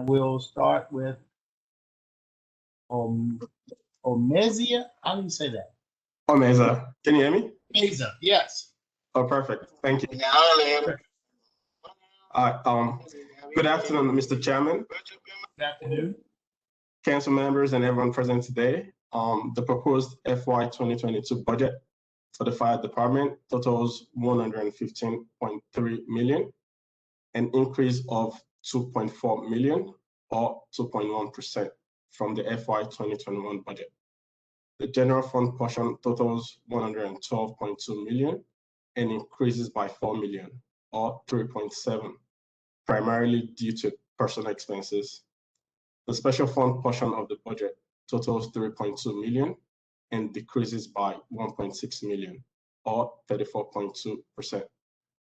We'll start with Omezia. How do you say that? Omeza. Can you hear me? Omeza, yes. Oh, perfect. Thank you. Good afternoon, Mr. Chairman, Good afternoon. council members, and everyone present today. The proposed FY 2022 budget for the fire department totals 115.3 million, an increase of 2.4 million or 2.1% from the FY 2021 budget. The general fund portion totals 112.2 million and increases by 4 million or 3.7, primarily due to personal expenses. The special fund portion of the budget totals 3.2 million and decreases by 1.6 million or 34.2%,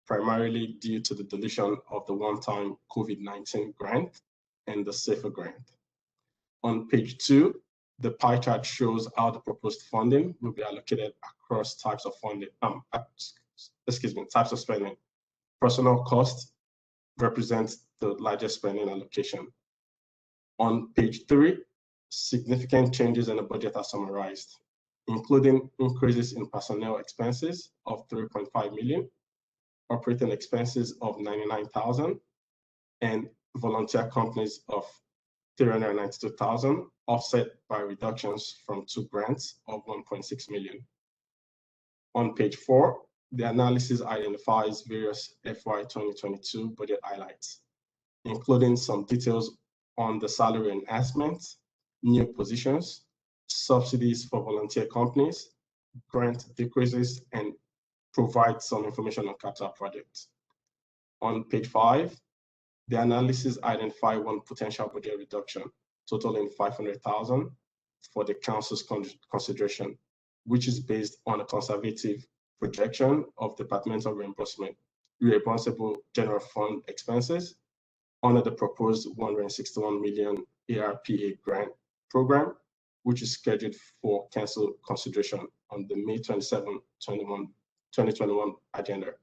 primarily due to the deletion of the one-time COVID-19 grant and the SAFER grant. On page 2, the pie chart shows how the proposed funding will be allocated across types of funding, types of spending. Personnel cost represents the largest spending allocation. On page 3, significant changes in the budget are summarized, including increases in personnel expenses of 3.5 million, operating expenses of 99,000, and volunteer companies of 392,000, offset by reductions from 2 grants of 1.6 million. On page 4, the analysis identifies various FY 2022 budget highlights, including some details on the salary enhancements, new positions, subsidies for volunteer companies, grant decreases, and provide some information on capital projects. On page 5, the analysis identifies one potential budget reduction, totaling 500,000 for the council's consideration, which is based on a conservative projection of departmental reimbursable general fund expenses under the proposed 161 million ARPA grant program, which is scheduled for council consideration on the May 27, 2021 agenda.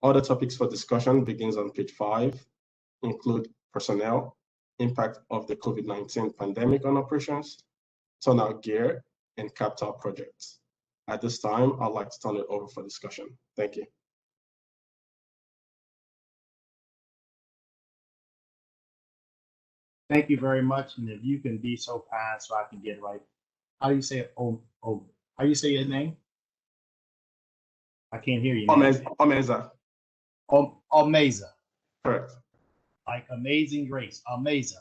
Other topics for discussion begins on page 5, include personnel, impact of the COVID-19 pandemic on operations, turnout gear, and capital projects. At this time, I'd like to turn it over for discussion. Thank you. Thank you very much. And if you can be so kind so I can get it right. How do you say it? How do you say your name? I can't hear you. Omeza. Omeza. Correct. Like Amazing Grace. Omeza.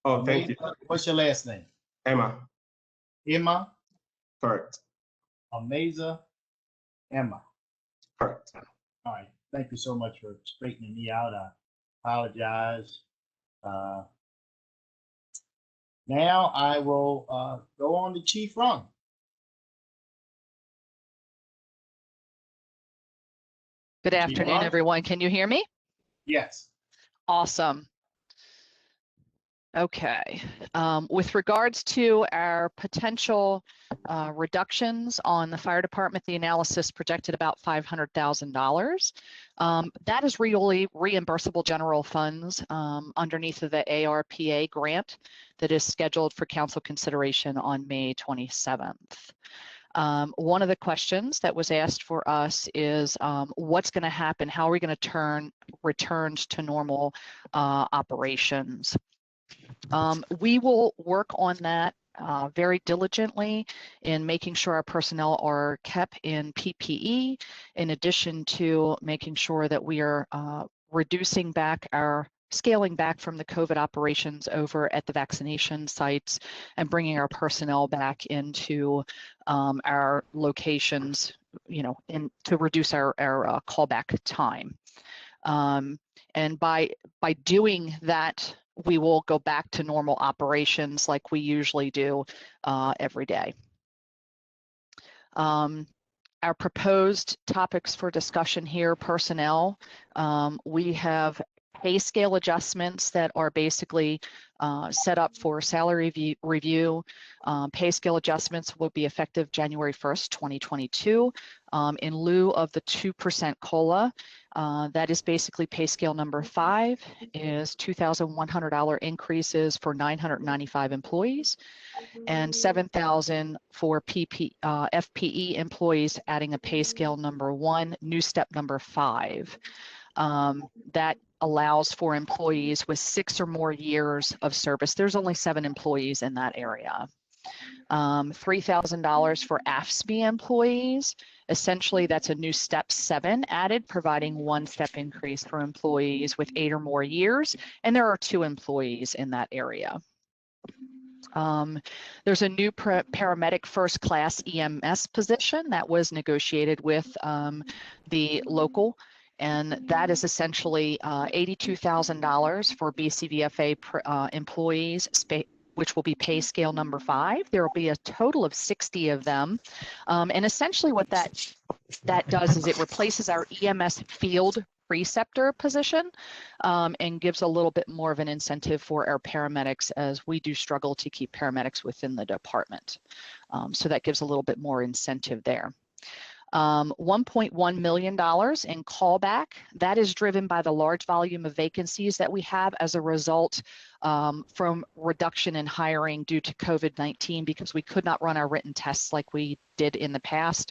Oh, thank you. What's your last name? Emma. Emma? Correct. Omeza. Emma. Correct. All right. Thank you so much for straightening me out. I apologize. Now I will go on to Chief Rung. Good afternoon, everyone. Can you hear me? Yes. Awesome. Okay. With regards to our potential reductions on the fire department, the analysis projected about $500,000. That is really reimbursable general funds underneath of the ARPA grant that is scheduled for council consideration on May 27th. One of the questions that was asked for us is what's going to happen? How are we going to return to normal operations? We will work on that very diligently in making sure our personnel are kept in PPE, in addition to making sure that we are scaling back from the COVID operations over at the vaccination sites and bringing our personnel back into our locations, to reduce our callback time. And by doing that, we will go back to normal operations like we usually do every day. Our proposed topics for discussion here, personnel. We have pay scale adjustments that are basically set up for salary review. Pay scale adjustments will be effective January 1st, 2022. In lieu of the 2% COLA, that is basically pay scale number 5 is $2,100 increases for 995 employees and $7,000 for FPE employees, adding a pay scale number 1, new step number 5. That allows for employees with 6 or more years of service. There's only 7 employees in that area. $3,000 for AFSCME employees. Essentially, that's a new step 7 added, providing 1 step increase for employees with 8 or more years. And there are 2 employees in that area. There's a new paramedic first class EMS position that was negotiated with the local, and that is essentially $82,000 for BCVFA employees, which will be pay scale number 5. There will be a total of 60 of them. And essentially what that does is it replaces our EMS field preceptor position and gives a little bit more of an incentive for our paramedics, as we do struggle to keep paramedics within the department. So that gives a little bit more incentive there. $1.1 million in callback. That is driven by the large volume of vacancies that we have as a result from reduction in hiring due to COVID-19, because we could not run our written tests like we did in the past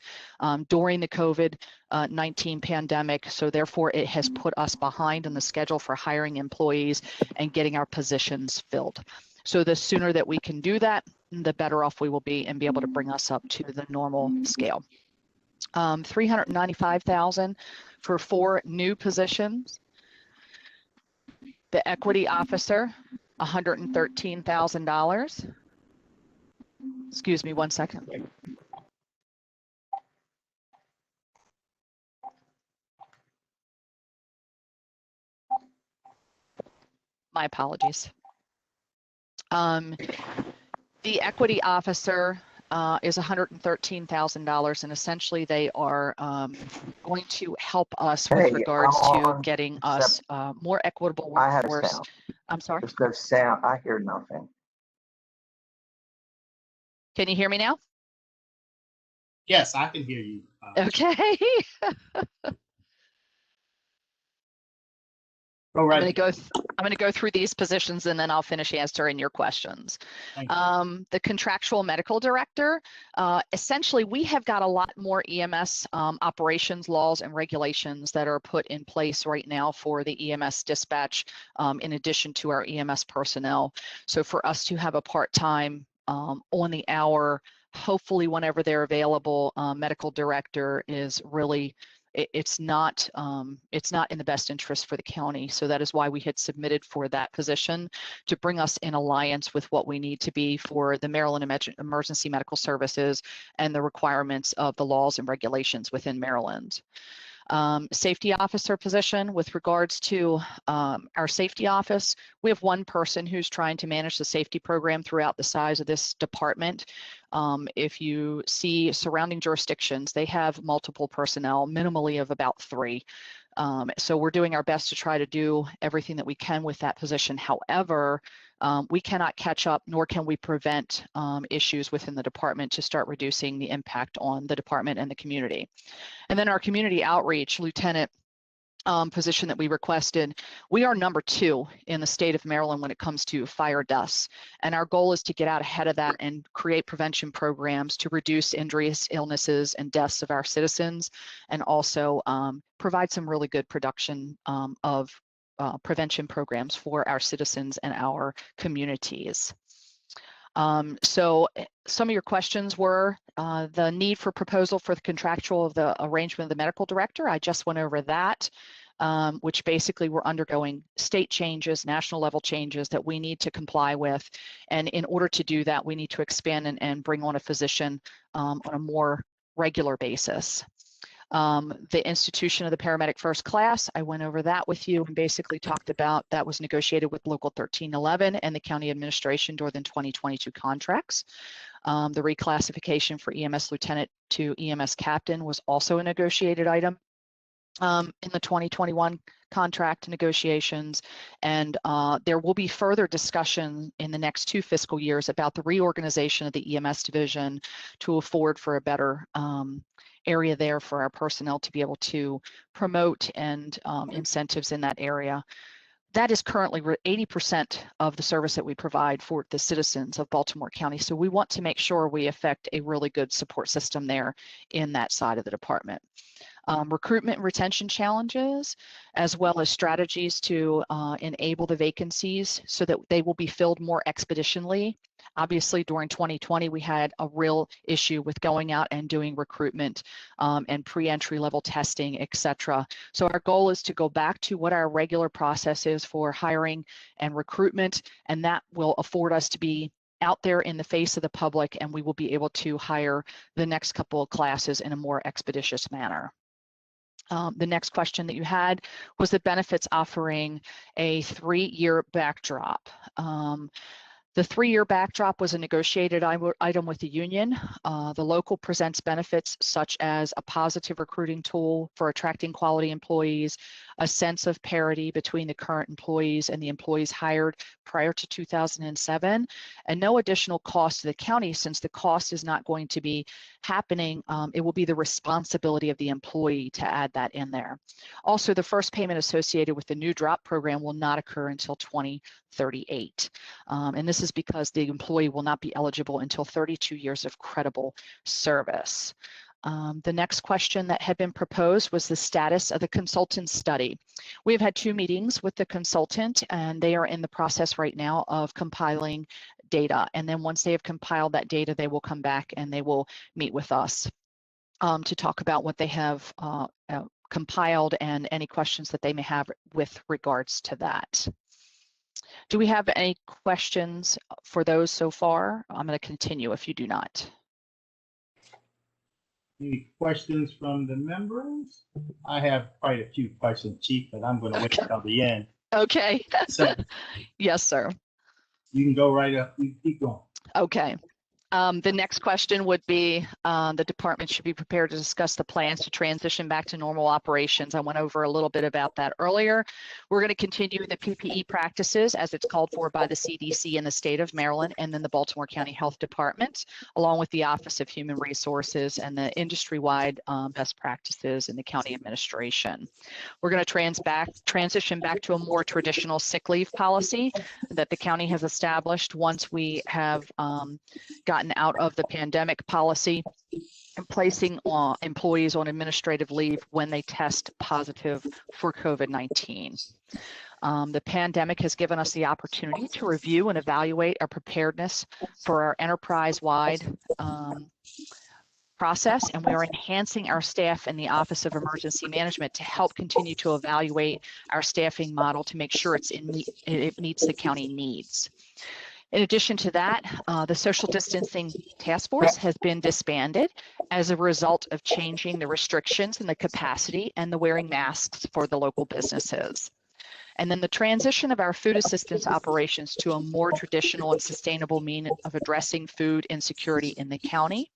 during the COVID-19 pandemic. So therefore, it has put us behind on the schedule for hiring employees and getting our positions filled. So the sooner that we can do that, the better off we will be and be able to bring us up to the normal scale. $395,000 for 4 new positions. The equity officer, $113,000. Excuse me 1 second. My apologies. The equity officer is $113,000, and essentially they are going to help us with regards to getting us more equitable workforce. I'm sorry? There's no sound. I hear nothing. Can you hear me now? Yes, I can hear you. Okay. Go right. I'm going to go through these positions and then I'll finish answering your questions. The contractual medical director, essentially we have got a lot more EMS operations laws and regulations that are put in place right now for the EMS dispatch in addition to our EMS personnel. So for us to have a part-time on the hour, hopefully whenever they're available, medical director is really, it's not in the best interest for the county. So that is why we had submitted for that position, to bring us in alliance with what we need to be for the Maryland Emergency Medical Services and the requirements of the laws and regulations within Maryland. Safety officer position, with regards to our safety office, we have 1 person who's trying to manage the safety program throughout the size of this department. If you see surrounding jurisdictions, they have multiple personnel, minimally of about 3. So we're doing our best to try to do everything that we can with that position. However, we cannot catch up, nor can we prevent issues within the department to start reducing the impact on the department and the community. And then our community outreach lieutenant position that we requested, we are number 2 in the state of Maryland when it comes to fire deaths. And our goal is to get out ahead of that and create prevention programs to reduce injuries, illnesses, and deaths of our citizens, and also provide some really good production of prevention programs for our citizens and our communities. So some of your questions were the need for proposal for the contractual of the arrangement of the medical director. I just went over that, which basically we're undergoing state changes, national level changes that we need to comply with. And in order to do that, we need to expand and bring on a physician on a more regular basis. The institution of the paramedic first class, I went over that with you and basically talked about that was negotiated with Local 1311 and the county administration during the 2022 contracts. The reclassification for EMS lieutenant to EMS captain was also a negotiated item. in the 2021 contract negotiations, and there will be further discussion in the next 2 fiscal years about the reorganization of the EMS division to afford for a better area there for our personnel to be able to promote and incentives in that area. That is currently 80% of the service that we provide for the citizens of Baltimore County. So we want to make sure we effect a really good support system there in that side of the department. Recruitment and retention challenges, as well as strategies to enable the vacancies so that they will be filled more expeditiously. Obviously, during 2020, we had a real issue with going out and doing recruitment and pre-entry level testing, et cetera. So our goal is to go back to what our regular process is for hiring and recruitment, and that will afford us to be out there in the face of the public, and we will be able to hire the next couple of classes in a more expeditious manner. The next question that you had was the benefits offering a 3-year backdrop. The 3-year backdrop was a negotiated item with the union. The local presents benefits such as a positive recruiting tool for attracting quality employees, a sense of parity between the current employees and the employees hired prior to 2007, and no additional cost to the county since the cost is not going to be happening. It will be the responsibility of the employee to add that in there. Also, the first payment associated with the new drop program will not occur until 2038. And this is because the employee will not be eligible until 32 years of credible service. The next question that had been proposed was the status of the consultant study. We have had 2 meetings with the consultant, and they are in the process right now of compiling data. And then once they have compiled that data, they will come back and they will meet with us to talk about what they have compiled and any questions that they may have with regards to that. Do we have any questions for those so far? I'm going to continue if you do not. Any questions from the members? I have quite a few questions, Chief, but I'm going to wait till the end. Okay. So Yes, sir. you can go right up. You keep going. Okay. The next question would be, the department should be prepared to discuss the plans to transition back to normal operations. I went over a little bit about that earlier. We're going to continue the PPE practices as it's called for by the CDC in the state of Maryland and then the Baltimore County Health Department, along with the Office of Human Resources and the industry-wide best practices in the county administration. We're going to transition back to a more traditional sick leave policy that the county has established once we have gotten out of the pandemic policy and placing employees on administrative leave when they test positive for COVID-19. The pandemic has given us the opportunity to review and evaluate our preparedness for our enterprise-wide process, and we are enhancing our staff in the Office of Emergency Management to help continue to evaluate our staffing model to make sure it meets the county needs. In addition to that, the social distancing task force has been disbanded as a result of changing the restrictions and the capacity and the wearing masks for the local businesses. And then the transition of our food assistance operations to a more traditional and sustainable means of addressing food insecurity in the county.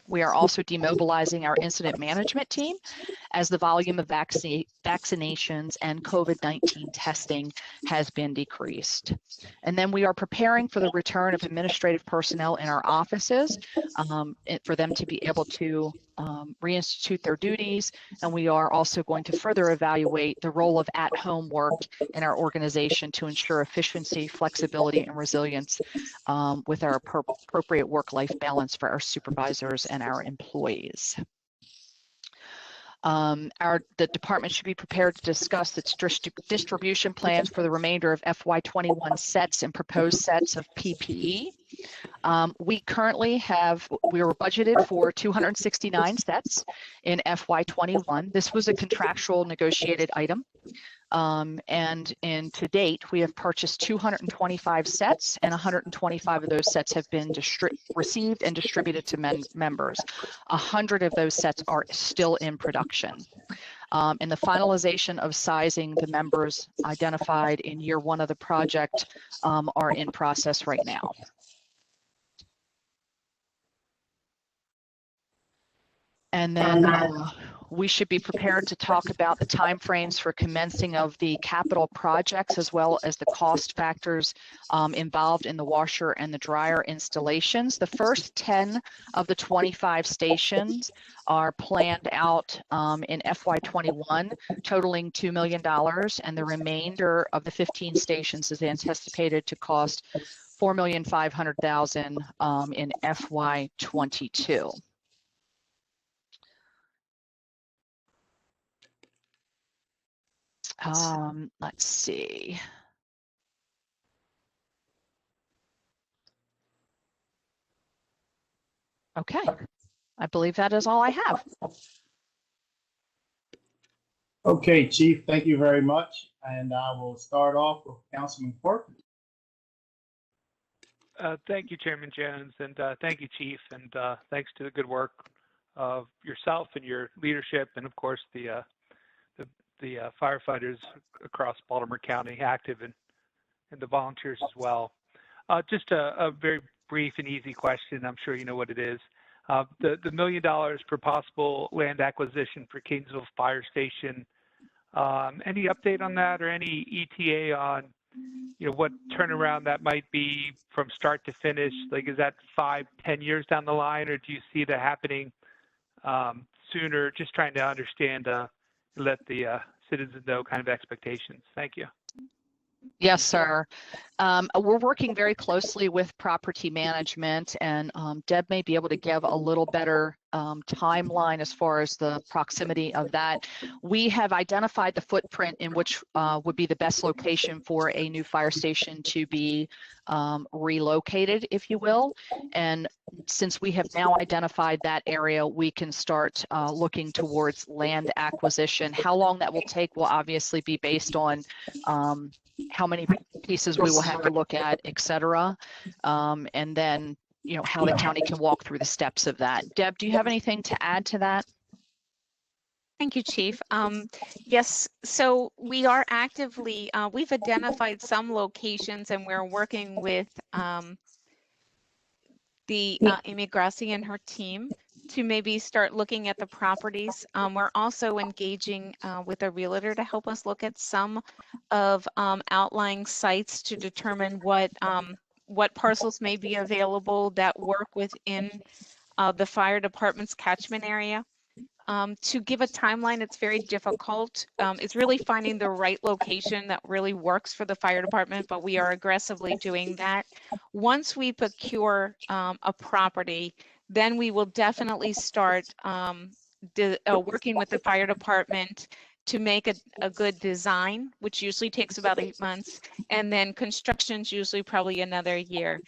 We are also demobilizing our incident management team as the volume of vaccinations and COVID-19 testing has been decreased. And then we are preparing for the return of administrative personnel in our offices for them to be able to reinstitute their duties. And we are also going to further evaluate the role of at-home work in our organization to ensure efficiency, flexibility, and resilience with our appropriate work-life balance for our supervisors and our employees. The department should be prepared to discuss its distribution plans for the remainder of FY21 sets and proposed sets of PPE. We were budgeted for 269 sets in FY21. This was a contractual negotiated item. And to date, we have purchased 225 sets, and 125 of those sets have been received and distributed to members. 100 of those sets are still in production. And the finalization of sizing the members identified in year 1 of the project are in process right now. And then we should be prepared to talk about the timeframes for commencing of the capital projects, as well as the cost factors involved in the washer and the dryer installations. The first 10 of the 25 stations are planned out in FY21, totaling $2 million, and the remainder of the 15 stations is anticipated to cost $4,500,000 in FY22. Let's see. Okay, I believe that is all I have. Okay, Chief, thank you very much. And I will start off with Councilman Quirk. Thank you, Chairman Jones, and thank you, Chief, and thanks to the good work of yourself and your leadership, and of course the firefighters across Baltimore County, active and the volunteers as well. Just a very brief and easy question. I'm sure you know what it is. The $1 million for possible land acquisition for Kingsville Fire Station. Any update on that, or any ETA on, you know, what turnaround that might be from start to finish? Like, is that 5-10 years down the line, or do you see that happening sooner? Just trying to understand, let the citizens know kind of expectations. Thank you. Yes, sir. We're working very closely with property management, and Deb may be able to give a little better timeline as far as the proximity of that. We have identified the footprint in which would be the best location for a new fire station to be relocated, if you will. And since we have now identified that area, we can start looking towards land acquisition. How long that will take will obviously be based on how many pieces we will have to look at, et cetera. And then, you know, how the county can walk through the steps of that. Deb, do you have anything to add to that? Thank you, Chief. Yes, so we are actively, we've identified some locations, and we're working with Amy Grassi and her team to maybe start looking at the properties. We're also engaging with a realtor to help us look at some of outlying sites to determine what parcels may be available that work within the fire department's catchment area. To give a timeline, it's very difficult. It's really finding the right location that really works for the fire department, but we are aggressively doing that. Once we procure a property, then we will definitely start working with the fire department to make a good design, which usually takes about 8 months, and then construction's usually probably another year.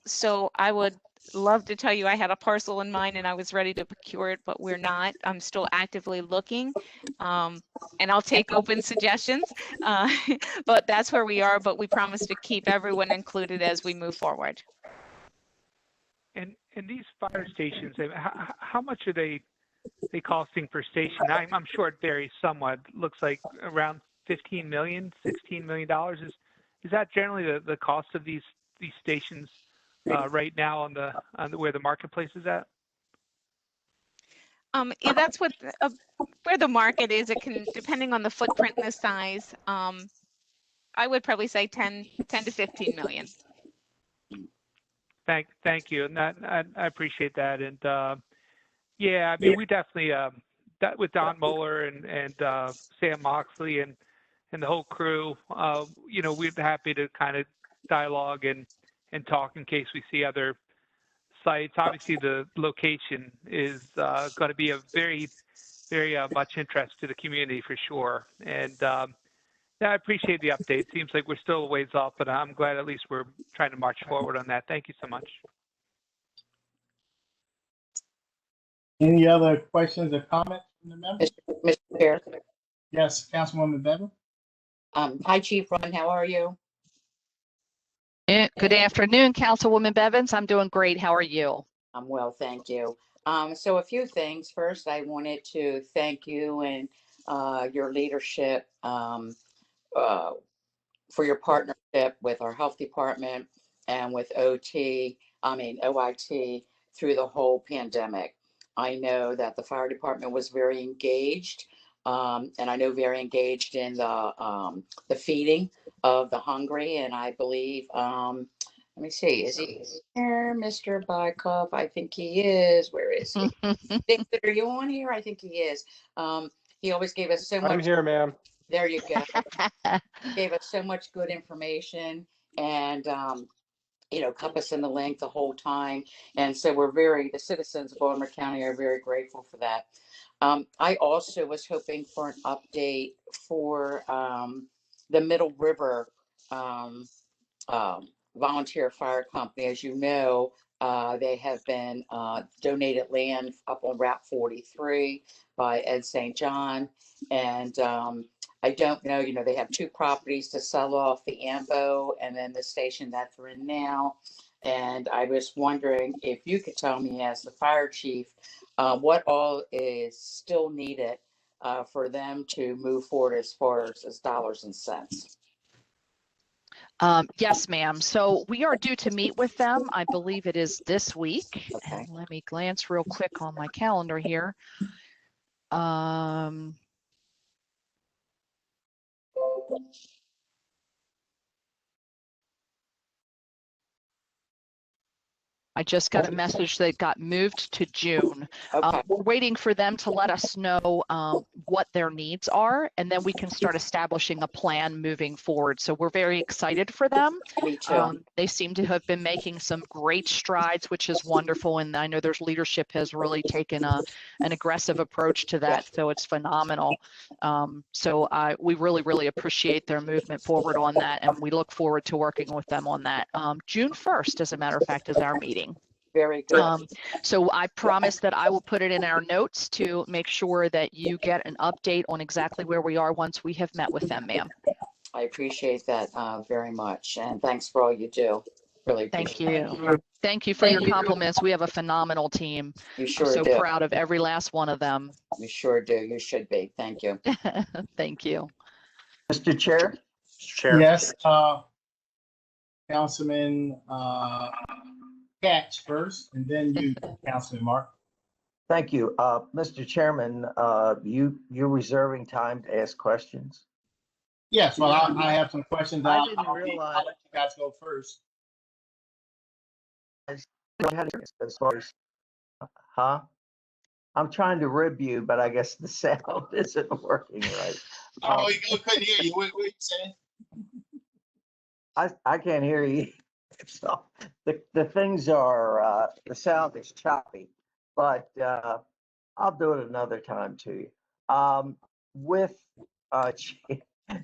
So I would love to tell you I had a parcel in mind and I was ready to procure it, but we're not. I'm still actively looking, and I'll take open suggestions, but that's where we are. But we promise to keep everyone included as we move forward. And these fire stations, how much are they costing per station? I'm sure it varies somewhat. Looks like around $15 million, $16 million. Is that generally the cost of these stations right now on the where the marketplace is at? Yeah, that's what where the market is. It can, depending on the footprint and the size. I would probably say 10 to 15 million. Thank you, and that I appreciate that. And yeah, I mean, we definitely that with Don Moeller and Sam Moxley and the whole crew, you know, we're happy to kind of dialogue and talk in case we see other sites. Obviously, the location is going to be of very much interest to the community for sure. And yeah, I appreciate the update. Seems like we're still a ways off, but I'm glad at least we're trying to march forward on that. Thank you so much. Any other questions or comments from the members? Mr. Chair. Yes, Councilwoman Bevan. Hi, Chief Ron. How are you? Good afternoon, Councilwoman Bevins. I'm doing great. How are you? I'm well, thank you. So a few things. First, I wanted to thank you and your leadership for your partnership with our health department and with OIT through the whole pandemic. I know that the fire department was very engaged. And I know very engaged in the feeding of the hungry. And I believe, let me see, is he here, Mr. Bykov? I think he is. Where is he? Victor, are you on here? I think he is. He always gave us so I'm much. here, ma'am. There you go. Gave us so much good information and, kept us in the link the whole time. And so the citizens of Baltimore County are very grateful for that. I also was hoping for an update for the Middle River Volunteer Fire Company. As you know, they have been donated land up on Route 43 by Ed St. John. And I don't know, they have 2 properties to sell off, the Ambo and then the station that they're in now. And I was wondering if you could tell me, as the fire chief, what all is still needed for them to move forward as far as dollars and cents. Yes, ma'am. So we are due to meet with them. I believe it is this week. Okay. And let me glance real quick on my calendar here. I just got a message that got moved to June. Okay. We're waiting for them to let us know what their needs are, and then we can start establishing a plan moving forward. So we're very excited for them. Me too. They seem to have been making some great strides, which is wonderful. And I know their leadership has really taken an aggressive approach to that. So it's phenomenal. We really, really appreciate their movement forward on that. And we look forward to working with them on that. June 1st, as a matter of fact, is our meeting. Very good. So I promise that I will put it in our notes to make sure that you get an update on exactly where we are once we have met with them, ma'am. I appreciate that very much. And thanks for all you do. Really appreciate Thank you. Thank you for your compliments. We have a phenomenal team. You sure I'm so do. proud of every last one of them. You sure do. You should be. Thank you. Thank you. Mr. Chair? Yes, Councilman Katz first, and then you, Councilman Mark. Thank you. Mr. Chairman, you're reserving time to ask questions? Yes, well, I have some questions. I I'll didn't realize- let you guys go first. As far as, huh? I'm trying to rib you, but I guess the sound isn't working right. Oh, you couldn't hear you. What you saying? I can't hear you. So the things are, the sound is choppy, but I'll do it another time to you. With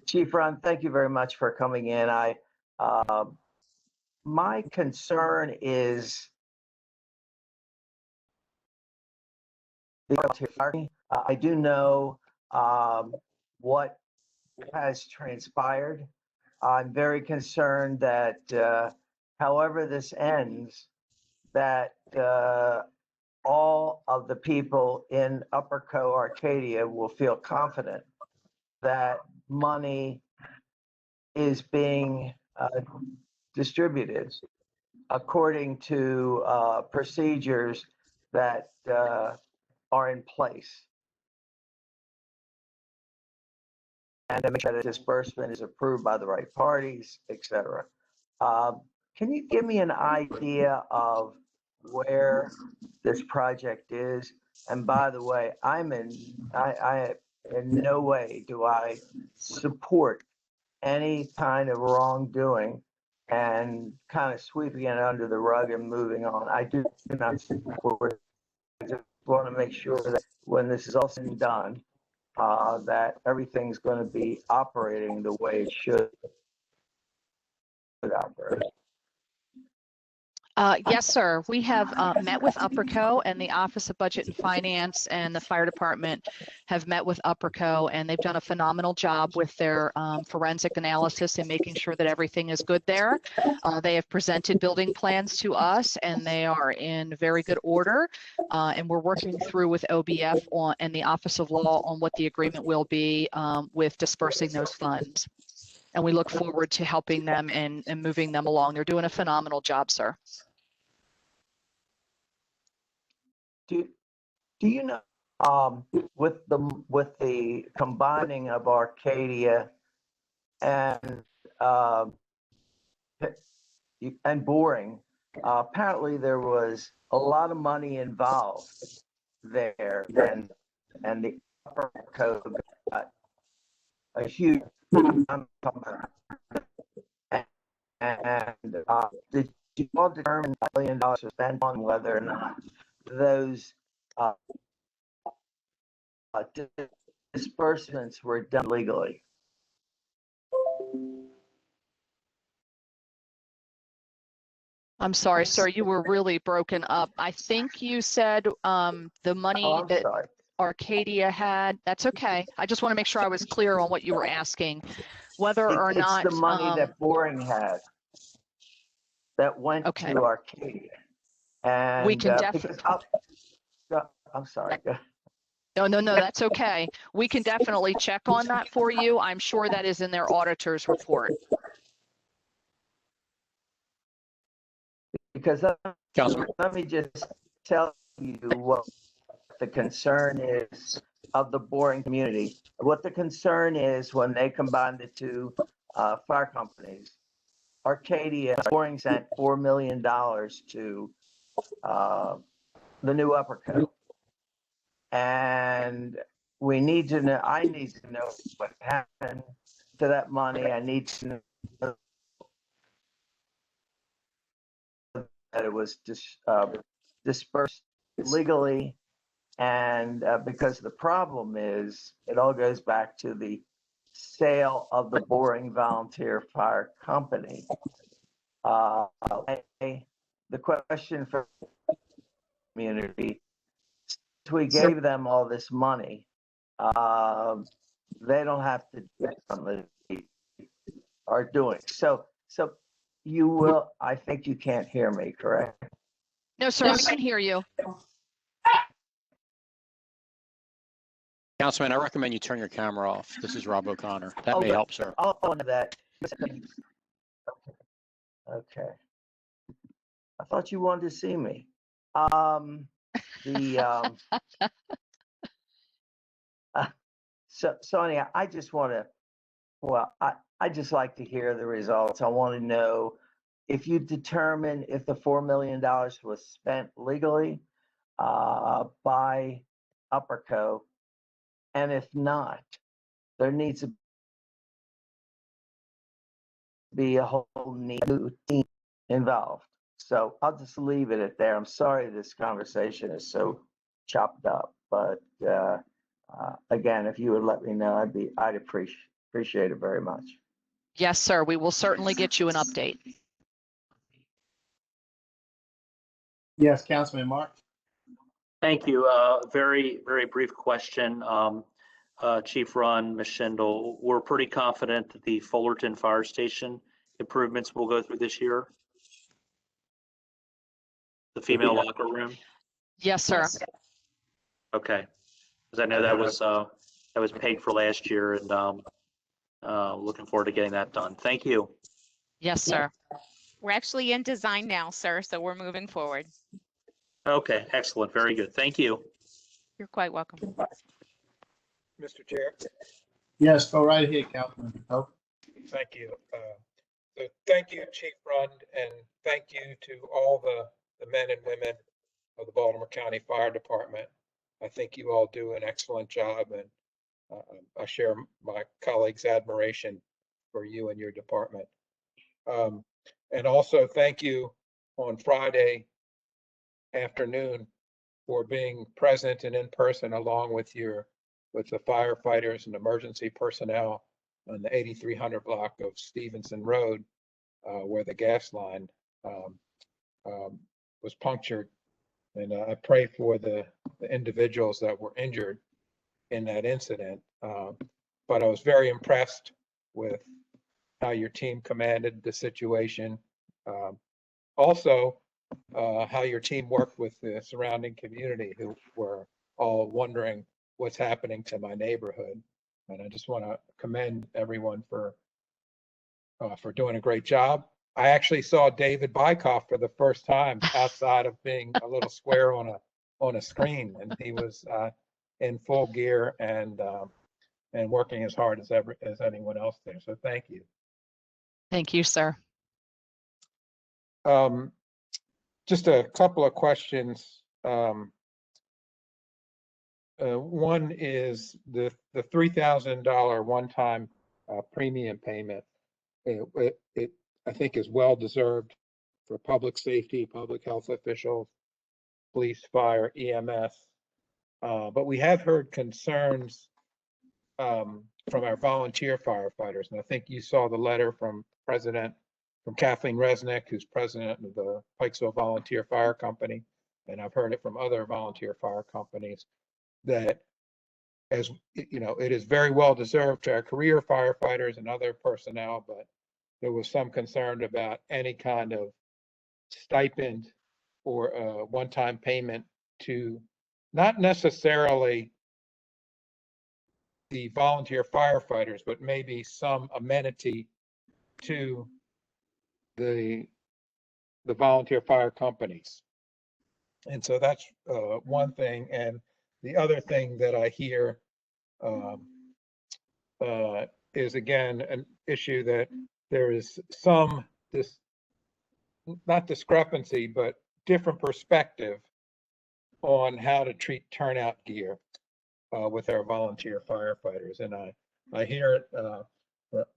Chief Ron, thank you very much for coming in. My concern is I do know what has transpired. I'm very concerned that however this ends, that all of the people in Upper Co Arcadia will feel confident that money is being distributed according to procedures that are in place. And to make sure that disbursement is approved by the right parties, et cetera. Can you give me an idea of where this project is? And by the way, I in no way do I support any kind of wrongdoing and kind of sweeping it under the rug and moving on. I do not support it. I just want to make sure that when this is all said and done, that everything's going to be operating the way it should operate. Yes, sir. We have met with Upper Co, and the Office of Budget and Finance and the Fire Department have met with Upper Co, and they've done a phenomenal job with their forensic analysis and making sure that everything is good there. They have presented building plans to us, and they are in very good order. And we're working through with OBF and the Office of Law on what the agreement will be with dispersing those funds. And we look forward to helping them and moving them along. They're doing a phenomenal job, sir. Do you know, with the combining of Arcadia and Boring, apparently there was a lot of money involved there, and the upper code got a huge amount of money. And did you all determine $1 million to spend on whether or not those disbursements were done legally? I'm sorry, sir, you were really broken up. I think you said the money Oh, I'm that sorry. Arcadia had. That's okay. I just want to make sure I was clear on what you were asking, whether or It's not. the money that Boring had that went Okay. to Arcadia. And We can because I'm sorry. No, that's okay. We can definitely check on that for you. I'm sure that is in their auditor's report. Because let me just tell you what the concern is of the Boring community. What the concern is when they combine the two fire companies. Arcadia, Boring sent $4 million to the new Upper Code. And we need to know, I need to know what happened to that money. I need to know that it was dispersed legally. And because the problem is, it all goes back to the sale of the Boring Volunteer Fire Company. The question for the community, since we gave them all this money, they don't have to do something they are doing. So you will, I think you can't hear me, correct? No, sir, we can hear you. Councilman, I recommend you turn your camera off. This is Rob O'Connor. That may help, sir. I'll go into that. Okay. I thought you wanted to see me. Sonia, I just want to, well, I just like to hear the results. I want to know if you determine if the $4 million was spent legally by Upperco, and if not, there needs to be a whole new team involved. So I'll just leave it at there. I'm sorry this conversation is so chopped up, but again, if you would let me know, I'd appreciate it very much. Yes, sir. We will certainly get you an update. Yes, Councilman Mark. Thank you. Very, very brief question. Chief Run, Ms. Schindel, we're pretty confident that the Fullerton Fire Station improvements will go through this year? The female locker room? Yes, sir. Okay. Because I know that was paid for last year, and looking forward to getting that done. Thank you. Yes, sir. We're actually in design now, sir, so we're moving forward. Okay, excellent. Very good. Thank you. You're quite welcome. Mr. Chair. Yes, go right ahead, Councilman Pope. Thank you. So thank you, Chief Rund, and thank you to all the men and women of the Baltimore County Fire Department. I think you all do an excellent job, and I share my colleagues' admiration for you and your department. And also thank you on Friday afternoon for being present and in person along with the firefighters and emergency personnel on the 8300 block of Stevenson Road, where the gas line was punctured. And I pray for the individuals that were injured in that incident. But I was very impressed with how your team commanded the situation. Also, how your team worked with the surrounding community, who were all wondering what's happening to my neighborhood. And I just want to commend everyone for doing a great job. I actually saw David Bykoff for the first time outside of being a little square on on a screen, and he was in full gear and working as hard as anyone else there. So thank you. Thank you, sir. Just a couple of questions. One is the $3,000 one-time premium payment. It I think is well deserved for public safety, public health officials, police, fire, EMS. But we have heard concerns from our volunteer firefighters, and I think you saw the letter from Kathleen Resnick, who's president of the Pikesville Volunteer Fire Company, and I've heard it from other volunteer fire companies, that, as you know, it is very well deserved to our career firefighters and other personnel, but there was some concern about any kind of stipend or one-time payment to not necessarily the volunteer firefighters, but maybe some amenity to the volunteer fire companies. And so that's one thing. And the other thing that I hear is, again, an issue that there is some, not discrepancy, but different perspective on how to treat turnout gear with our volunteer firefighters. And I hear it,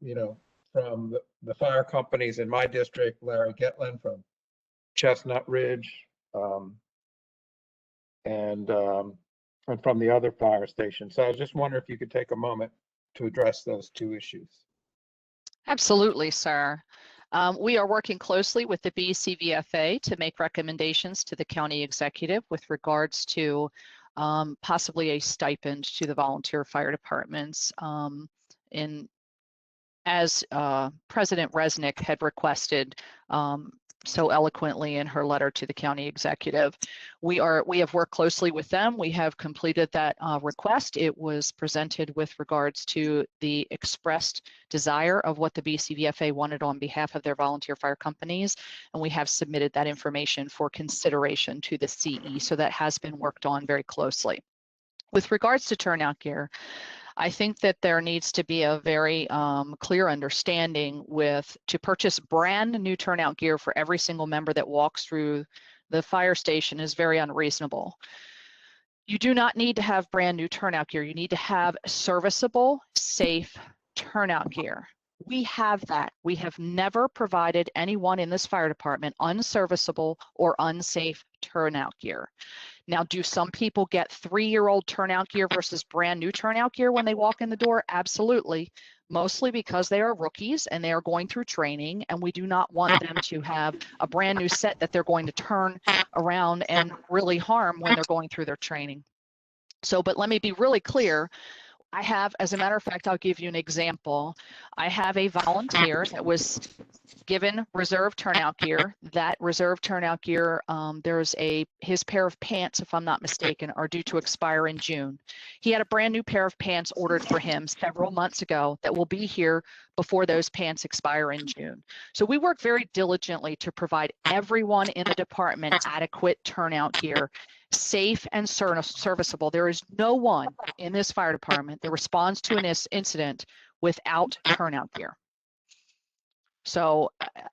you know, from the fire companies in my district, Larry Getlin from Chestnut Ridge, and from the other fire stations. So I was just wondering if you could take a moment to address those two issues. Absolutely, sir. We are working closely with the BCVFA to make recommendations to the county executive with regards to possibly a stipend to the volunteer fire departments. As President Resnick had requested so eloquently in her letter to the county executive, we have worked closely with them. We have completed that request. It was presented with regards to the expressed desire of what the BCVFA wanted on behalf of their volunteer fire companies, and we have submitted that information for consideration to the CE. So that has been worked on very closely. With regards to turnout gear, I think that there needs to be a very clear understanding to purchase brand new turnout gear for every single member that walks through the fire station is very unreasonable. You do not need to have brand new turnout gear. You need to have serviceable, safe turnout gear. We have that. We have never provided anyone in this fire department unserviceable or unsafe turnout gear. Now, do some people get 3-year-old turnout gear versus brand new turnout gear when they walk in the door? Absolutely. Mostly because they are rookies and they are going through training, and we do not want them to have a brand new set that they're going to turn around and really harm when they're going through their training. So, but let me be really clear. I have, as a matter of fact, I'll give you an example. I have a volunteer that was given reserve turnout gear. That reserve turnout gear, his pair of pants, if I'm not mistaken, are due to expire in June. He had a brand new pair of pants ordered for him several months ago that will be here before those pants expire in June. So we work very diligently to provide everyone in the department adequate turnout gear, safe and serviceable. There is no one in this fire department that responds to an incident without turnout gear. So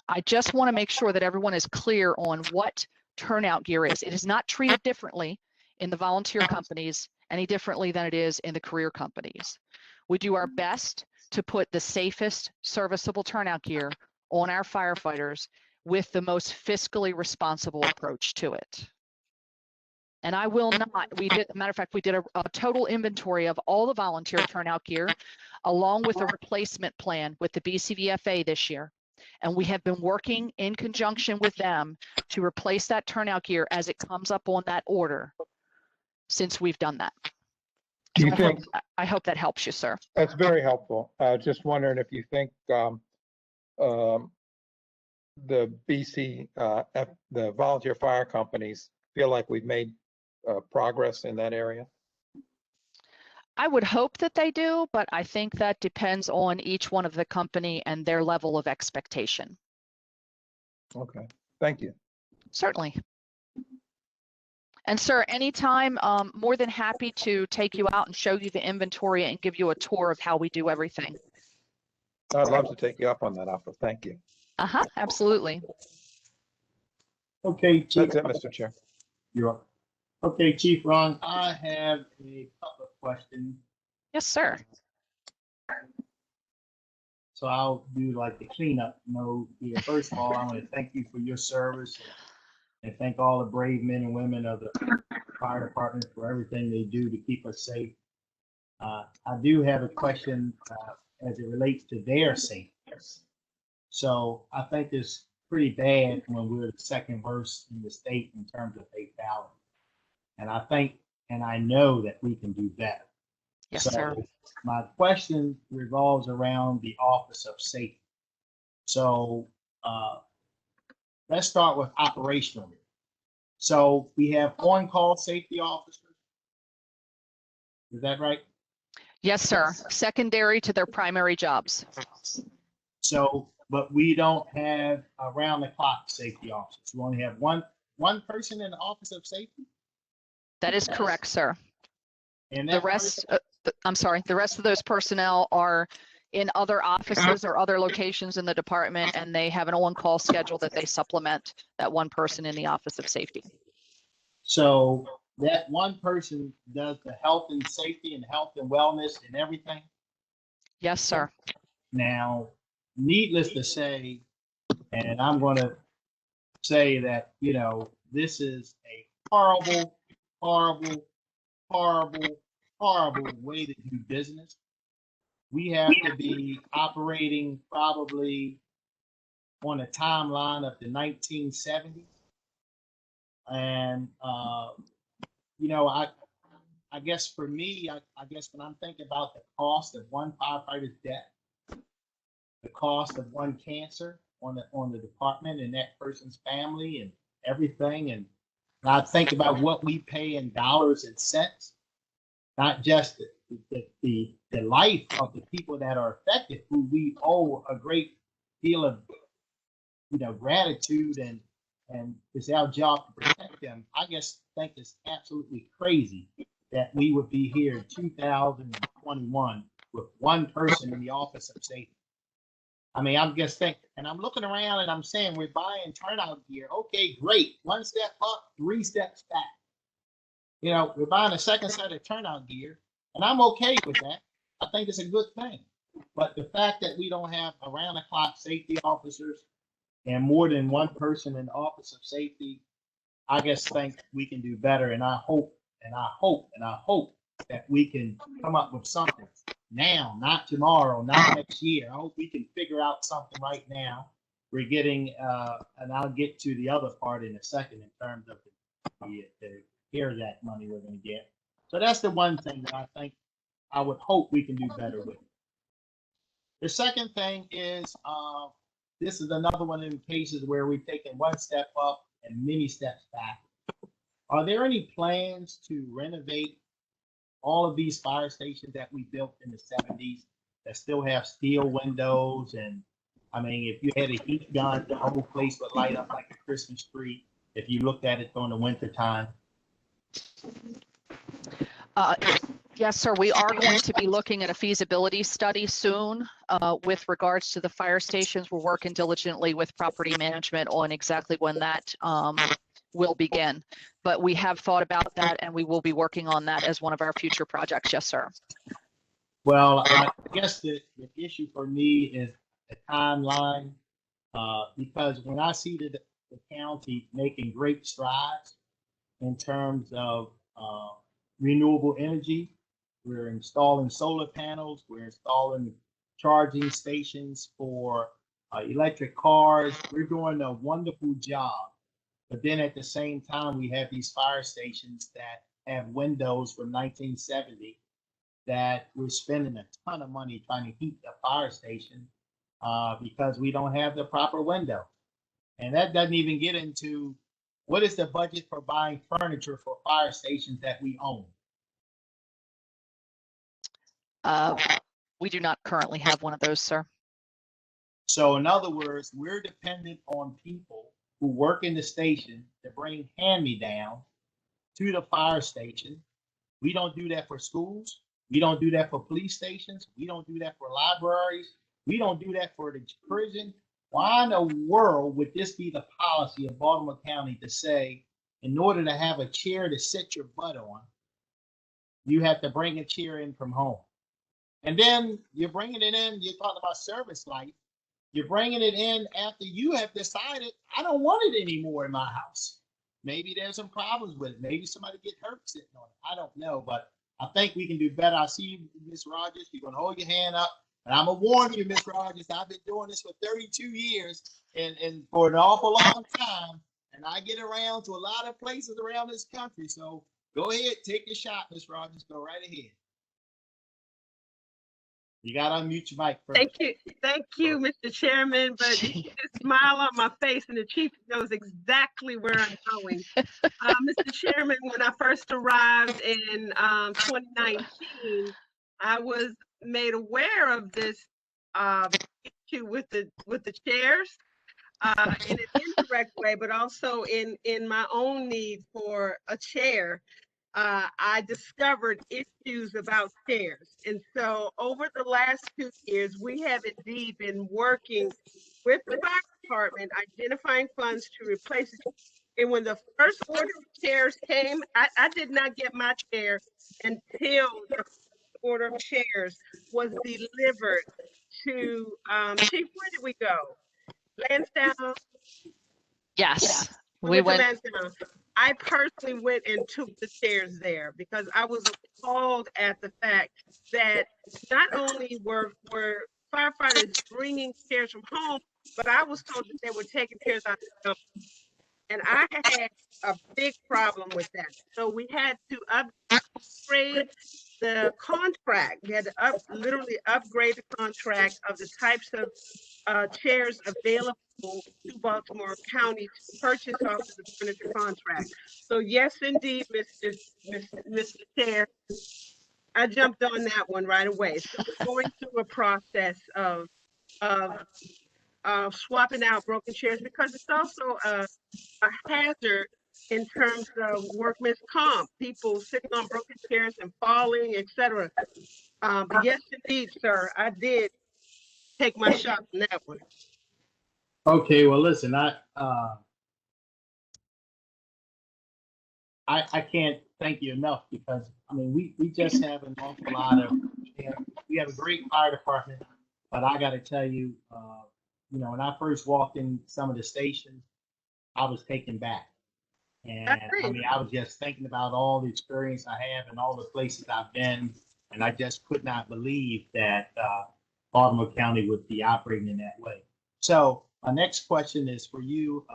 I just want to make sure that everyone is clear on what turnout gear is. It is not treated differently in the volunteer companies any differently than it is in the career companies. We do our best to put the safest serviceable turnout gear on our firefighters with the most fiscally responsible approach to it. And I will not, matter of fact, we did a total inventory of all the volunteer turnout gear along with a replacement plan with the BCVFA this year. And we have been working in conjunction with them to replace that turnout gear as it comes up on that order since we've done that. Do you So think I hope that helps you, sir. that's very helpful? Just wondering if you think the the volunteer fire companies feel like we've made progress in that area? I would hope that they do, but I think that depends on each one of the company and their level of expectation. Okay, thank you. Certainly. And sir, anytime, more than happy to take you out and show you the inventory and give you a tour of how we do everything. I'd love to take you up on that offer. Thank you. Absolutely. Okay, Chief. That's it, Mr. Chair. You're up. Okay, Chief Ron, I have a couple of questions. Yes, sir. So I'll do like the cleanup mode here. First of all, I want to thank you for your service and thank all the brave men and women of the fire department for everything they do to keep us safe. I do have a question as it relates to their safety. So I think it's pretty bad when we're the second worst in the state in terms of fatality. And I think, and I know that we can do better. Yes, So sir. my question revolves around the Office of Safety. So let's start with operational. So we have on-call safety officers. Is that right? Yes, sir. Secondary to their primary jobs. So, but we don't have around-the-clock safety officers. We only have one person in the Office of Safety. That is correct, sir. And The that rest, I'm sorry, the rest of those personnel are in other offices or other locations in the department, and they have an on-call schedule that they supplement that one person in the Office of Safety. So that one person does the health and safety and health and wellness and everything. Yes, sir. Now, needless to say, and I'm going to say that, you know, this is a horrible, horrible, horrible, horrible way to do business. We have to be operating probably on a timeline of the 1970s. And, you know, I guess for me, I guess when I'm thinking about the cost of one firefighter's death, the cost of one cancer on the department and that person's family and everything, and I think about what we pay in dollars and cents, not just the life of the people that are affected, who we owe a great deal of, you know, gratitude, and it's our job to protect them. I just think it's absolutely crazy that we would be here in 2021 with one person in the Office of Safety. I mean, I'm just thinking, and I'm looking around and I'm saying, we're buying turnout gear. Okay, great. One step up, 3 steps back. You know, we're buying a second set of turnout gear, and I'm okay with that. I think it's a good thing. But the fact that we don't have around-the-clock safety officers and more than one person in the Office of Safety, I just think we can do better. And I hope that we can come up with something now, not tomorrow, not next year. I hope we can figure out something right now. We're getting, and I'll get to the other part in a second in terms of the CARES Act money we're going to get. So that's the one thing that I think I would hope we can do better with. The second thing is, this is another one of the cases where we've taken one step up and many steps back. Are there any plans to renovate all of these fire stations that we built in the 70s that still have steel windows? And I mean, if you had a heat gun, the whole place would light up like a Christmas tree if you looked at it during the winter time. Yes, sir. We are going to be looking at a feasibility study soon with regards to the fire stations. We're working diligently with property management on exactly when that will begin. But we have thought about that, and we will be working on that as one of our future projects. Yes, sir. Well, I guess the issue for me is the timeline, because when I see the county making great strides in terms of renewable energy, we're installing solar panels, we're installing charging stations for electric cars. We're doing a wonderful job. But then at the same time, we have these fire stations that have windows from 1970 that we're spending a ton of money trying to heat the fire station because we don't have the proper window. And that doesn't even get into what is the budget for buying furniture for fire stations that we own. We do not currently have one of those, sir. So in other words, we're dependent on people who work in the station to bring hand-me-downs to the fire station. We don't do that for schools. We don't do that for police stations. We don't do that for libraries. We don't do that for the prison. Why in the world would this be the policy of Baltimore County to say, in order to have a chair to sit your butt on, you have to bring a chair in from home? And then you're bringing it in, you're talking about service life. You're bringing it in after you have decided, I don't want it anymore in my house. Maybe there's some problems with it. Maybe somebody get hurt sitting on it. I don't know, but I think we can do better. I see you, Ms. Rogers. You're going to hold your hand up. And I'm going to warn you, Ms. Rogers, I've been doing this for 32 years and for an awful long time. And I get around to a lot of places around this country. So go ahead, take your shot, Ms. Rogers. Go right ahead. You got to unmute your mic first. Thank you, Mr. Chairman. But you see the smile on my face, and the chief knows exactly where I'm going. Mr. Chairman, when I first arrived in 2019, I was made aware of this issue with the chairs in an indirect way, but also in my own need for a chair. I discovered issues about chairs. And so over the last 2 years, we have indeed been working with the fire department, identifying funds to replace it. And when the first order of chairs came, I did not get my chair until the first order of chairs was delivered to, Chief, where did we go? Lansdowne? Yes, We went to Lansdowne. I personally went and took the chairs there because I was appalled at the fact that not only were firefighters bringing chairs from home, but I was told that they were taking chairs out of the company. And I had a big problem with that. So we had to upgrade the contract. We had to literally upgrade the contract of the types of chairs available to Baltimore County to purchase off of the furniture contract. So yes, indeed, Mr. Chair, I jumped on that one right away. So we're going through a process of swapping out broken chairs because it's also a hazard in terms of workman's comp, people sitting on broken chairs and falling, etc. But yes, indeed, sir, I did take my shot on that one. Okay, well, listen, I can't thank you enough because, I mean, we just have an awful lot of, we have a great fire department, but I got to tell you, you know, when I first walked in some of the stations, I was taken back. And I mean, I was just thinking about all the experience I have and all the places I've been, and I just could not believe that Baltimore County would be operating in that way. So my next question is for you,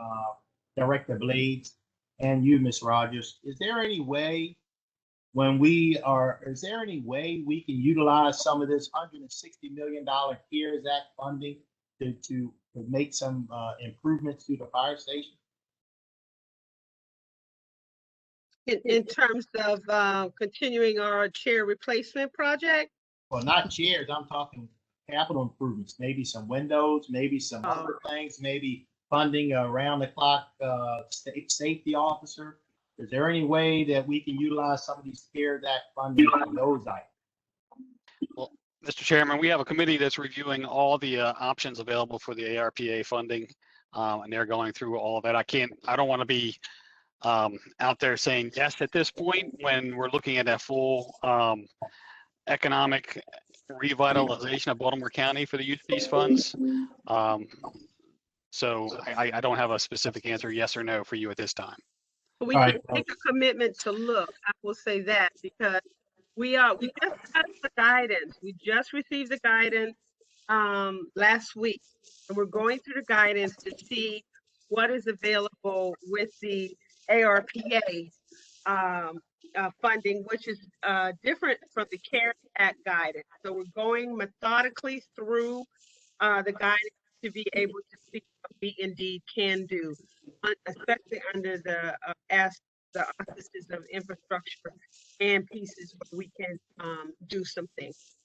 Director Blades, and you, Ms. Rogers. Is there any way is there any way we can utilize some of this $160 million CARES Act funding to make some improvements to the fire station? In terms of continuing our chair replacement project? Well, not chairs, I'm talking capital improvements, maybe some windows, maybe some other things, maybe funding around the clock safety officer. Is there any way that we can utilize some of these CARES Act funding for those items? Well, Mr. Chairman, we have a committee that's reviewing all the options available for the ARPA funding, and they're going through all of that. I don't want to be out there saying yes at this point when we're looking at a full economic revitalization of Baltimore County for the use of these funds. So I don't have a specific answer, yes or no, for you at this time. We can make a commitment to look. I will say that because we just got the guidance. We just received the guidance last week, and we're going through the guidance to see what is available with the ARPA funding, which is different from the CARES Act guidance. So we're going methodically through the guidance to be able to see what we indeed can do, especially under the auspices of infrastructure and pieces where we can do some things.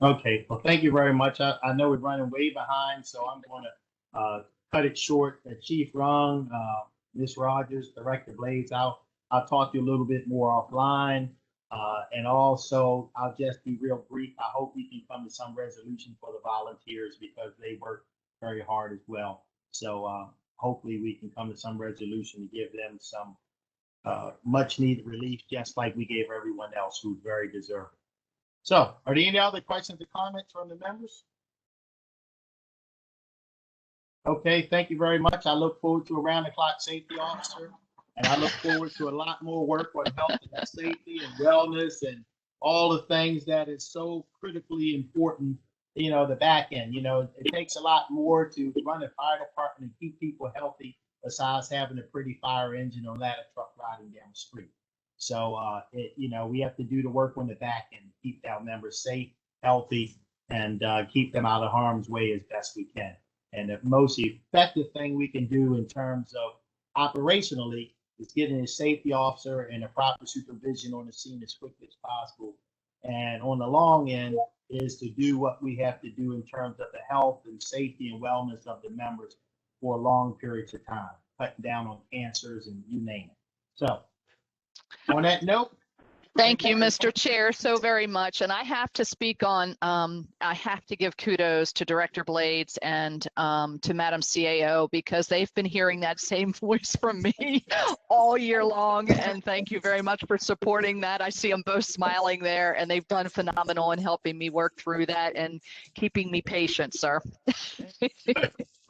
Okay, well, thank you very much. I know we're running way behind, so I'm going to cut it short. Chief Rung, Ms. Rogers, Director Blades, I'll I'll talk to you a little bit more offline. And also, I'll just be real brief. I hope we can come to some resolution for the volunteers because they work very hard as well. So hopefully we can come to some resolution to give them some much needed relief, just like we gave everyone else who's very deserving. So are there any other questions or comments from the members? Okay, thank you very much. I look forward to a round-the-clock safety officer, and I look forward to a lot more work on health and safety and wellness and all the things that is so critically important, you know, the back end. You know, it takes a lot more to run a fire department and keep people healthy besides having a pretty fire engine or ladder truck riding down the street. So, you know, we have to do the work on the back end, keep our members safe, healthy, and keep them out of harm's way as best we can. And the most effective thing we can do in terms of operationally is getting a safety officer and a proper supervision on the scene as quickly as possible. And on the long end is to do what we have to do in terms of the health and safety and wellness of the members for long periods of time, cutting down on cancers and you name it. So on that note, Thank you, Mr. Chair, so very much. And I have to speak on, I have to give kudos to Director Blades and to Madam CAO because they've been hearing that same voice from me all year long. And thank you very much for supporting that. I see them both smiling there and they've done phenomenal in helping me work through that and keeping me patient, sir.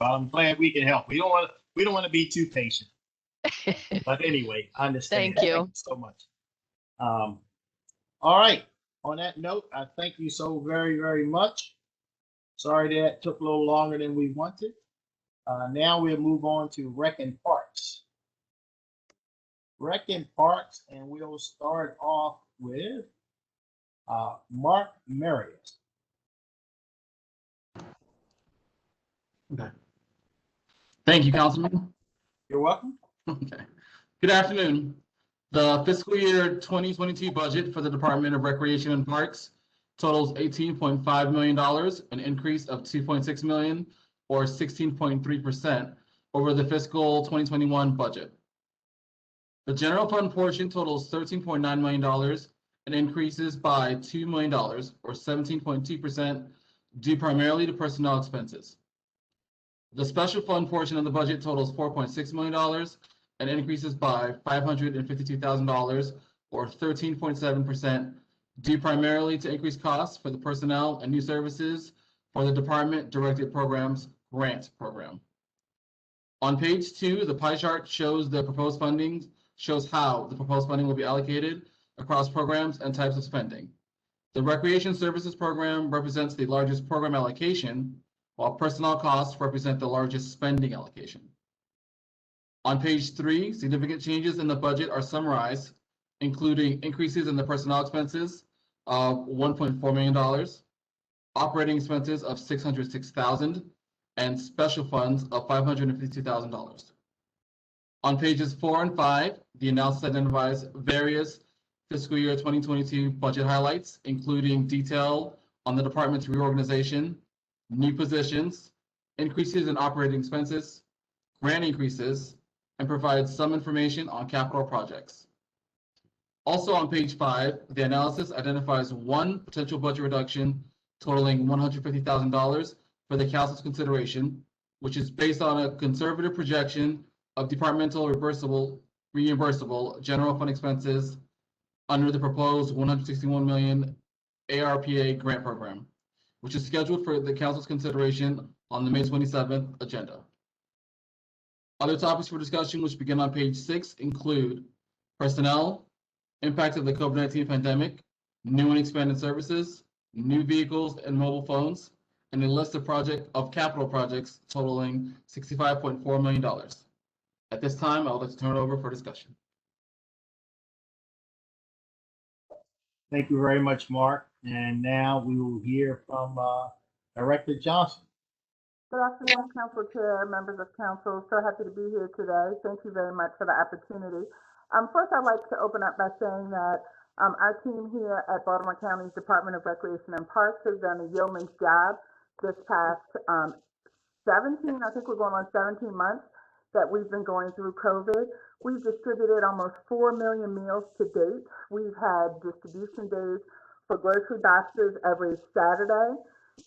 Well, I'm glad we can help. We don't want to be too patient. But anyway, I understand. Thank you. Thank you so much. All right. On that note, I thank you so very, very much. Sorry that took a little longer than we wanted. Now we'll move on to Rec and Parks. Rec and Parks, and we'll start off with Mark Marius. Okay. Thank you, Councilman. You're welcome. Okay. Good afternoon. The fiscal year 2022 budget for the Department of Recreation and Parks totals $18.5 million, an increase of $2.6 million or 16.3% over the fiscal 2021 budget. The general fund portion totals $13.9 million and increases by $2 million or 17.2% due primarily to personnel expenses. The special fund portion of the budget totals $4.6 million and increases by $552,000 or 13.7% due primarily to increased costs for the personnel and new services for the Department Directed Programs Grant Program. On page 2, the pie chart shows how the proposed funding will be allocated across programs and types of spending. The Recreation Services Program represents the largest program allocation, while personnel costs represent the largest spending allocation. On page 3, significant changes in the budget are summarized, including increases in the personnel expenses of $1.4 million, operating expenses of $606,000, and special funds of $552,000. On pages 4 and 5, the analysis identifies various fiscal year 2022 budget highlights, including detail on the department's reorganization, new positions, increases in operating expenses, grant increases, and provides some information on capital projects. Also on page 5, the analysis identifies one potential budget reduction totaling $150,000 for the council's consideration, which is based on a conservative projection of departmental reimbursable general fund expenses under the proposed $161 million ARPA grant program, which is scheduled for the council's consideration on the May 27th agenda. Other topics for discussion, which begin on page 6, include personnel, impact of the COVID-19 pandemic, new and expanded services, new vehicles and mobile phones, and a list of capital projects totaling $65.4 million. At this time, I would like to turn it over for discussion. Thank you very much, Mark. And now we will hear from Director Johnson. Good afternoon, Council Chair, members of Council. So happy to be here today. Thank you very much for the opportunity. First, I'd like to open up by saying that our team here at Baltimore County's Department of Recreation and Parks has done a yeoman's job this past 17, I think we're going on 17 months, that we've been going through COVID. We've distributed almost 4 million meals to date. We've had distribution days for grocery boxes every Saturday.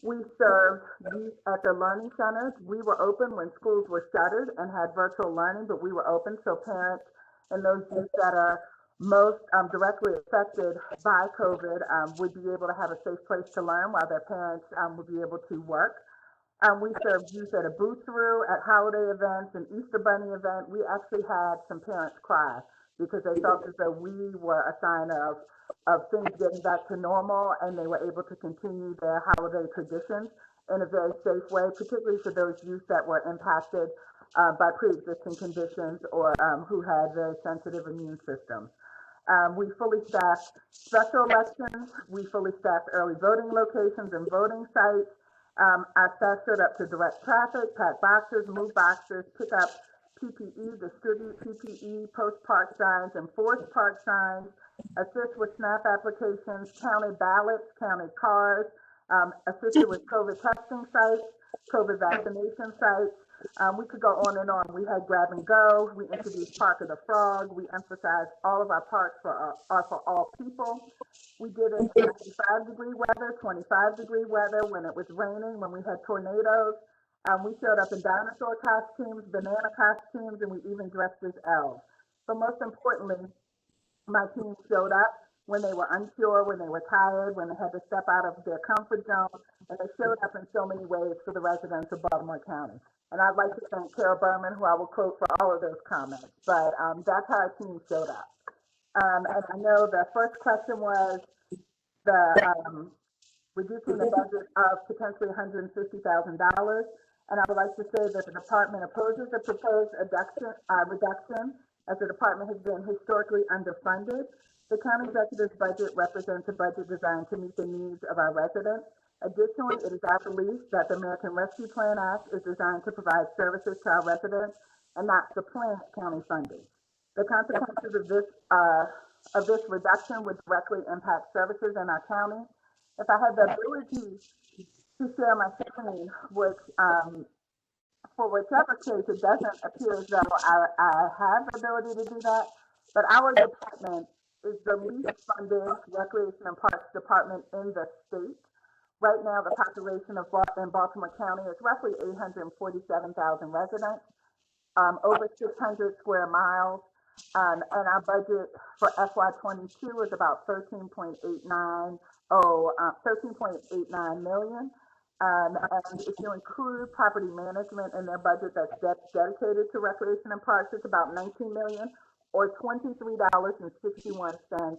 We served youth at the learning centers. We were open when schools were shuttered and had virtual learning, but we were open so parents and those youth that are most directly affected by COVID would be able to have a safe place to learn while their parents would be able to work. We served youth at a booth-through, at holiday events, an Easter Bunny event. We actually had some parents cry because they felt as though we were a sign of things getting back to normal, and they were able to continue their holiday traditions in a very safe way, particularly for those youth that were impacted by pre-existing conditions or who had very sensitive immune systems. We fully staffed special elections. We fully staffed early voting locations and voting sites. Our staff showed up to direct traffic, pack boxes, move boxes, pick up PPE, distribute PPE, post park signs, enforce park signs, assist with SNAP applications, counted ballots, counted cars, assisted with COVID testing sites, COVID vaccination sites. We could go on and on. We had grab and go. We introduced Park of the Frog. We emphasized all of our parks are for all people. We did it in 95-degree weather, 25-degree weather, when it was raining, when we had tornadoes. We showed up in dinosaur costumes, banana costumes, and we even dressed as elves. But most importantly, my team showed up when they were unsure, when they were tired, when they had to step out of their comfort zone, and they showed up in so many ways for the residents of Baltimore County. And I'd like to thank Carol Berman, who I will quote for all of those comments, but that's how our team showed up. And I know the first question was the reducing the budget of potentially $150,000. And I would like to say that the department opposes the proposed reduction, as the department has been historically underfunded. The county executive's budget represents a budget designed to meet the needs of our residents. Additionally, it is our belief that the American Rescue Plan Act is designed to provide services to our residents and not supplant county funding. The consequences of this reduction would directly impact services in our county. If I had the ability to share my screen, which for whichever case it doesn't appear as though I have the ability to do that, but our department is the least funded recreation and parks department in the state. Right now, the population in Baltimore County is roughly 847,000 residents, over 600 square miles, and our budget for FY22 is about $13.89 million. And if you include property management in their budget that's dedicated to recreation and parks, it's about $19 million or $23.61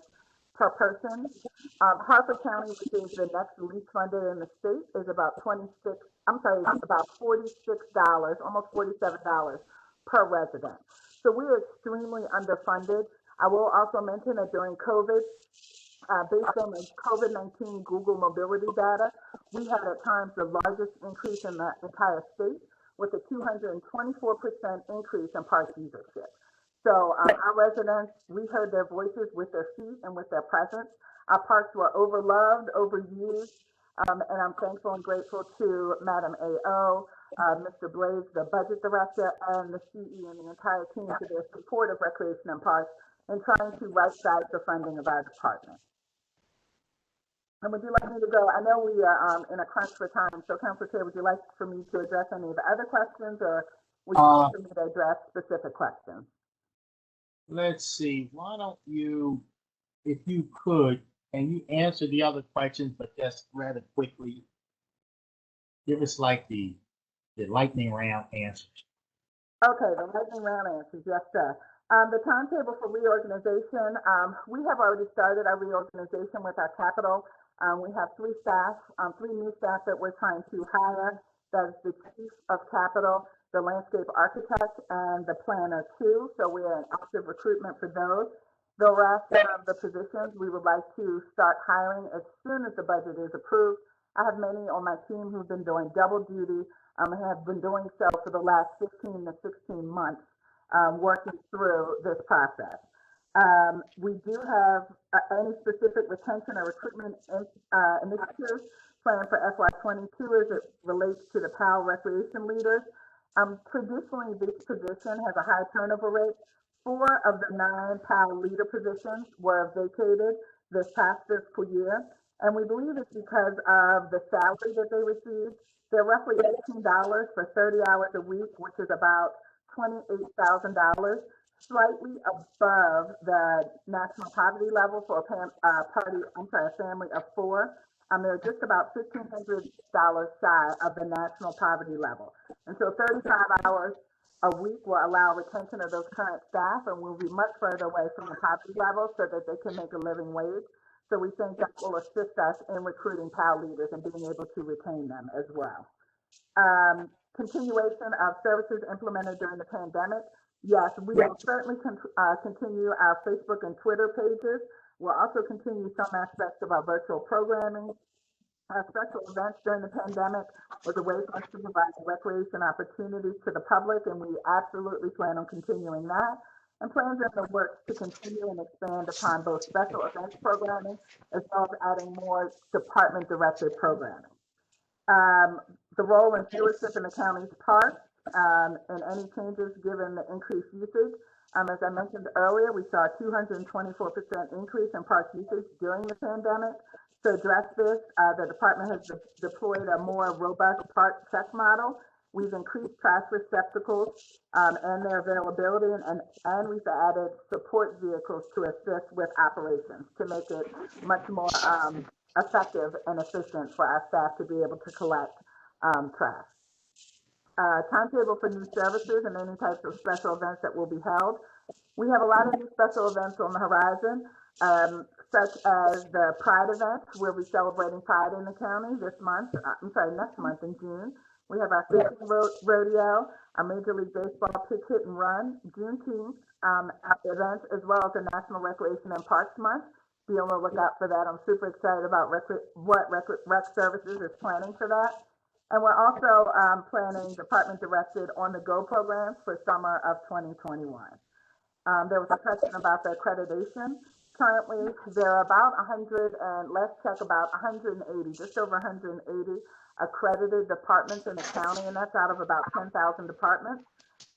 per person. Harford County, which is the next least funded in the state, is about $46, almost $47 per resident. So we are extremely underfunded. I will also mention that during COVID, based on the COVID-19 Google mobility data, we had at times the largest increase in the entire state, with a 224% increase in park usership. So our residents, we heard their voices with their feet and with their presence. Our parks were overloved, overused, and I'm thankful and grateful to Madam A.O., Mr. Blaze, the budget director, and the CE and the entire team for their support of recreation and parks in trying to right-size the funding of our department. And would you like me to go? I know we are in a crunch for time, so Councilor Chair, would you like for me to address any of the other questions, or would you like for me to address specific questions? Let's see, why don't you, if you could, and you answer the other questions, but just rather quickly, give us like the lightning round answers. Okay, the lightning round answers, yes, sir. The timetable for reorganization, we have already started our reorganization with our capital. We have three new staff that we're trying to hire. That's the chief of capital, the landscape architect, and the planner too. So we are in active recruitment for those. The rest of the positions we would like to start hiring as soon as the budget is approved. I have many on my team who've been doing double duty and have been doing so for the last 15 to 16 months, working through this process. We do have any specific retention or recruitment initiatives planned for FY22 as it relates to the PAL recreation leaders. Traditionally, this position has a high turnover rate. 4 of the 9 PAL leader positions were vacated this past fiscal year, and we believe it's because of the salary that they received. They're roughly $18 for 30 hours a week, which is about $28,000, slightly above the national poverty level for a family of 4. They're just about $1,500 shy of the national poverty level. And so 35 hours a week will allow retention of those current staff and will be much further away from the poverty level so that they can make a living wage. So we think that will assist us in recruiting PAL leaders and being able to retain them as well. Continuation of services implemented during the pandemic. Yes, we will certainly continue our Facebook and Twitter pages. We'll also continue some aspects of our virtual programming. Our special events during the pandemic was a way for us to provide recreation opportunities to the public, and we absolutely plan on continuing that. And plans in the works to continue and expand upon both special events programming as well as adding more department-directed programming. The role and stewardship in the county's parks and any changes given the increased usage. As I mentioned earlier, we saw a 224% increase in park usage during the pandemic. To address this, the department has deployed a more robust park check model. We've increased trash receptacles and their availability, and we've added support vehicles to assist with operations to make it much more effective and efficient for our staff to be able to collect trash. Timetable for new services and any types of special events that will be held. We have a lot of new special events on the horizon, such as the Pride event. We'll be celebrating Pride in the county next month in June. We have our fishing rodeo, our Major League Baseball pitch, hit, and run, Juneteenth events, as well as the National Recreation and Parks Month. Be on the lookout for that. I'm super excited about what Rec Services is planning for that. And we're also planning department-directed on-the-go programs for summer of 2021. There was a question about the accreditation. Currently, there are about 180, just over 180 accredited departments in the county, and that's out of about 10,000 departments.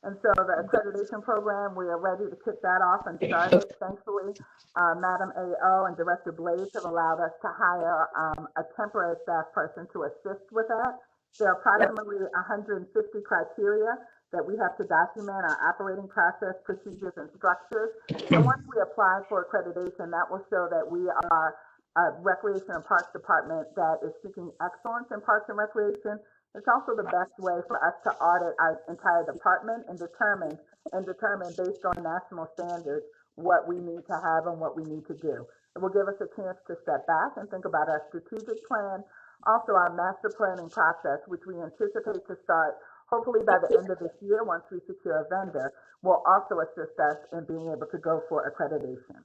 And so the accreditation program, we are ready to kick that off and start it. Thankfully, Madam AO and Director Blades have allowed us to hire a temporary staff person to assist with that. There are approximately 150 criteria that we have to document our operating process, procedures, and structures. And once we apply for accreditation, that will show that we are a Recreation and Parks Department that is seeking excellence in Parks and Recreation. It's also the best way for us to audit our entire department and determine based on national standards what we need to have and what we need to do. It will give us a chance to step back and think about our strategic plan, also our master planning process, which we anticipate to start hopefully by the end of this year. Once we secure a vendor, will also assist us in being able to go for accreditation.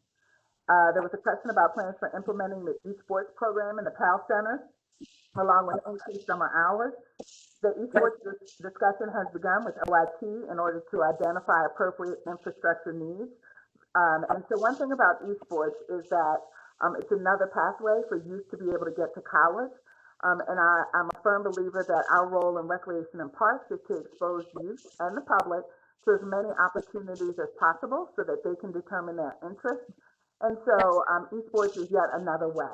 There was a question about plans for implementing the esports program in the PAL Center, along with increased summer hours. The esports discussion has begun with OIT in order to identify appropriate infrastructure needs. And so one thing about esports is that it's another pathway for youth to be able to get to college. And I'm a firm believer that our role in Recreation and Parks is to expose youth and the public to as many opportunities as possible so that they can determine their interests. And so esports is yet another way.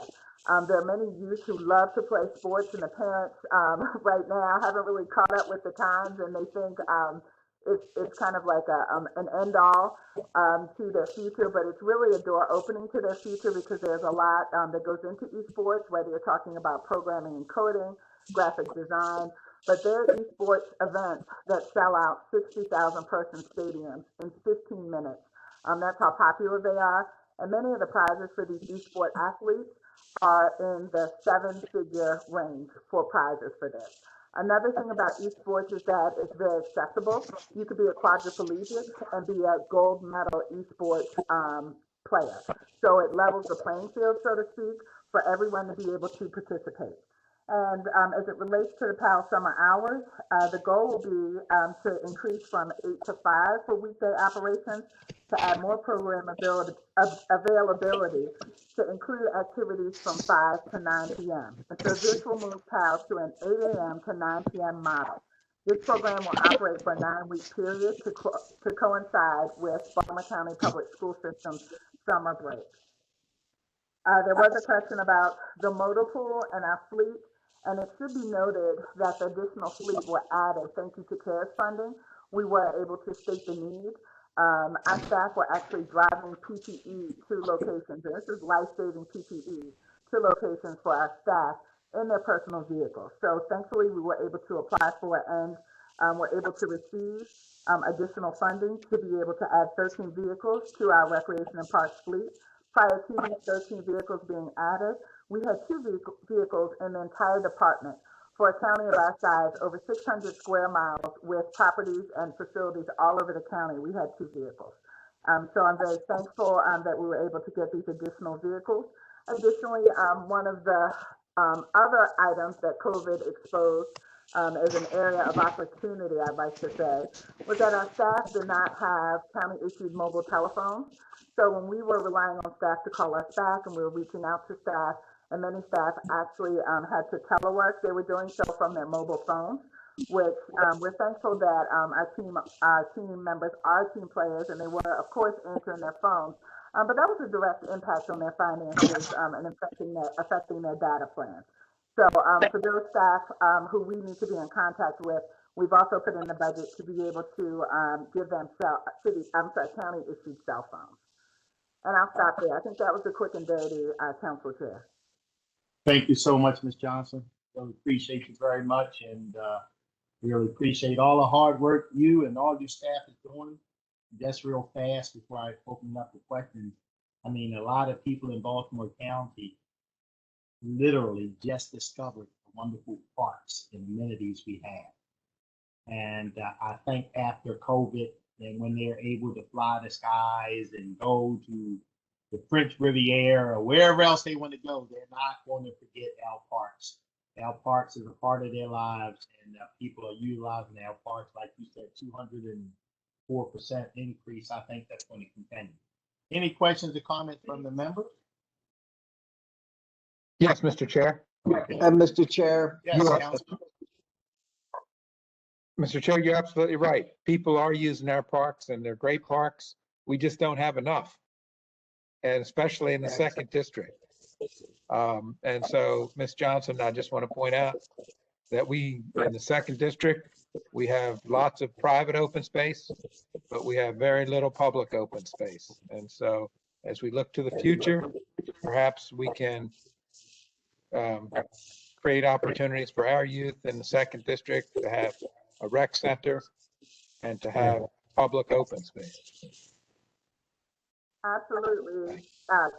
There are many youth who love to play sports, and the parents right now haven't really caught up with the times, and they think it's kind of like an end all to their future, but it's really a door opening to their future because there's a lot that goes into esports, whether you're talking about programming and coding, graphic design, but there are esports events that sell out 60,000 person stadiums in 15 minutes. That's how popular they are. And many of the prizes for these esport athletes are in the 7-figure range for prizes for this. Another thing about esports is that it's very accessible. You could be a quadriplegic and be a gold medal esports player. So it levels the playing field, so to speak, for everyone to be able to participate. And as it relates to the PAL summer hours, the goal will be to increase from 8 to 5 for weekday operations, to add more program availability to include activities from 5 to 9 p.m. And so this will move PAL to an 8 a.m. to 9 p.m. model. This program will operate for a 9-week period to coincide with Baltimore County Public School System's summer break. There was a question about the motor pool and our fleet, and it should be noted that the additional fleet were added thank you to CARES funding. We were able to state the need. Our staff were actually driving PPE to locations, and this is life-saving PPE to locations for our staff in their personal vehicles. So thankfully, we were able to apply for it and were able to receive additional funding to be able to add 13 vehicles to our Recreation and Parks fleet. Prior to these 13 vehicles being added, we had 2 vehicles in the entire department. For a county of our size, over 600 square miles with properties and facilities all over the county, we had 2 vehicles. So I'm very thankful that we were able to get these additional vehicles. Additionally, one of the other items that COVID exposed as an area of opportunity, I'd like to say, was that our staff did not have county-issued mobile telephones. So when we were relying on staff to call us back and we were reaching out to staff, and many staff actually had to telework, they were doing so from their mobile phones, which we're thankful that our team members are team players, and they were, of course, answering their phones. But that was a direct impact on their finances and affecting their data plans. So for those staff who we need to be in contact with, we've also put in the budget to be able to give them county-issued cell phones. And I'll stop there. I think that was a quick and dirty, Council Chair. Thank you so much, Ms. Johnson. Really appreciate you very much, and really appreciate all the hard work you and all your staff is doing. Just real fast before I open up the questions. I mean, a lot of people in Baltimore County literally just discovered the wonderful parks and amenities we have. And I think after COVID, and when they're able to fly the skies and go to the French Riviera or wherever else they want to go, they're not going to forget our parks. Our parks is a part of their lives, and people are utilizing our parks. Like you said, 204% increase. I think that's going to continue. Any questions or comments from the members? Yes, Mr. Chair. Mr. Chair. Yes, Councilman. Mr. Chair, you're absolutely right. People are using our parks, and they're great parks. We just don't have enough, and especially in the second district. And so, Ms. Johnson, I just want to point out that we, in the second district, we have lots of private open space, but we have very little public open space. And so, as we look to the future, perhaps we can create opportunities for our youth in the second district to have a rec center and to have public open space. Absolutely,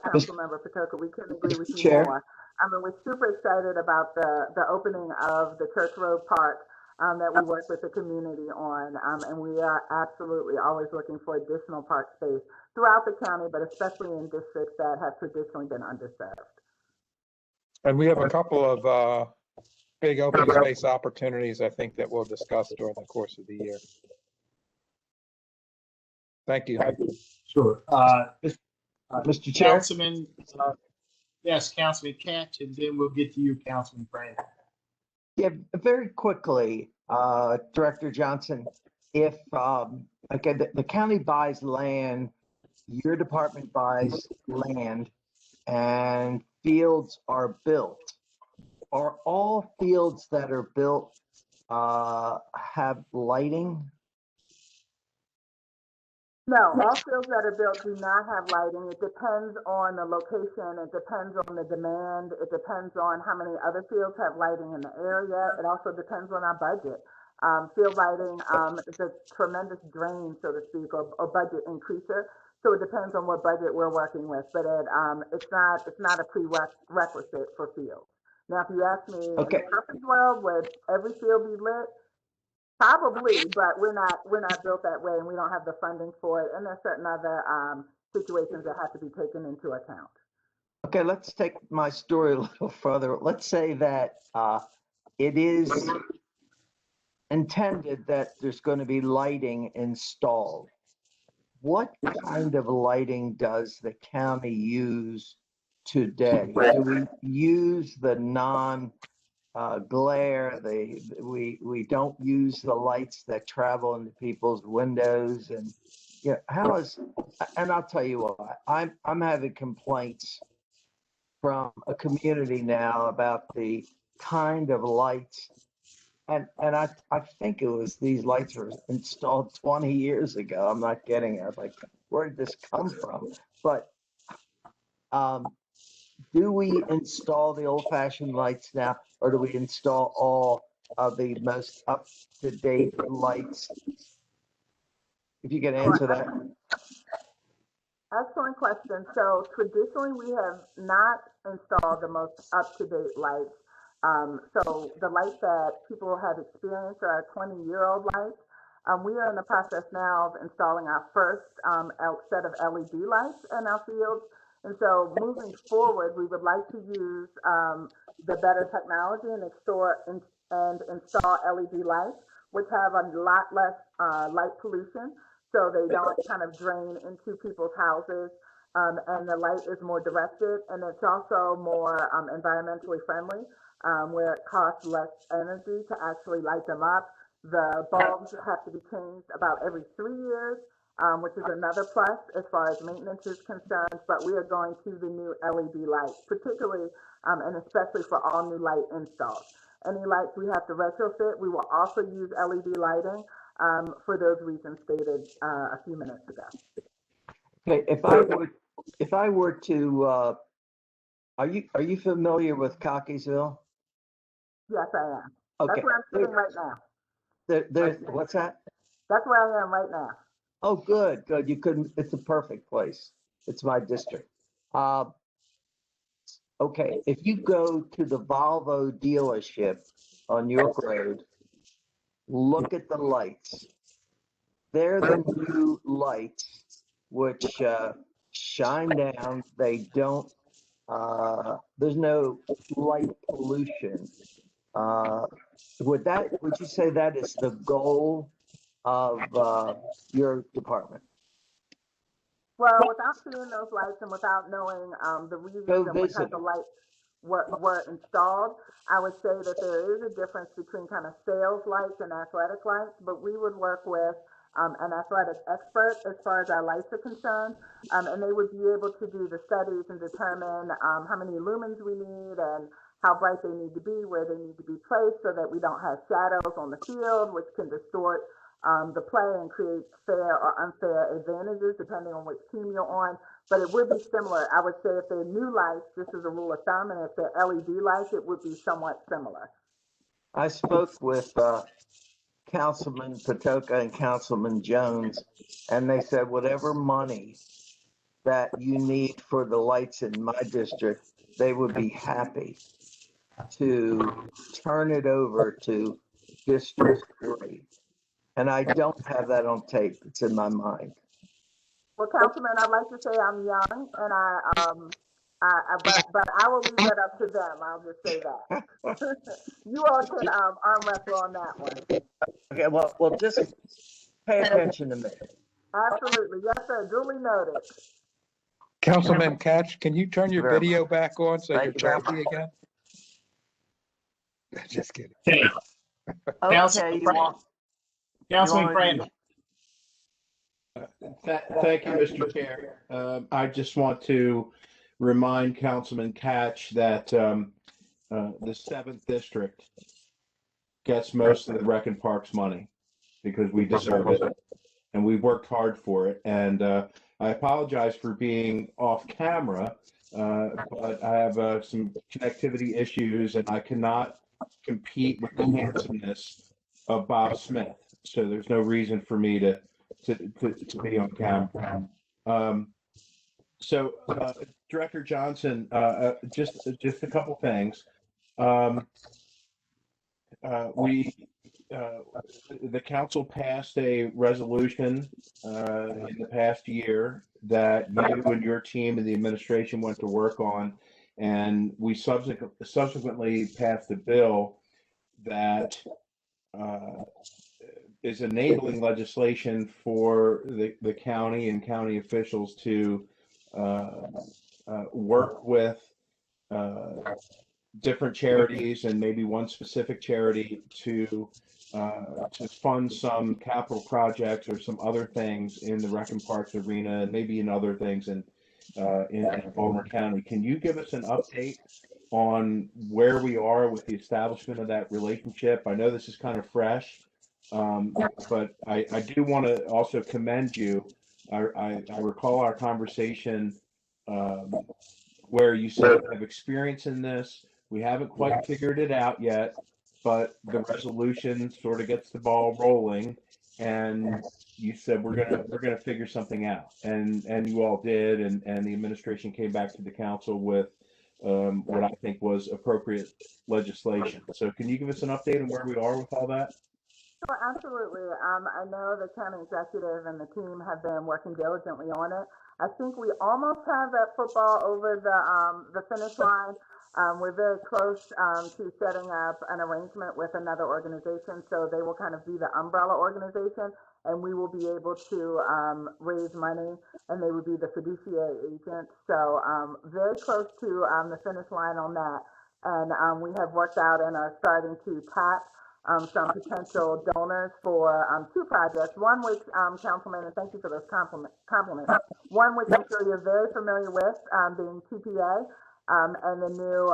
Councilmember Patoka, we couldn't agree with you more. I mean, we're super excited about the opening of the Church Road Park that we work with the community on, and we are absolutely always looking for additional park space throughout the county, but especially in districts that have traditionally been underserved. And we have a couple of big open space opportunities, I think, that we'll discuss during the course of the year. Thank you. Sure. Mr. Chair. Councilman, yes, Councilman Catch, and then we'll get to you, Councilman Brand. Yeah, very quickly, Director Johnson, if okay, the county buys land, your department buys land, and fields are built, are all fields that are built have lighting? No, all fields that are built do not have lighting. It depends on the location. It depends on the demand. It depends on how many other fields have lighting in the area. It also depends on our budget. Field lighting is a tremendous drain, so to speak, or budget increaser. So it depends on what budget we're working with, but it's not a prerequisite for fields. Now, if you ask me, in the perfect world, would every field be lit? Probably, but we're not built that way, and we don't have the funding for it. And there's certain other situations that have to be taken into account. Okay, let's take my story a little further. Let's say that it is intended that there's going to be lighting installed. What kind of lighting does the county use today? Do we use the glare. We don't use the lights that travel into people's windows, and yeah, how is? And I'll tell you what, I'm having complaints from a community now about the kind of lights, and I think it was these lights were installed 20 years ago. I'm not getting it. I was like, where did this come from? But do we install the old-fashioned lights now, or do we install all of the most up-to-date lights? If you can answer that. Excellent question. So traditionally, we have not installed the most up-to-date lights. So the lights that people have experienced are 20-year-old lights. We are in the process now of installing our first set of LED lights in our fields. And so moving forward, we would like to use the better technology and install LED lights, which have a lot less light pollution, so they don't kind of drain into people's houses. And the light is more directed, and it's also more environmentally friendly, where it costs less energy to actually light them up. The bulbs have to be changed about every 3 years, which is another plus as far as maintenance is concerned, but we are going to the new LED lights, particularly and especially for all new light installs. Any lights we have to retrofit, we will also use LED lighting for those reasons stated a few minutes ago. Okay, if I were to, are you familiar with Cockeysville? Yes, I am. Okay. That's where I'm sitting right now. What's that? That's where I am right now. Oh, good. You couldn't, it's a perfect place. It's my district. Okay, if you go to the Volvo dealership on York Road, look at the lights. They're the new lights, which shine down. They don't, there's no light pollution. Would you say that is the goal of your department? Well, without seeing those lights and without knowing the reasons and what type of lights were installed, I would say that there is a difference between kind of sales lights and athletic lights, but we would work with an athletic expert as far as our lights are concerned, and they would be able to do the studies and determine how many lumens we need and how bright they need to be, where they need to be placed, so that we don't have shadows on the field, which can distort the play and create fair or unfair advantages depending on which team you're on. But it would be similar. I would say if they're new lights, just as a rule of thumb, and if they're LED lights, it would be somewhat similar. I spoke with Councilman Patoka and Councilman Jones, and they said whatever money that you need for the lights in my district, they would be happy to turn it over to District 3. And I don't have that on tape. It's in my mind. Well, Councilman, I'd like to say I'm young, and but I will leave that up to them. I'll just say that. You all can arm wrestle on that one. Okay, well, just pay attention to me. Absolutely, yes, sir. Duly noted. Councilman Katch, can you turn your video back on so you're choppy again? Just kidding. Okay, Councilman Brandon. Thank you, Mr. Chair. I just want to remind Councilman Katch that the 7th District gets most of the Rec and Parks money because we deserve it and we worked hard for it. And I apologize for being off camera, but I have some connectivity issues and I cannot compete with the handsomeness of Bob Smith. So there's no reason for me to be on camera. So Director Johnson, just a couple things. The council passed a resolution in the past year that you and your team and the administration went to work on, and we subsequently passed a bill that is enabling legislation for the county and county officials to work with different charities and maybe one specific charity to fund some capital projects or some other things in the Rec and Parks arena and maybe in other things in Baltimore County. Can you give us an update on where we are with the establishment of that relationship? I know this is kind of fresh, but I do want to also commend you. I recall our conversation where you said you have experience in this. We haven't quite figured it out yet, but the resolution sort of gets the ball rolling. And you said we're gonna figure something out, and you all did, and the administration came back to the council with what I think was appropriate legislation. So can you give us an update on where we are with all that? Sure, absolutely. I know the county executive and the team have been working diligently on it. I think we almost have that football over the finish line. We're very close to setting up an arrangement with another organization, so they will kind of be the umbrella organization, and we will be able to raise money, and they would be the fiduciary agent. So very close to the finish line on that, and we have worked out and are starting to tap some potential donors for two projects. One which, Councilman, and thank you for those compliments. One which I'm sure you're very familiar with, being TPA, and the new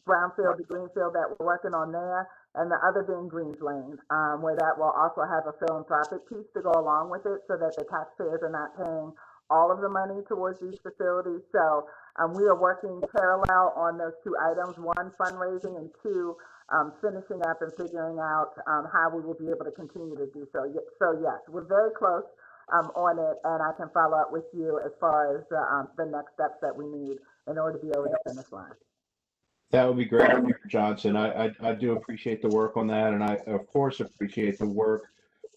brownfield to greenfield that we're working on there, and the other being Greens Lane, where that will also have a philanthropic piece to go along with it, so that the taxpayers are not paying all of the money towards these facilities. So we are working parallel on those two items: one, fundraising, and two, finishing up and figuring out how we will be able to continue to do so. So yes, we're very close on it, and I can follow up with you as far as the next steps that we need in order to be over the finish line. That would be great, Mayor Johnson. I do appreciate the work on that, and I of course appreciate the work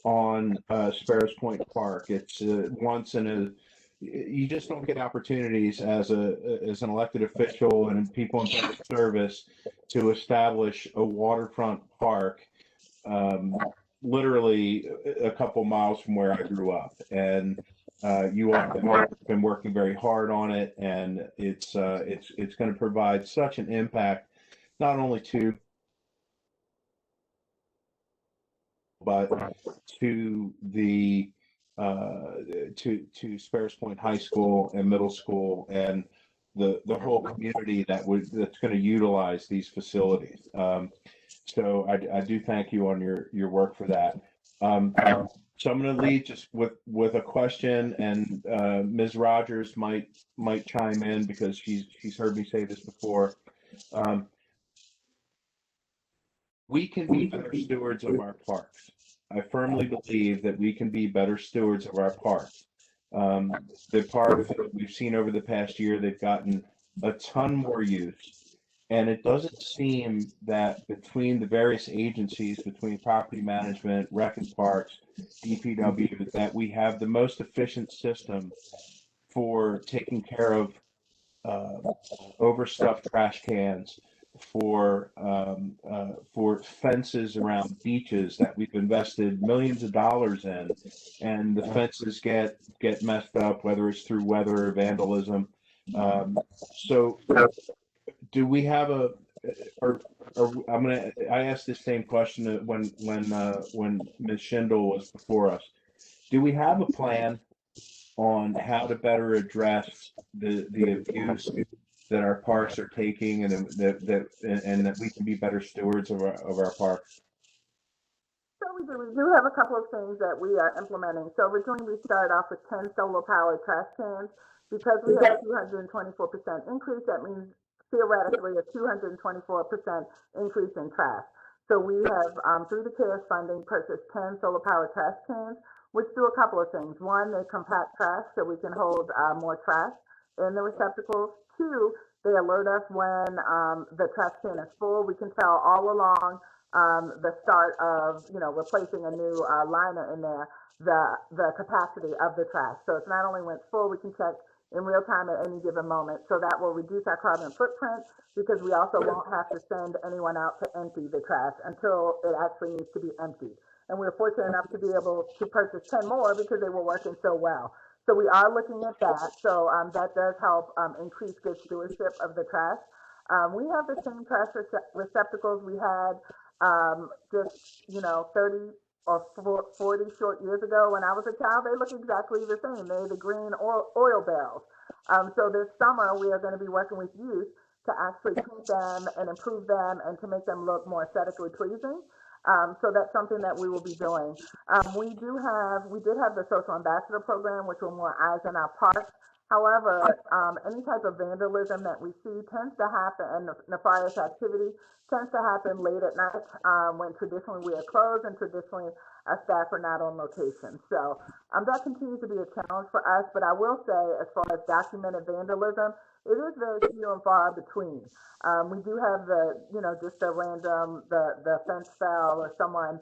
on Sparrows Point Park. It's once in a you just don't get opportunities as an elected official and people in public service to establish a waterfront park literally a couple miles from where I grew up. And you all have been working very hard on it, and it's going to provide such an impact, not only to but to the to Sparrows Point High School and middle school and the whole community that's going to utilize these facilities. So I do thank you on your work for that. So I'm going to lead just with a question, and Ms. Rogers might chime in because she's heard me say this before. We can be better stewards of our parks. I firmly believe that we can be better stewards of our parks. The parks that we've seen over the past year, they've gotten a ton more use. And it doesn't seem that between the various agencies, between property management, rec and parks, DPW, that we have the most efficient system for taking care of overstuffed trash cans, for fences around beaches that we've invested millions of dollars in, and the fences get messed up, whether it's through weather or vandalism. So do we have I asked this same question when Ms. Schindel was before us. Do we have a plan on how to better address the abuse that our parks are taking, and that we can be better stewards of our parks? So we do have a couple of things that we are implementing. So originally we started off with 10 solar powered trash cans. Because we have a 224% increase, that means theoretically a 224% increase in trash. So we have, through the CARES funding, purchased 10 solar powered trash cans, which do a couple of things. One, they compact trash so we can hold more trash in the receptacles. Two, they alert us when the trash can is full. We can tell all along the start of, replacing a new liner in there, the capacity of the trash. So it's not only when it's full, we can check in real time at any given moment. So that will reduce our carbon footprint, because we also won't have to send anyone out to empty the trash until it actually needs to be emptied. And we're fortunate enough to be able to purchase 10 more because they were working so well. So we are looking at that. So that does help increase good stewardship of the trash. We have the same trash receptacles we had just, 30 or 40 short years ago when I was a child. They look exactly the same. They're the green oil barrels. So this summer, we are going to be working with youth to actually paint them and improve them and to make them look more aesthetically pleasing. So that's something that we will be doing. We did have the social ambassador program, which were more eyes in our parks. However, any type of vandalism that we see tends to happen, and nefarious activity tends to happen late at night when traditionally we are closed and traditionally our staff are not on location. So that continues to be a challenge for us. But I will say, as far as documented vandalism, it is very few and far between. We do have just a random, the fence fell or someone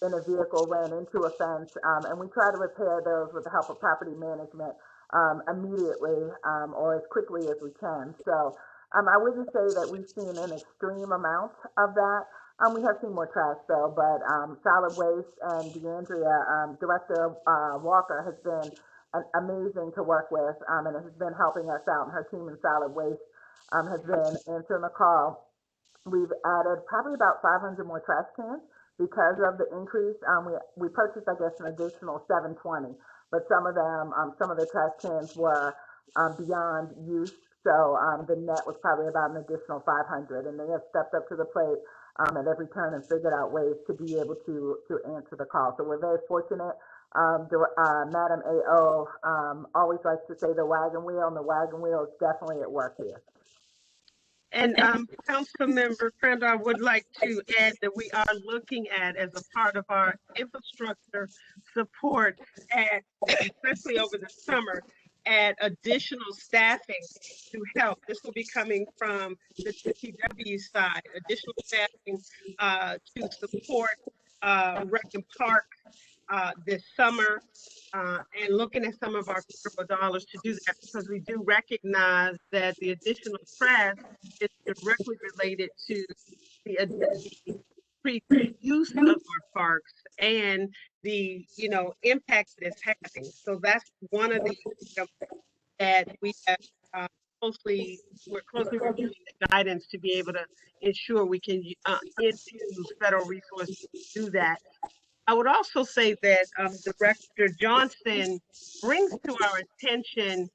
in a vehicle ran into a fence, and we try to repair those with the help of property management immediately or as quickly as we can. So I wouldn't say that we've seen an extreme amount of that. We have seen more trash though, but solid waste and DeAndrea, Director Walker has been amazing to work with and has been helping us out, and her team in solid waste has been answering the call. We've added probably about 500 more trash cans because of the increase. We purchased, I guess, an additional 720, but some of the trash cans were beyond use. So the net was probably about an additional 500, and they have stepped up to the plate at every turn and figured out ways to be able to answer the call. So we're very fortunate. Madam AO always likes to say the wagon wheel, and the wagon wheel is definitely at work here. And Councilmember Crandall, I would like to add that we are looking at, as a part of our infrastructure support, especially over the summer, at additional staffing to help. This will be coming from the DPW side, additional staffing to support Rec and Park this summer, and looking at some of our dollars to do that, because we do recognize that the additional trash is directly related to the use of our parks and the impact that it's having. So that's one of the that we have we're closely reviewing the guidance to be able to ensure we can use federal resources to do that. I would also say that Director Johnson brings to our attention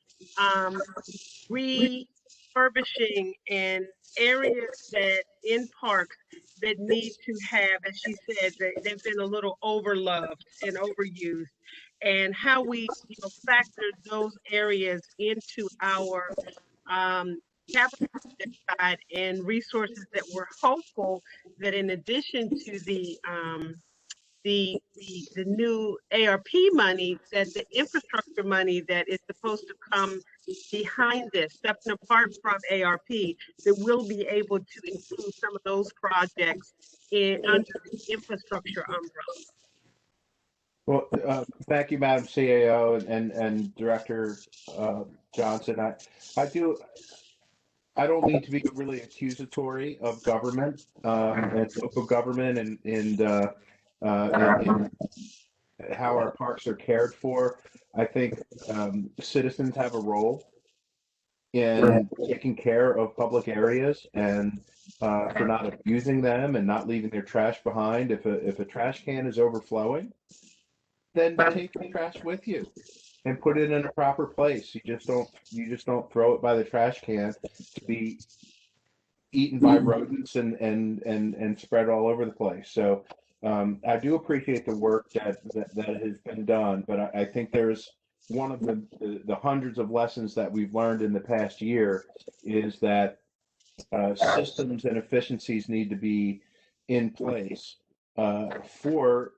refurbishing and areas that in parks that need to have, as she said, they've been a little overloved and overused, and how we factor those areas into our capital side and resources that we're hopeful that, in addition to the new ARP money, that the infrastructure money that is supposed to come behind this, separate apart from ARP, that we'll be able to include some of those projects under the infrastructure umbrella. Well, thank you, Madam CAO and Director Johnson. I don't mean to be really accusatory of government and local government and how our parks are cared for. I think citizens have a role in taking care of public areas and for not abusing them and not leaving their trash behind. If a trash can is overflowing, then take the trash with you and put it in a proper place. You just don't throw it by the trash can to be eaten by rodents and spread all over the place. So I do appreciate the work that has been done, but I think there's one of the hundreds of lessons that we've learned in the past year is that systems and efficiencies need to be in place for,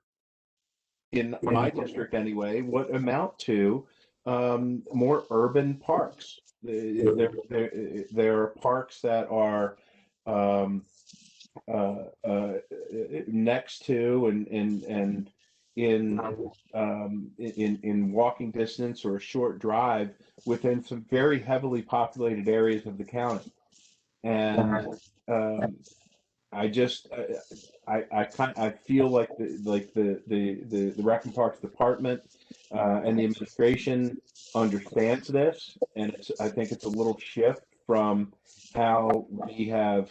in my district anyway, what amount to more urban parks. There are parks that are next to and in walking distance or a short drive within some very heavily populated areas of the county, and I feel like the Rec and Parks Department and the administration understands this, and I think it's a little shift from how we have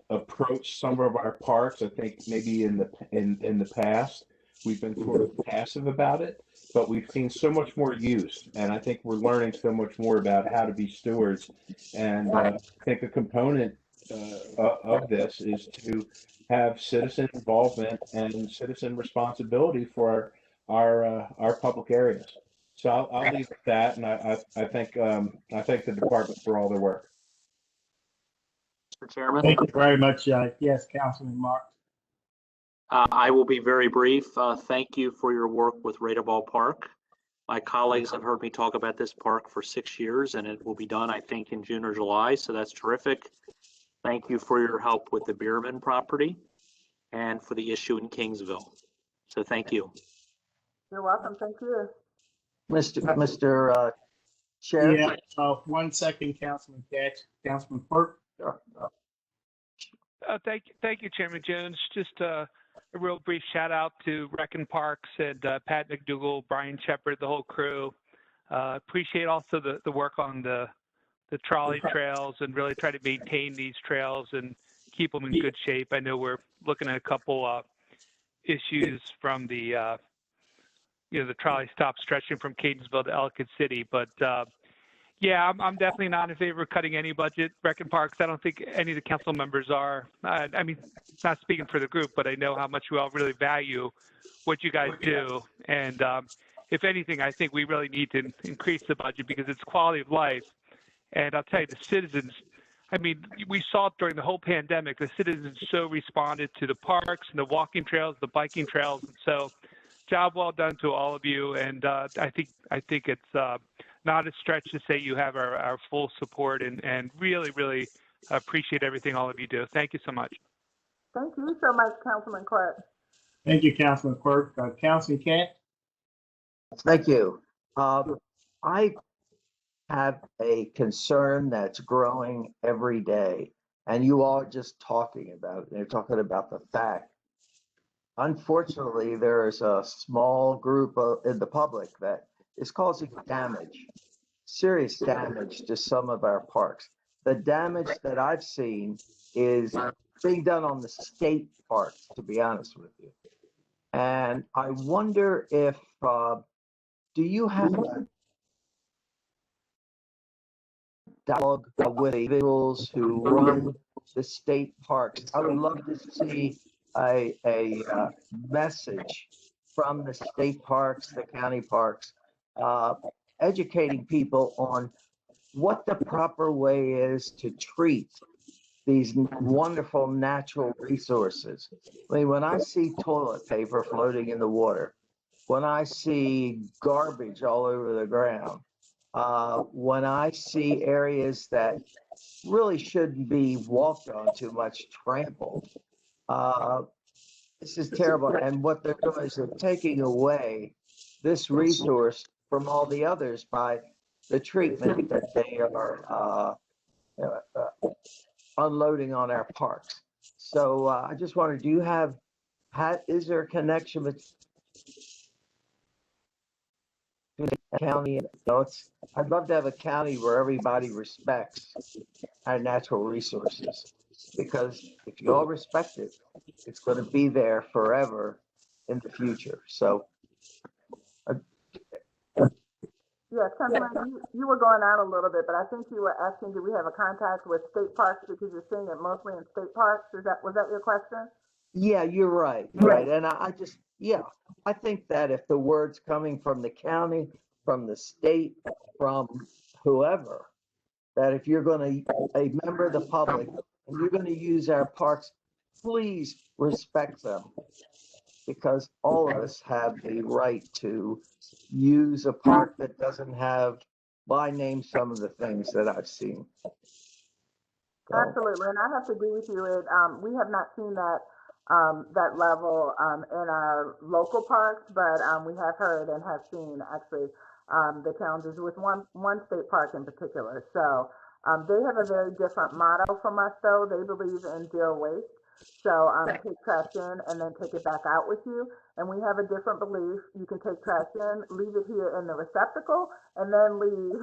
approached some of our parks. I think maybe in the past we've been sort of passive about it, but we've seen so much more use, and I think we're learning so much more about how to be stewards. And I think a component of this is to have citizen involvement and citizen responsibility for our public areas. So I'll leave it at that, and I thank the department for all their work. Mr. Chairman. Thank you very much. Yes, Councilman Mark. I will be very brief. Thank you for your work with Radeball Park. My colleagues have heard me talk about this park for 6 years, and it will be done, I think, in June or July, so that's terrific. Thank you for your help with the Bierman property and for the issue in Kingsville. So thank you. You're welcome. Thank you. Mr. Chair. Yeah, 1 second, Councilman Katz. Councilman Quirk. Thank you, Chairman Jones. Just a real brief shout out to Rec and Parks and Pat McDougall, Brian Shepard, the whole crew. Appreciate also the work on the trolley trails and really try to maintain these trails and keep them in good shape. I know we're looking at a couple issues from the the trolley stop stretching from Catonsville to Ellicott City, but yeah, I'm definitely not in favor of cutting any budget. Rec and Parks, I don't think any of the council members are. I mean, not speaking for the group, but I know how much we all really value what you guys do. And if anything, I think we really need to increase the budget because it's quality of life. And I'll tell you, the citizens, I mean, we saw it during the whole pandemic. The citizens so responded to the parks and the walking trails, the biking trails. And so job well done to all of you. And I think it's not a stretch to say you have our full support and really, really appreciate everything all of you do. Thank you so much. Thank you so much, Councilman Quirk. Thank you, Councilman Quirk. Councilman Katz. Thank you. I have a concern that's growing every day, and you all are just talking about it. They're talking about the fact. Unfortunately, there is a small group in the public that is causing damage, serious damage to some of our parks. The damage that I've seen is being done on the state parks, to be honest with you. And I wonder if, do you have a dialogue with individuals who run the state parks? I would love to see a message from the state parks, the county parks, educating people on what the proper way is to treat these wonderful natural resources. I mean, when I see toilet paper floating in the water, when I see garbage all over the ground, when I see areas that really shouldn't be walked on too much, trampled, this is terrible. And what they're doing is they're taking away this resource from all the others by the treatment that they are unloading on our parks. So I just wondered, do you have, is there a connection with the county? I'd love to have a county where everybody respects our natural resources, because if you all respect it, it's going to be there forever in the future. So Yes, Councilman, you were going out a little bit, but I think you were asking, do we have a contact with state parks, because you're seeing it mostly in state parks? Was that your question? yeah, you're right. Right. And I just, yeah, I think that if the word's coming from the county, from the state, from whoever, that if you're going to, a member of the public, and you're going to use our parks, please respect them, because all of us have the right to use a park that doesn't have, well, I named some of the things that I've seen. So. Absolutely, and I have to agree with you. We have not seen that that level in our local parks, but we have heard and have seen actually the challenges with one state park in particular. So they have a very different motto from us, though. They believe in zero waste. So take trash in and then take it back out with you. and we have a different belief. You can take trash in, leave it here in the receptacle, and then leave.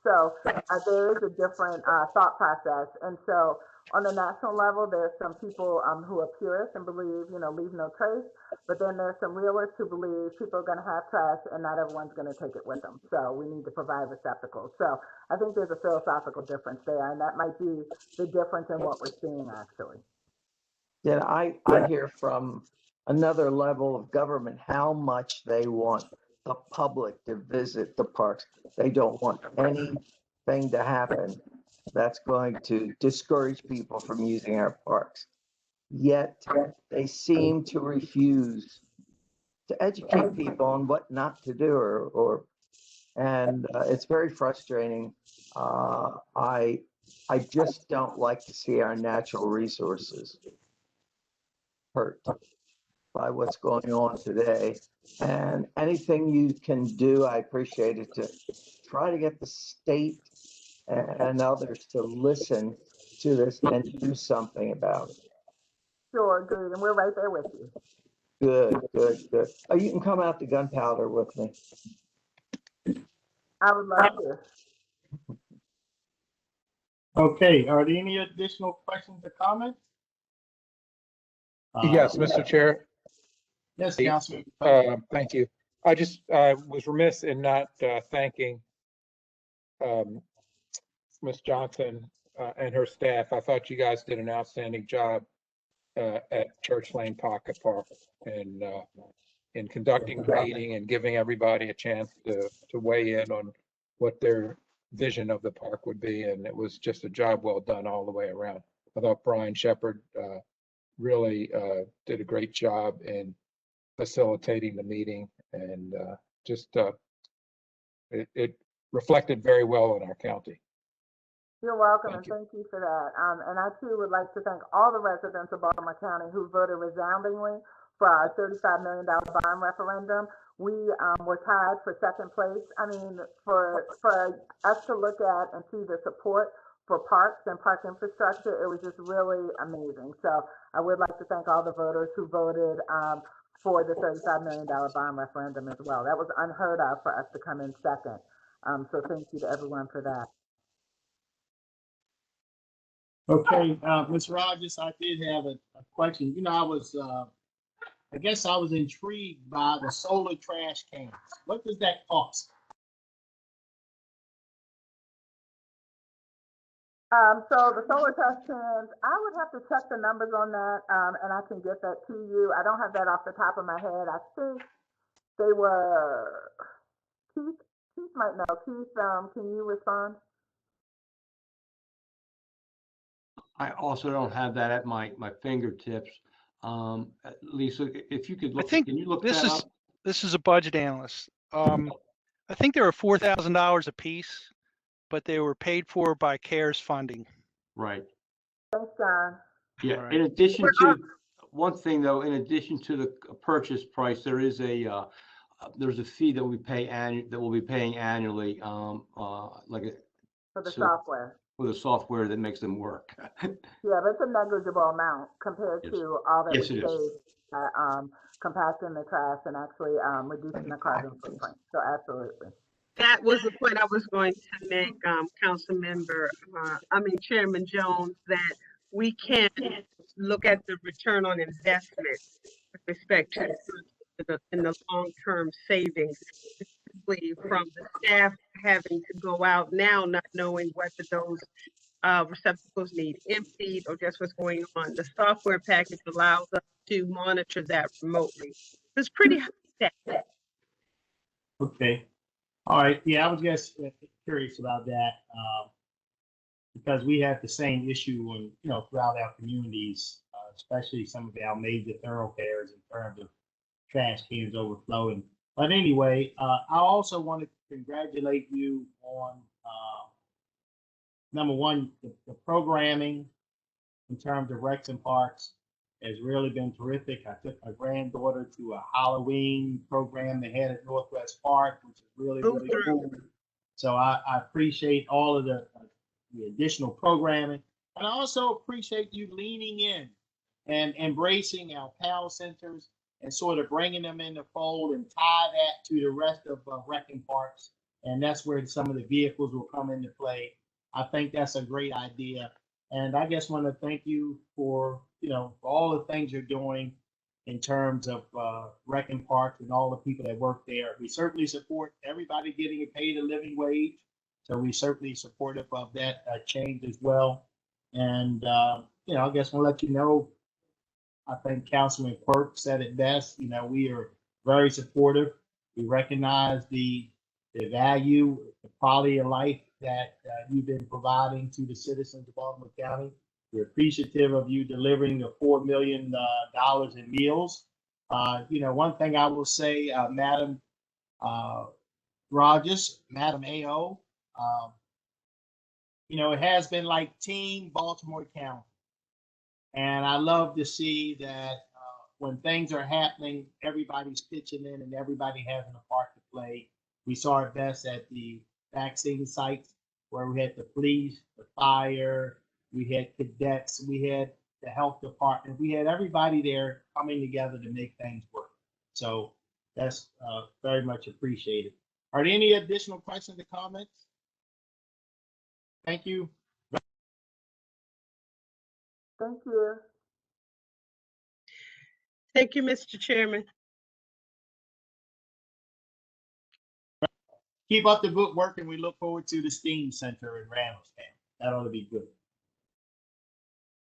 There is a different thought process. And so on the national level, there's some people who are purists and believe, leave no trace. But then there's some realists who believe people are going to have trash and not everyone's going to take it with them. So we need to provide receptacles. So I think there's a philosophical difference there, and that might be the difference in what we're seeing actually. Then I hear from another level of government how much they want the public to visit the parks. They don't want anything to happen that's going to discourage people from using our parks. Yet they seem to refuse to educate people on what not to do, and it's very frustrating. I just don't like to see our natural resources hurt by what's going on today. And anything you can do, I appreciate it, to try to get the state and others to listen to this and do something about it. Sure, good. And we're right there with you. Good. Oh, you can come out to Gunpowder with me. I would love to. Okay, are there any additional questions or comments? Yes, Mr. Chair. Yes, Councilman. Thank you. I just was remiss in not thanking Ms. Johnson and her staff. I thought you guys did an outstanding job at Church Lane Pocket Park and in conducting the meeting and giving everybody a chance to weigh in on what their vision of the park would be. And it was just a job well done all the way around. I thought Brian Shepard really did a great job in facilitating the meeting, and it reflected very well on our county. You're welcome, and thank you for that. And I too would like to thank all the residents of Baltimore County who voted resoundingly for our $35 million bond referendum. We were tied for second place. I mean, for us to look at and see the support for parks and park infrastructure, it was just really amazing. So I would like to thank all the voters who voted for the $35 million bond referendum as well. That was unheard of for us to come in second. So thank you to everyone for that. Okay, Ms. Rogers, I did have a question. I guess I was intrigued by the solar trash cans. What does that cost? So the solar trash cans, I would have to check the numbers on that, and I can get that to you. I don't have that off the top of my head. I think they were, Keith might know. Keith, can you respond? I also don't have that at my fingertips. Lisa, if you could look, can you look that up? This is a budget analyst. I think they were $4,000 a piece, but they were paid for by CARES funding. Right. Thanks, John. Yeah. Right. In addition to one thing, though, in addition to the purchase price, there is there's a fee that we pay that we'll be paying annually, For the software. For the software that makes them work. Yeah, but it's a negligible amount compared to all that we save compacting the trash and actually reducing the carbon footprint. So absolutely. That was the point I was going to make, Chairman Jones, that we can look at the return on investment with respect to the long-term savings, specifically from the staff having to go out now, not knowing whether those receptacles need emptied or just what's going on. The software package allows us to monitor that remotely. It's pretty high tech. Okay. All right. Yeah, I was just curious about that because we have the same issue throughout our communities, especially some of our major thoroughfares in terms of trash cans overflowing. But anyway, I also want to congratulate you on number one, the programming in terms of Rex and Parks has really been terrific. I took my granddaughter to a Halloween program they had at Northwest Park, which is really, really cool. So I appreciate all of the additional programming. And I also appreciate you leaning in and embracing our PAL centers and sort of bringing them in the fold and tie that to the rest of Rec and Parks. And that's where some of the vehicles will come into play. I think that's a great idea. And I just want to thank you for, for all the things you're doing in terms of Rec and Parks and all the people that work there. We certainly support everybody getting paid a living wage. So we certainly supportive of that change as well. And, I guess we'll let you know, I think Councilman Quirk said it best. We are very supportive. We recognize the value, the quality of life that you've been providing to the citizens of Baltimore County. We're appreciative of you delivering the $4 million in meals. One thing I will say, Madam Rogers, Madam AO, it has been like Team Baltimore County. And I love to see that when things are happening, everybody's pitching in and everybody having a part to play. We saw it best at the vaccine sites where we had the police, the fire, we had cadets, we had the health department, we had everybody there coming together to make things work. So that's very much appreciated. Are there any additional questions or comments? Thank you. Thank you. Thank you, Mr. Chairman. Keep up the good work, and we look forward to the STEAM Center in Randallstown. That ought to be good.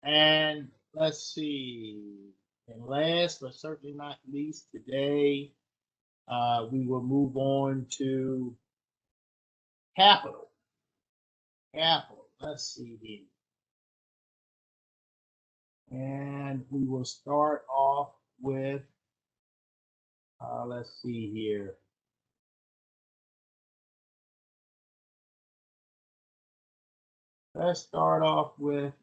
And let's see. And last but certainly not least, today we will move on to capital. Capital. Let's see here. And we will start off with, let's see here. Let's start off with,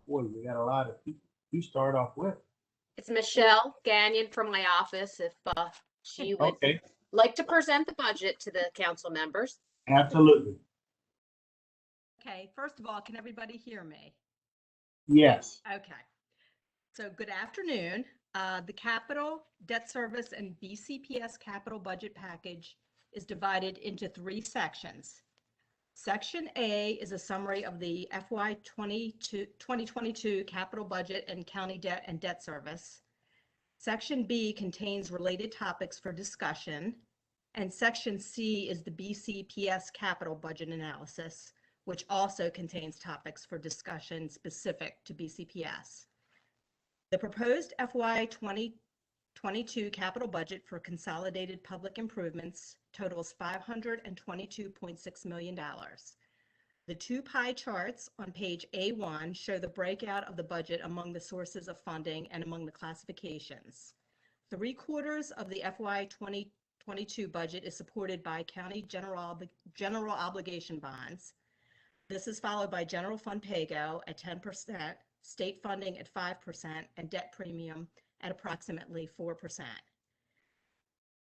boy, we got a lot of people. You start off with. It's Michelle Gagnon from my office, if she would like to present the budget to the council members. Absolutely. Okay, first of all, can everybody hear me? Yes. Okay. So good afternoon. The capital, debt service, and BCPS capital budget package is divided into 3 sections. Section A is a summary of the FY 2022 capital budget and county debt and debt service. Section B contains related topics for discussion, and Section C is the BCPS capital budget analysis, which also contains topics for discussion specific to BCPS. The proposed FY 2022 capital budget for consolidated public improvements totals $522.6 million. The 2 pie charts on page A1 show the breakout of the budget among the sources of funding and among the classifications. 3/4 of the FY 2022 budget is supported by county general obligation bonds. This is followed by general fund PAYGO at 10%, state funding at 5%, and debt premium at approximately 4%.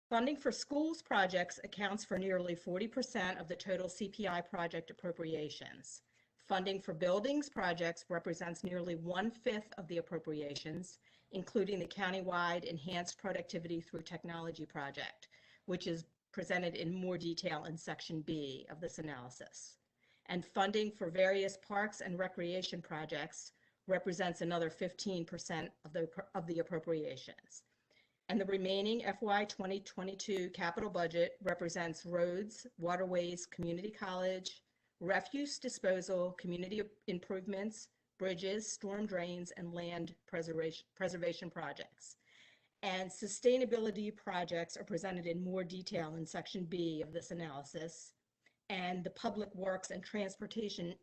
Funding for schools projects accounts for nearly 40% of the total CPI project appropriations. Funding for buildings projects represents nearly 1/5 of the appropriations, including the countywide Enhanced Productivity Through Technology project, which is presented in more detail in Section B of this analysis. And funding for various parks and recreation projects represents another 15% of the appropriations. And the remaining FY 2022 capital budget represents roads, waterways, community college, refuse disposal, community improvements, bridges, storm drains, and land preservation projects. And sustainability projects are presented in more detail in Section B of this analysis. And the public works and transportation,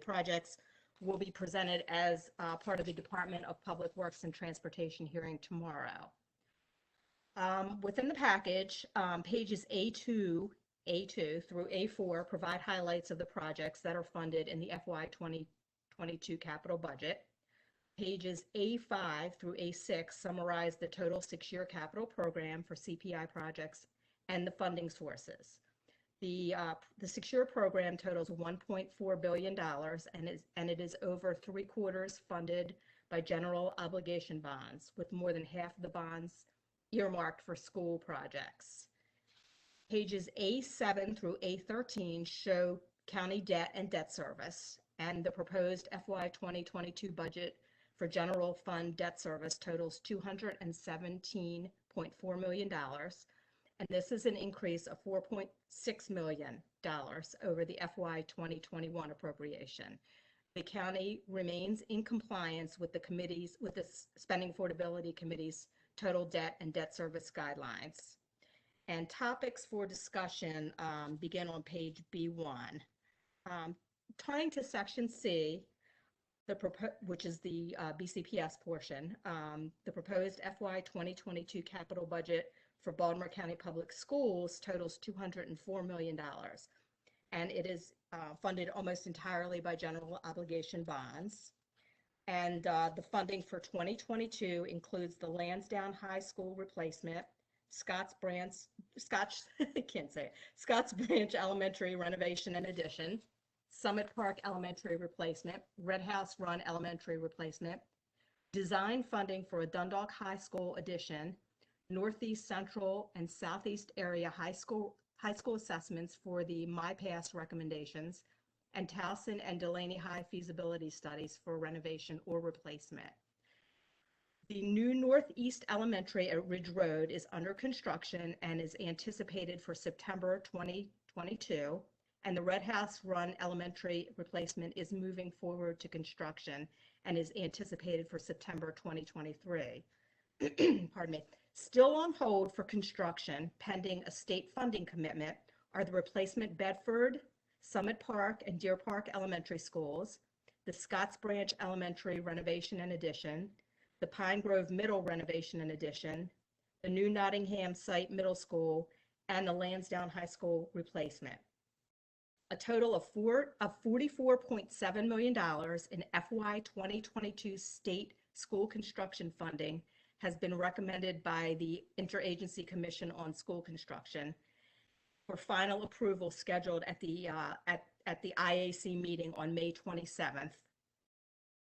projects will be presented as part of the Department of Public Works and Transportation hearing tomorrow. Within the package, pages A2 through A4 provide highlights of the projects that are funded in the FY 2022 capital budget. Pages A5 through A6 summarize the total 6-year capital program for CPI projects and the funding sources. The 6-year program totals $1.4 billion and it is over 3/4 funded by general obligation bonds, with more than half of the bonds earmarked for school projects. Pages A7 through A13 show county debt and debt service, and the proposed FY 2022 budget for general fund debt service totals $217.4 million. And this is an increase of $4.6 million over the FY 2021 appropriation. The county remains in compliance with the Spending Affordability Committee's total debt and debt service guidelines. And topics for discussion begin on page B1. Turning to section C, which is the BCPS portion, the proposed FY 2022 capital budget for Baltimore County Public Schools totals $204 million. And it is funded almost entirely by general obligation bonds. And the funding for 2022 includes the Lansdowne High School replacement, Scotts Branch Elementary renovation and addition, Summit Park Elementary replacement, Red House Run Elementary replacement, design funding for a Dundalk High School addition, Northeast Central and Southeast area high school assessments for the MyPass recommendations, and Towson and Delaney High feasibility studies for renovation or replacement. The new Northeast Elementary at Ridge Road is under construction and is anticipated for September 2022, and the Red House Run Elementary replacement is moving forward to construction and is anticipated for September 2023. Pardon me. Still on hold for construction, pending a state funding commitment, are the replacement Bedford, Summit Park, and Deer Park Elementary Schools, the Scotts Branch Elementary renovation and addition, the Pine Grove Middle renovation and addition, the new Nottingham Site Middle School, and the Lansdowne High School replacement. A total of $44.7 million in FY 2022 state school construction funding has been recommended by the Interagency Commission on School Construction for final approval scheduled at the IAC meeting on May 27th,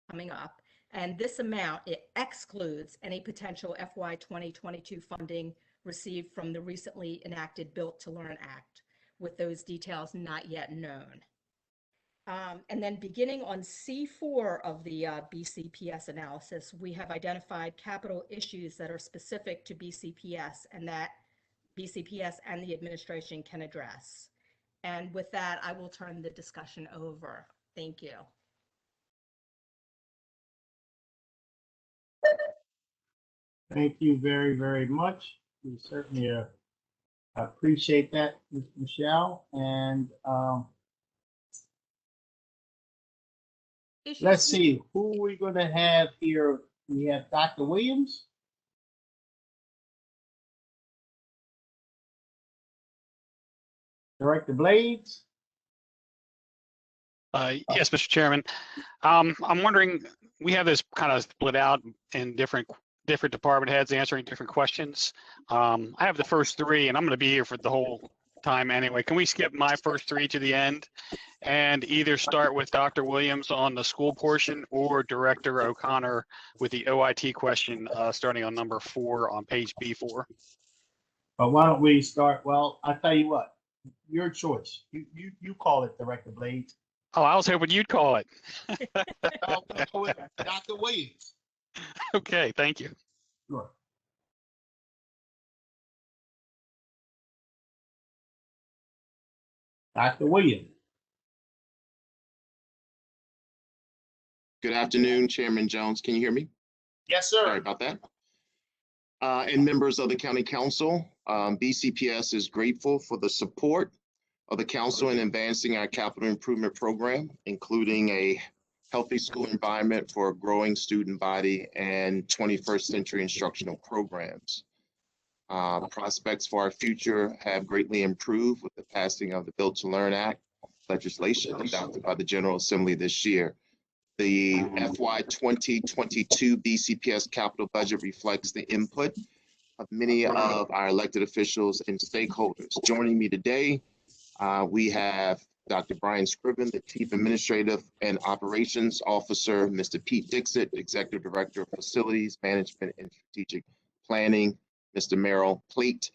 coming up. And this amount, it excludes any potential FY 2022 funding received from the recently enacted Built to Learn Act, with those details not yet known. And then beginning on C4 of the BCPS analysis, we have identified capital issues that are specific to BCPS and that BCPS and the administration can address. And with that, I will turn the discussion over. Thank you. Thank you very, very much. We certainly appreciate that, Ms. Michelle. And let's see, who are we going to have here? We have Dr. Williams. Director Blades. Yes, Mr. Chairman. I'm wondering, we have this kind of split out in different department heads answering different questions. I have the first three, and I'm going to be here for the whole time anyway. Can we skip my first three to the end and either start with Dr. Williams on the school portion or Director O'Connor with the OIT question, starting on number 4 on page B4? But why don't we start? Well, I'll tell you what, your choice. You call it, Director Blades. Oh, I was hoping you'd call it. I'll go with Dr. Williams. Okay, thank you. Sure. Dr. Williams. Good afternoon, Chairman Jones. Can you hear me? Yes, sir. Sorry about that. And members of the County Council, BCPS is grateful for the support of the council in advancing our capital improvement program, including a healthy school environment for a growing student body and 21st century instructional programs. Prospects for our future have greatly improved with the passing of the Built to Learn Act legislation adopted by the General Assembly this year. The FY 2022 BCPS capital budget reflects the input of many of our elected officials and stakeholders. Joining me today, we have Dr. Brian Scriven, the Chief Administrative and Operations Officer, Mr. Pete Dixit, Executive Director of Facilities Management and Strategic Planning, Mr. Merrill Plate,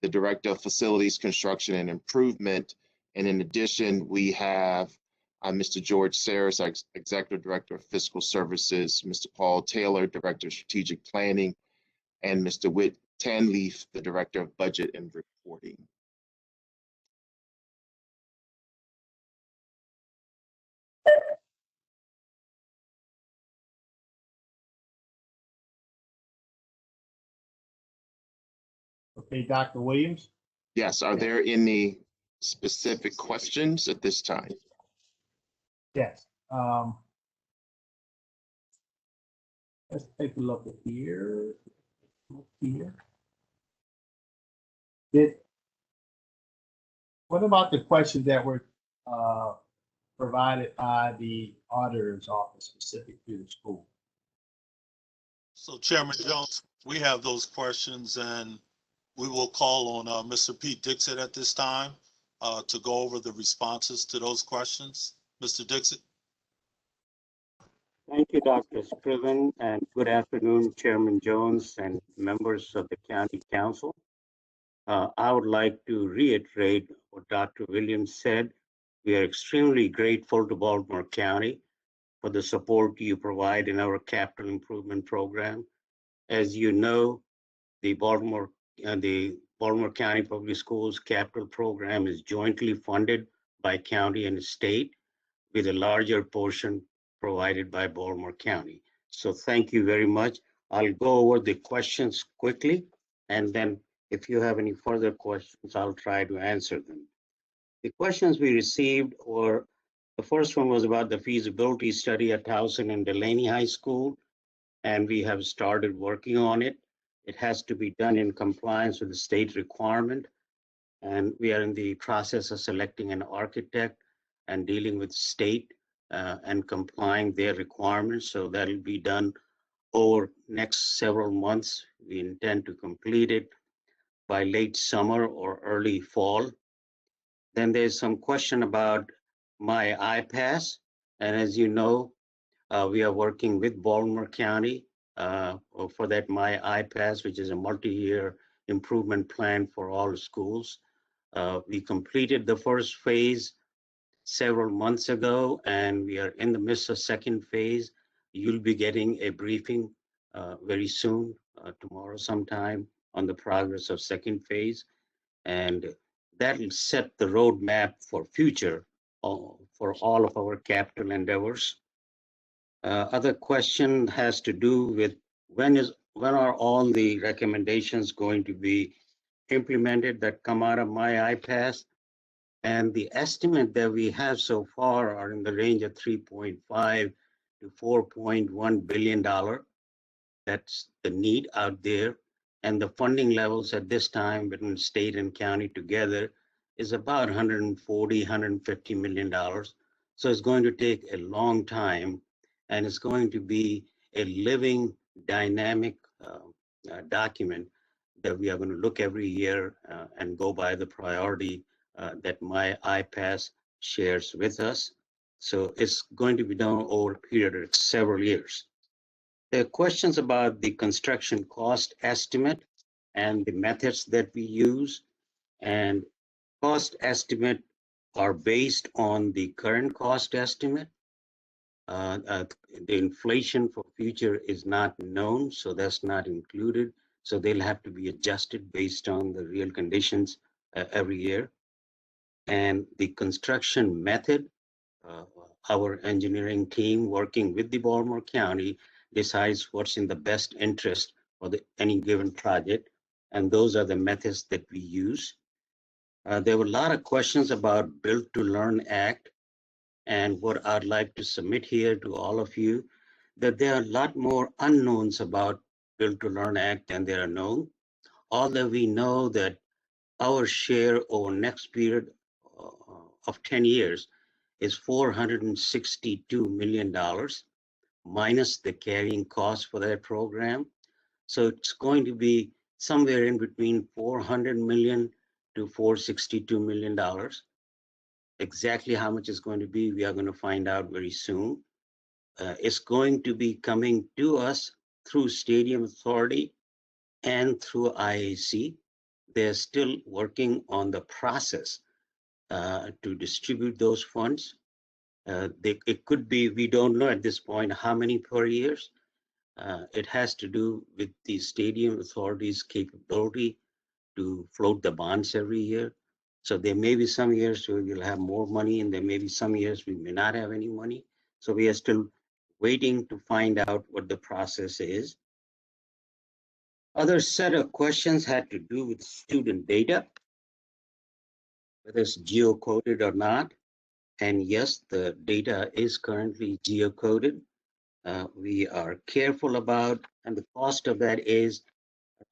the Director of Facilities, Construction and Improvement. And in addition, we have Mr. George Saris, Executive Director of Fiscal Services, Mr. Paul Taylor, Director of Strategic Planning, and Mr. Whit Tanleaf, the Director of Budget and Reporting. Okay, Dr. Williams? Yes, are there any specific questions at this time? Yes. Let's take a look at here. What about the questions that were provided by the auditor's office specific to the school? So Chairman Jones, we have those questions and we will call on Mr. Pete Dixit at this time to go over the responses to those questions. Mr. Dixit. Thank you, Dr. Scriven, and good afternoon, Chairman Jones and members of the County Council. I would like to reiterate what Dr. Williams said. We are extremely grateful to Baltimore County for the support you provide in our capital improvement program. As you know, the Baltimore County Public Schools capital program is jointly funded by county and state, with a larger portion provided by Baltimore County. So thank you very much. I'll go over the questions quickly, and then if you have any further questions, I'll try to answer them. The questions we received were, the first one was about the feasibility study at Towson and Delaney High School, and we have started working on it. It has to be done in compliance with the state requirement, and we are in the process of selecting an architect and dealing with state and complying their requirements. So that'll be done over next several months. We intend to complete it by late summer or early fall. Then there's some question about My I-PASS. And as you know, we are working with Baltimore County for that My I-PASS, which is a multi-year improvement plan for all schools. We completed the first phase several months ago, and we are in the midst of second phase. You'll be getting a briefing very soon, tomorrow sometime, on the progress of second phase. And that will set the roadmap for future for all of our capital endeavors. Other question has to do with when are all the recommendations going to be implemented that come out of My I-PASS? And the estimate that we have so far are in the range of $3.5 to $4.1 billion. That's the need out there. And the funding levels at this time between state and county together is about $140, $150 million. So it's going to take a long time, and it's going to be a living, dynamic document that we are going to look every year and go by the priority that My I-PASS shares with us. So it's going to be done over a period of several years. There are questions about the construction cost estimate and the methods that we use. And cost estimate are based on the current cost estimate. The inflation for future is not known, so that's not included. So they'll have to be adjusted based on the real conditions every year. And the construction method, our engineering team working with the Baltimore County decides what's in the best interest for any given project. And those are the methods that we use. There were a lot of questions about Build to Learn Act, and what I'd like to submit here to all of you, that there are a lot more unknowns about Build to Learn Act than there are known. All that we know that our share over next period of 10 years is $462 million minus the carrying cost for that program. So it's going to be somewhere in between $400 million to $462 million. Exactly how much it's going to be, we are going to find out very soon. It's going to be coming to us through Stadium Authority and through IAC. They're still working on the process to distribute those funds. It could be, we don't know at this point how many per year. It has to do with the stadium authority's capability to float the bonds every year. So there may be some years where we'll have more money, and there may be some years we may not have any money. So we are still waiting to find out what the process is. Other set of questions had to do with student data, whether it's geocoded or not. And yes, the data is currently geocoded. We are careful about, and the cost of that is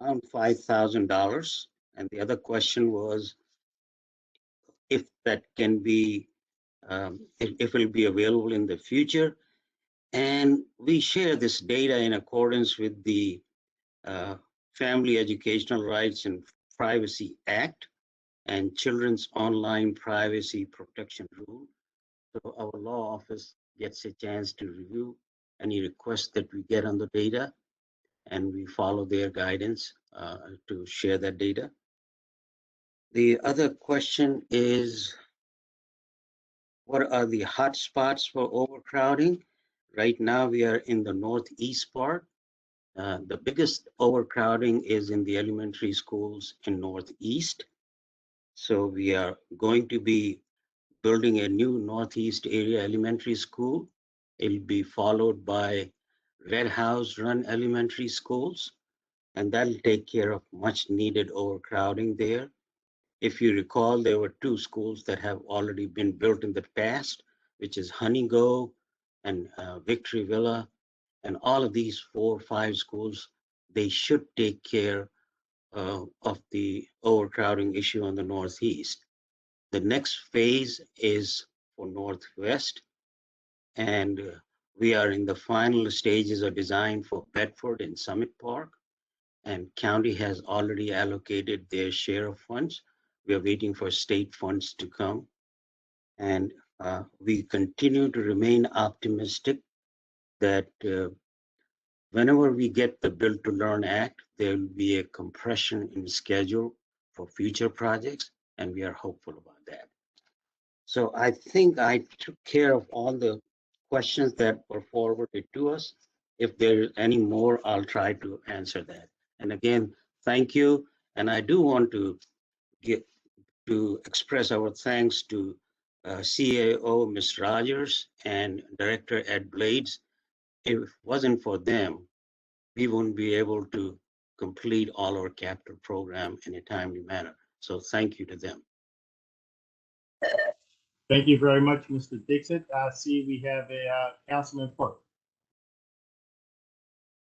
around $5,000. And the other question was if that can be, if it will be available in the future. And we share this data in accordance with the Family Educational Rights and Privacy Act and Children's Online Privacy Protection Rule. So our law office gets a chance to review any requests that we get on the data, and we follow their guidance to share that data. The other question is, what are the hot spots for overcrowding? Right now, we are in the northeast part. The biggest overcrowding is in the elementary schools in northeast. So we are going to be building a new northeast area elementary school. It'll be followed by Red House run elementary schools, and that'll take care of much needed overcrowding there. If you recall, there were two schools that have already been built in the past, which is Honeygo and Victory Villa. And all of these 4 or 5 schools, they should take care of the overcrowding issue on the northeast. The next phase is for Northwest, and we are in the final stages of design for Bedford and Summit Park, and county has already allocated their share of funds. We are waiting for state funds to come, and we continue to remain optimistic that whenever we get the Build to Learn Act, there will be a compression in schedule for future projects, and we are hopeful about that. So I think I took care of all the questions that were forwarded to us. If there is any more, I'll try to answer that. And again, thank you. And I do want to express our thanks to CAO Ms. Rogers and Director Ed Blades. If it wasn't for them, we wouldn't be able to complete all our capital program in a timely manner. So thank you to them. Thank you very much, Mr. Dixit. I see we have a Councilman Quirk.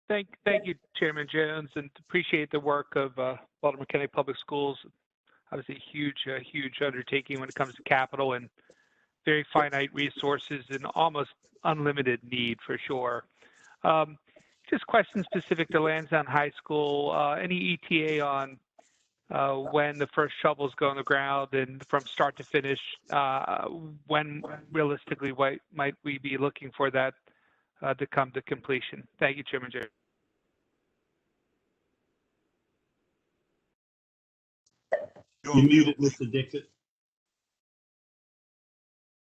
Thank you, Chairman Jones, and appreciate the work of Baltimore County Public Schools. Obviously, huge undertaking when it comes to capital and very finite resources and almost unlimited need for sure. Just questions specific to Lansdowne High School. Any ETA on when the first shovels go on the ground and from start to finish? When realistically might we be looking for that to come to completion? Thank you, Chairman Jones. You muted, Mr. Dixit.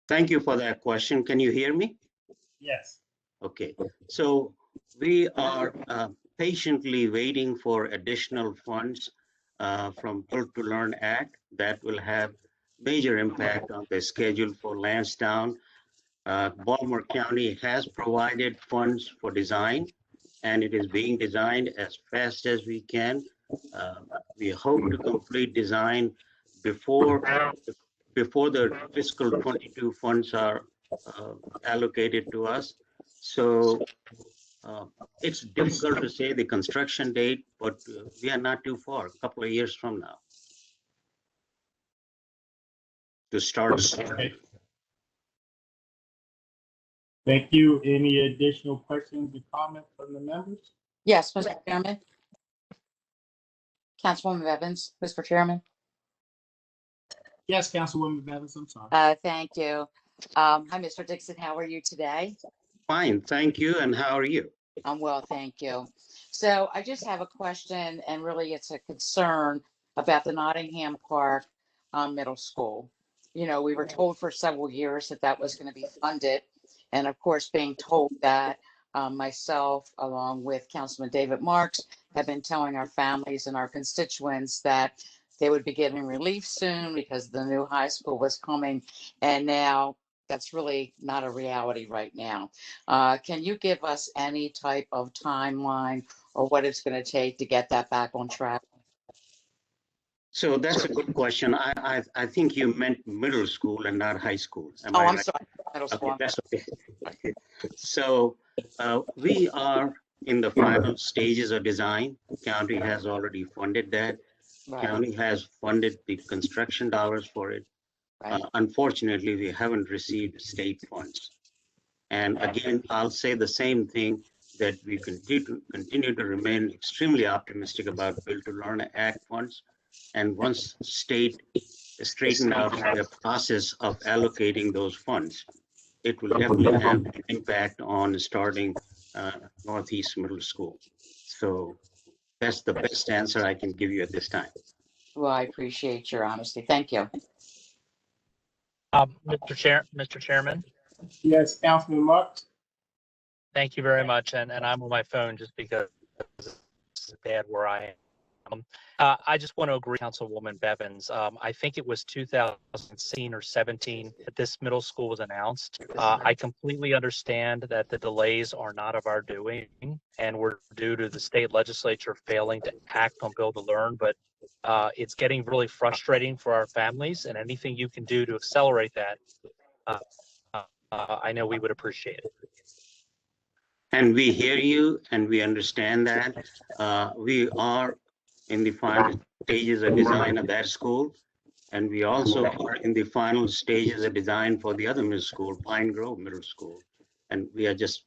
Thank you for that question. Can you hear me? Yes. Okay. So we are patiently waiting for additional funds from Build to Learn Act that will have major impact on the schedule for Lansdowne. Baltimore County has provided funds for design, and it is being designed as fast as we can. We hope to complete design before the fiscal 22 funds are allocated to us. So it's difficult to say the construction date, but we are not too far, a couple of years from now to start. Okay. Thank you. Any additional questions or comments from the members? Yes, Mr. Chairman. Councilwoman Evans, Mr. Chairman. Yes, Councilwoman Evans, I'm sorry. Thank you. Hi, Mr. Dixon. How are you today? Fine, thank you. And how are you? I'm well, thank you. So I just have a question, and really it's a concern about the Nottingham Park Middle School. You know, we were told for several years that that was going to be funded. And of course, being told that, myself, along with Councilman David Marks, have been telling our families and our constituents that they would be getting relief soon because the new high school was coming. And now that's really not a reality right now. Can you give us any type of timeline or what it's going to take to get that back on track? So that's a good question. I think you meant middle school and not high school. Am Oh, I I'm right? sorry, middle school. Okay, that's okay. Okay. So we are in the final stages of design. County has already funded that. Right. County has funded the construction dollars for it. Right. Unfortunately, we haven't received state funds. And again, I'll say the same thing, that we continue to remain extremely optimistic about Build to Learn Act funds. And once state straighten out their process of allocating those funds, it will definitely have an impact on starting Northeast Middle School. So that's the best answer I can give you at this time. Well, I appreciate your honesty. Thank you. Mr. Chairman, Yes, Councilman Marks. thank you very much. And I'm on my phone just because it's bad where I am. I just want to agree, Councilwoman Bevins. I think it was 2016 or 17 that this middle school was announced. I completely understand that the delays are not of our doing and were due to the state legislature failing to act on Build to Learn, but it's getting really frustrating for our families, and anything you can do to accelerate that, I know we would appreciate it. And we hear you and we understand that. We are in the final stages of design of that school. And we also are in the final stages of design for the other middle school, Pine Grove Middle School. And we are just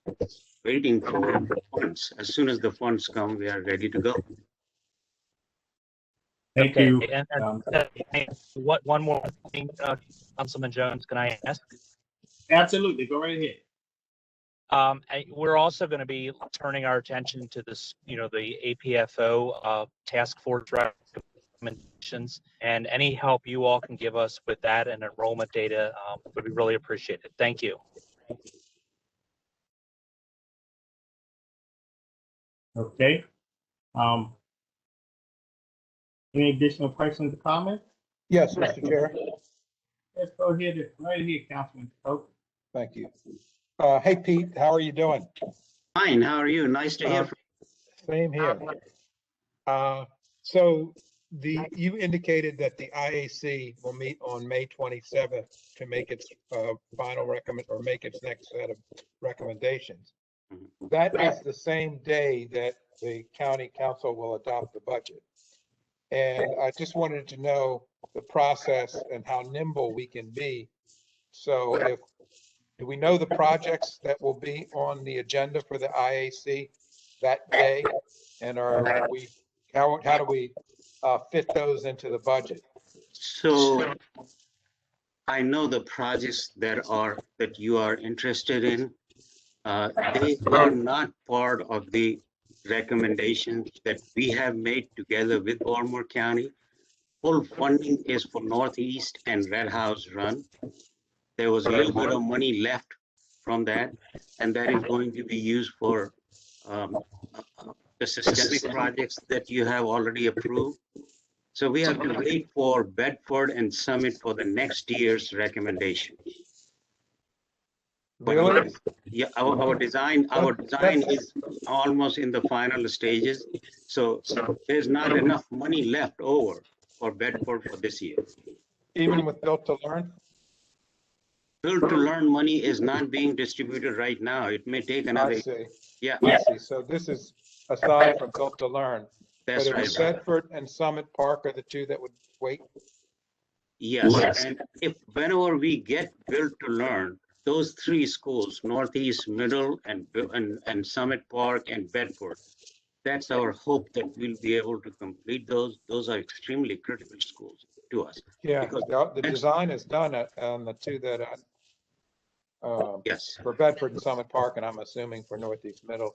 waiting for funds. As soon as the funds come, we are ready to go. Thank Okay, you. and one more thing, Councilman Jones, can I ask? Absolutely, go right ahead. We're also going to be turning our attention to this, the APFO task force recommendations, and any help you all can give us with that and enrollment data would be really appreciated. Thank you. Okay. Any additional questions or comments? Yes, Mr. Chair. Let's go ahead, right here, Councilman Coke. Thank you. Hey, Pete, how are you doing? Fine, how are you? Nice to hear from you. Same here. So you indicated that the IAC will meet on May 27th to make its make its next set of recommendations. That is the same day that the county council will adopt the budget. And I just wanted to know the process and how nimble we can be. So do we know the projects that will be on the agenda for the IAC that day? And how do we fit those into the budget? So I know the projects that you are interested in. They are not part of the recommendations that we have made together with Baltimore County. Full funding is for Northeast and Red House Run. There was a little bit of money left from that, and that is going to be used for the systemic projects that you have already approved. So we have to wait for Bedford and Summit for the next year's recommendation. Really? Yeah, our design is almost in the final stages. So there's not enough money left over for Bedford for this year. Even with Build to Learn? Build to Learn money is not being distributed right now. It may take another. I see. Yeah. I see. So this is aside from Build to Learn. That's but right. Bedford and Summit Park are the two that would wait? Yes. And whenever we get Build to Learn, those three schools, Northeast, Middle, and Summit Park and Bedford, that's our hope that we'll be able to complete those. Those are extremely critical schools to us. Yeah, the design is done on the two that yes, for Bedford and Summit Park, and I'm assuming for Northeast Middle.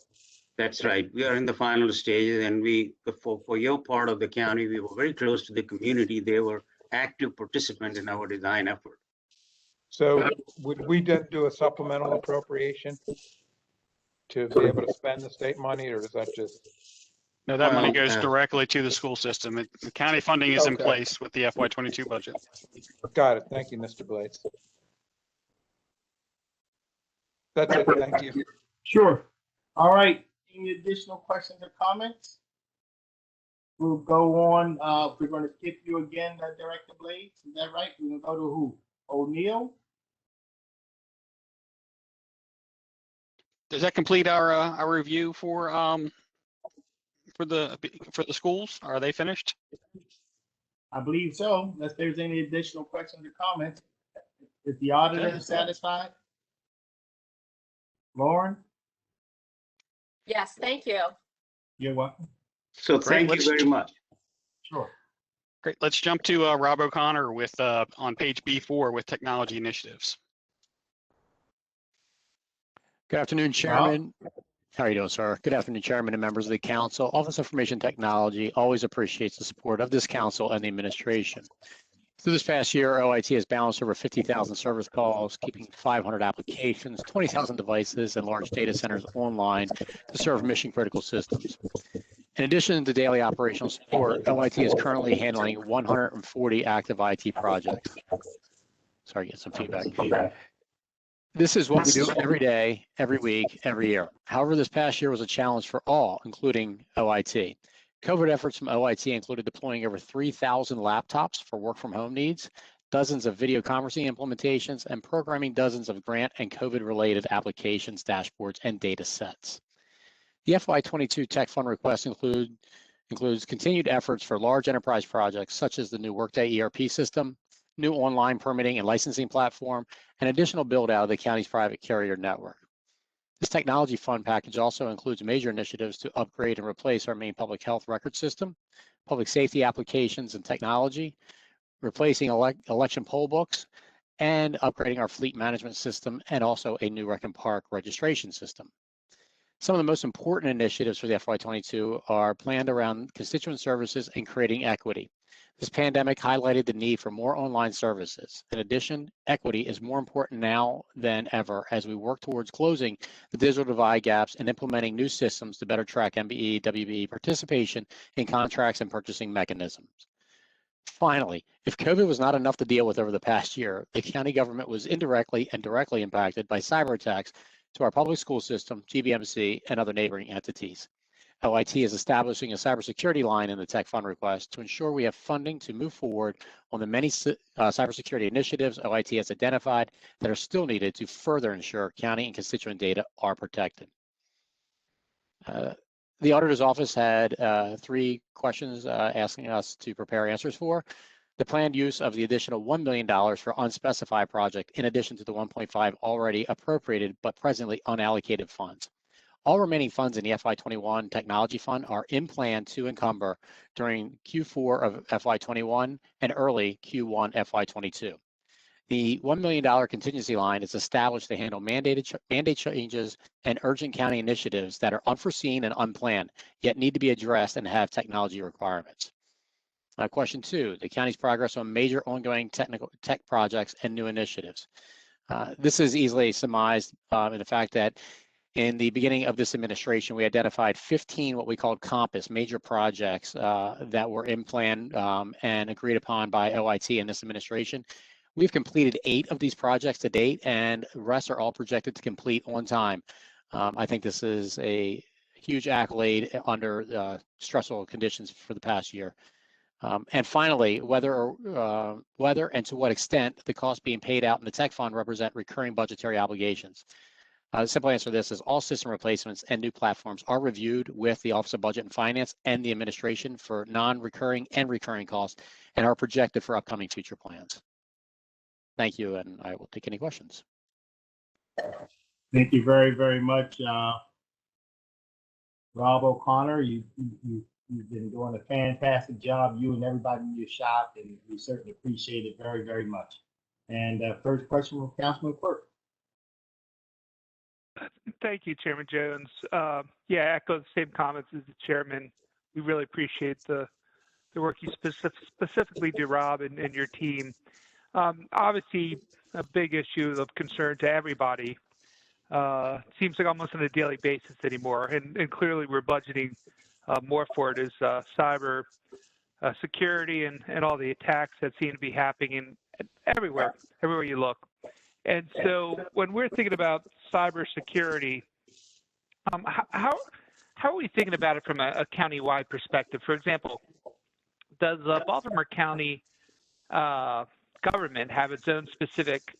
That's right. We are in the final stages, and for your part of the county, we were very close to the community. They were active participant in our design effort. So would we then do a supplemental appropriation to be able to spend the state money, or is that just? No, that money goes Uh, directly to the school system. The county funding is in Okay. place with the FY22 budget. Got it. Thank you, Mr. Blades. That's it. Thank you. Sure. All right. Any additional questions or comments? We'll go on. We're going to skip you again, Director Blades. Is that right? We're going to go to who? O'Neill? Does that complete our review for the schools? Are they finished? I believe so, unless there's any additional questions or comments. Is the auditor satisfied? Lauren? Yes, thank you. You're welcome. So Great. thank you very much. Sure. Great. Let's jump to Rob O'Connor with on page B4 with technology initiatives. Good afternoon, Chairman. How are you doing, sir? Good afternoon, Chairman and members of the Council. Office of Information Technology always appreciates the support of this Council and the administration. Through this past year, OIT has balanced over 50,000 service calls, keeping 500 applications, 20,000 devices, and large data centers online to serve mission-critical systems. In addition to daily operational support, OIT is currently handling 140 active IT projects. Sorry, get some feedback. This is what we do every day, every week, every year. However, this past year was a challenge for all, including OIT. COVID efforts from OIT included deploying over 3,000 laptops for work from home needs, dozens of video conferencing implementations, and programming dozens of grant and COVID-related applications, dashboards, and data sets. The FY22 Tech Fund request includes continued efforts for large enterprise projects such as the new Workday ERP system, new online permitting and licensing platform, and additional build out of the county's private carrier network. This technology fund package also includes major initiatives to upgrade and replace our main public health record system, public safety applications and technology, replacing election poll books, and upgrading our fleet management system, and also a new Rec and Park registration system. Some of the most important initiatives for the FY22 are planned around constituent services and creating equity. This pandemic highlighted the need for more online services. In addition, equity is more important now than ever as we work towards closing the digital divide gaps and implementing new systems to better track MBE, WBE participation in contracts and purchasing mechanisms. Finally, if COVID was not enough to deal with over the past year, the county government was indirectly and directly impacted by cyber attacks to our public school system, GBMC, and other neighboring entities. OIT is establishing a cybersecurity line in the Tech Fund request to ensure we have funding to move forward on the many cybersecurity initiatives OIT has identified that are still needed to further ensure county and constituent data are protected. The auditor's office had 3 questions asking us to prepare answers for. The planned use of the additional $1 million for unspecified project in addition to the 1.5 already appropriated but presently unallocated funds. All remaining funds in the FY21 Technology Fund are in plan to encumber during Q4 of FY21 and early Q1 FY22. The $1 million contingency line is established to handle mandate changes and urgent county initiatives that are unforeseen and unplanned, yet need to be addressed and have technology requirements. Question 2, the county's progress on major ongoing tech projects and new initiatives. This is easily surmised in the fact that in the beginning of this administration, we identified 15 what we called Compass major projects that were in plan and agreed upon by OIT in this administration. We've completed 8 of these projects to date, and the rest are all projected to complete on time. I think this is a huge accolade under stressful conditions for the past year. And finally, whether and to what extent the costs being paid out in the Tech Fund represent recurring budgetary obligations. The simple answer to this is all system replacements and new platforms are reviewed with the Office of Budget and Finance and the administration for non-recurring and recurring costs and are projected for upcoming future plans. Thank you, and I will take any questions. Thank you very, very much, Rob O'Connor. You've been doing a fantastic job, you and everybody in your shop, and we certainly appreciate it very, very much. And first question from Councilman Quirk. Thank you, Chairman Jones. Yeah, echo the same comments as the chairman. We really appreciate the work you specifically do, Rob, and your team. Obviously, a big issue of concern to everybody. Seems like almost on a daily basis anymore, and clearly we're budgeting more for it, is cyber security and all the attacks that seem to be happening everywhere you look. And so when we're thinking about cyber security, how are we thinking about it from a county-wide perspective? For example, does Baltimore County government have its own specific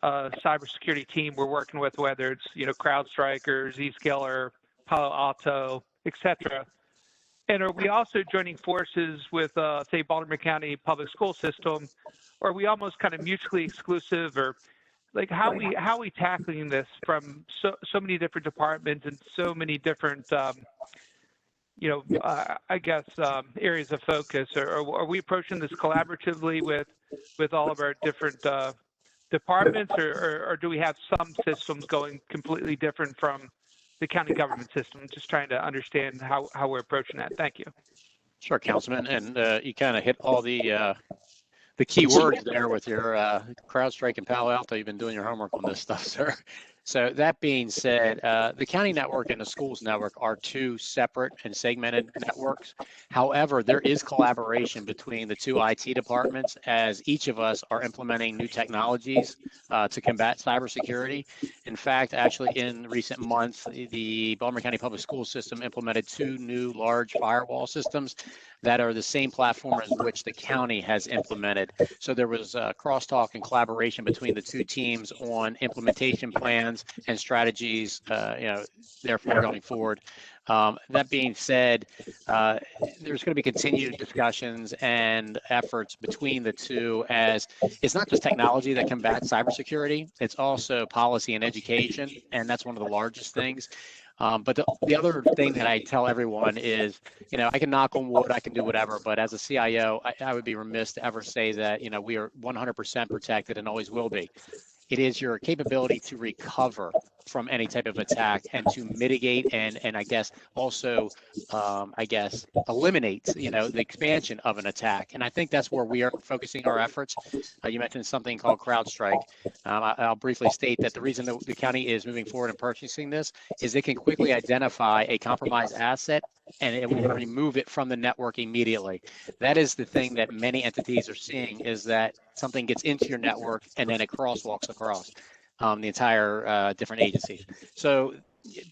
cybersecurity team we're working with, whether it's CrowdStrike or Zscaler, Palo Alto, etc.? And are we also joining forces with, say, Baltimore County Public School System, or are we almost kind of mutually exclusive, or like how are we tackling this from so many different departments and so many different I guess areas of focus? Or are we approaching this collaboratively with all of our different departments, or do we have some systems going completely different from the county government system? I'm just trying to understand how we're approaching that. Thank you. Sure, Councilman, and you kind of hit all the key words there with your CrowdStrike and Palo Alto. You've been doing your homework on this stuff, sir. So that being said, the county network and the schools network are two separate and segmented networks. However, there is collaboration between the two IT departments, as each of us are implementing new technologies to combat cybersecurity. In fact, actually in recent months, the Baltimore County Public School System implemented 2 new large firewall systems that are the same platform as which the county has implemented. So there was crosstalk and collaboration between the two teams on implementation plans and strategies, therefore going forward. That being said, there's going to be continued discussions and efforts between the two, as it's not just technology that combats cybersecurity, it's also policy and education, and that's one of the largest things. But the other thing that I tell everyone is, I can knock on wood, I can do whatever, but as a CIO, I would be remiss to ever say that, we are 100% protected and always will be. It is your capability to recover from any type of attack and to mitigate and I guess also eliminate the expansion of an attack. And I think that's where we are focusing our efforts. You mentioned something called CrowdStrike. I'll briefly state that the reason that the county is moving forward and purchasing this is it can quickly identify a compromised asset and it will remove it from the network immediately. That is the thing that many entities are seeing, is that something gets into your network and then it crosswalks across the entire different agencies. So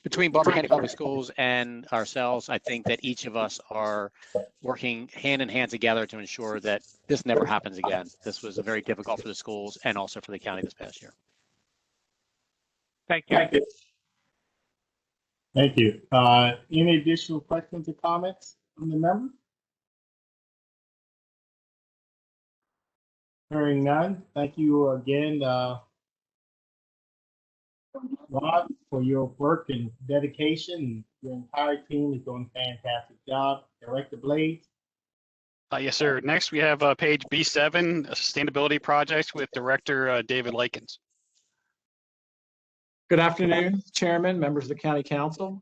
between Baltimore County Public Schools and ourselves, I think that each of us are working hand in hand together to ensure that this never happens again. This was very difficult for the schools and also for the county this past year. Thank you. Thank you. Any additional questions or comments from the members? Hearing none, thank you again, Rob, for your work and dedication. Your entire team is doing a fantastic job. Director Blades. Yes, sir. Next, we have page B7, Sustainability Projects with Director David Likens. Good afternoon, Chairman, members of the County Council.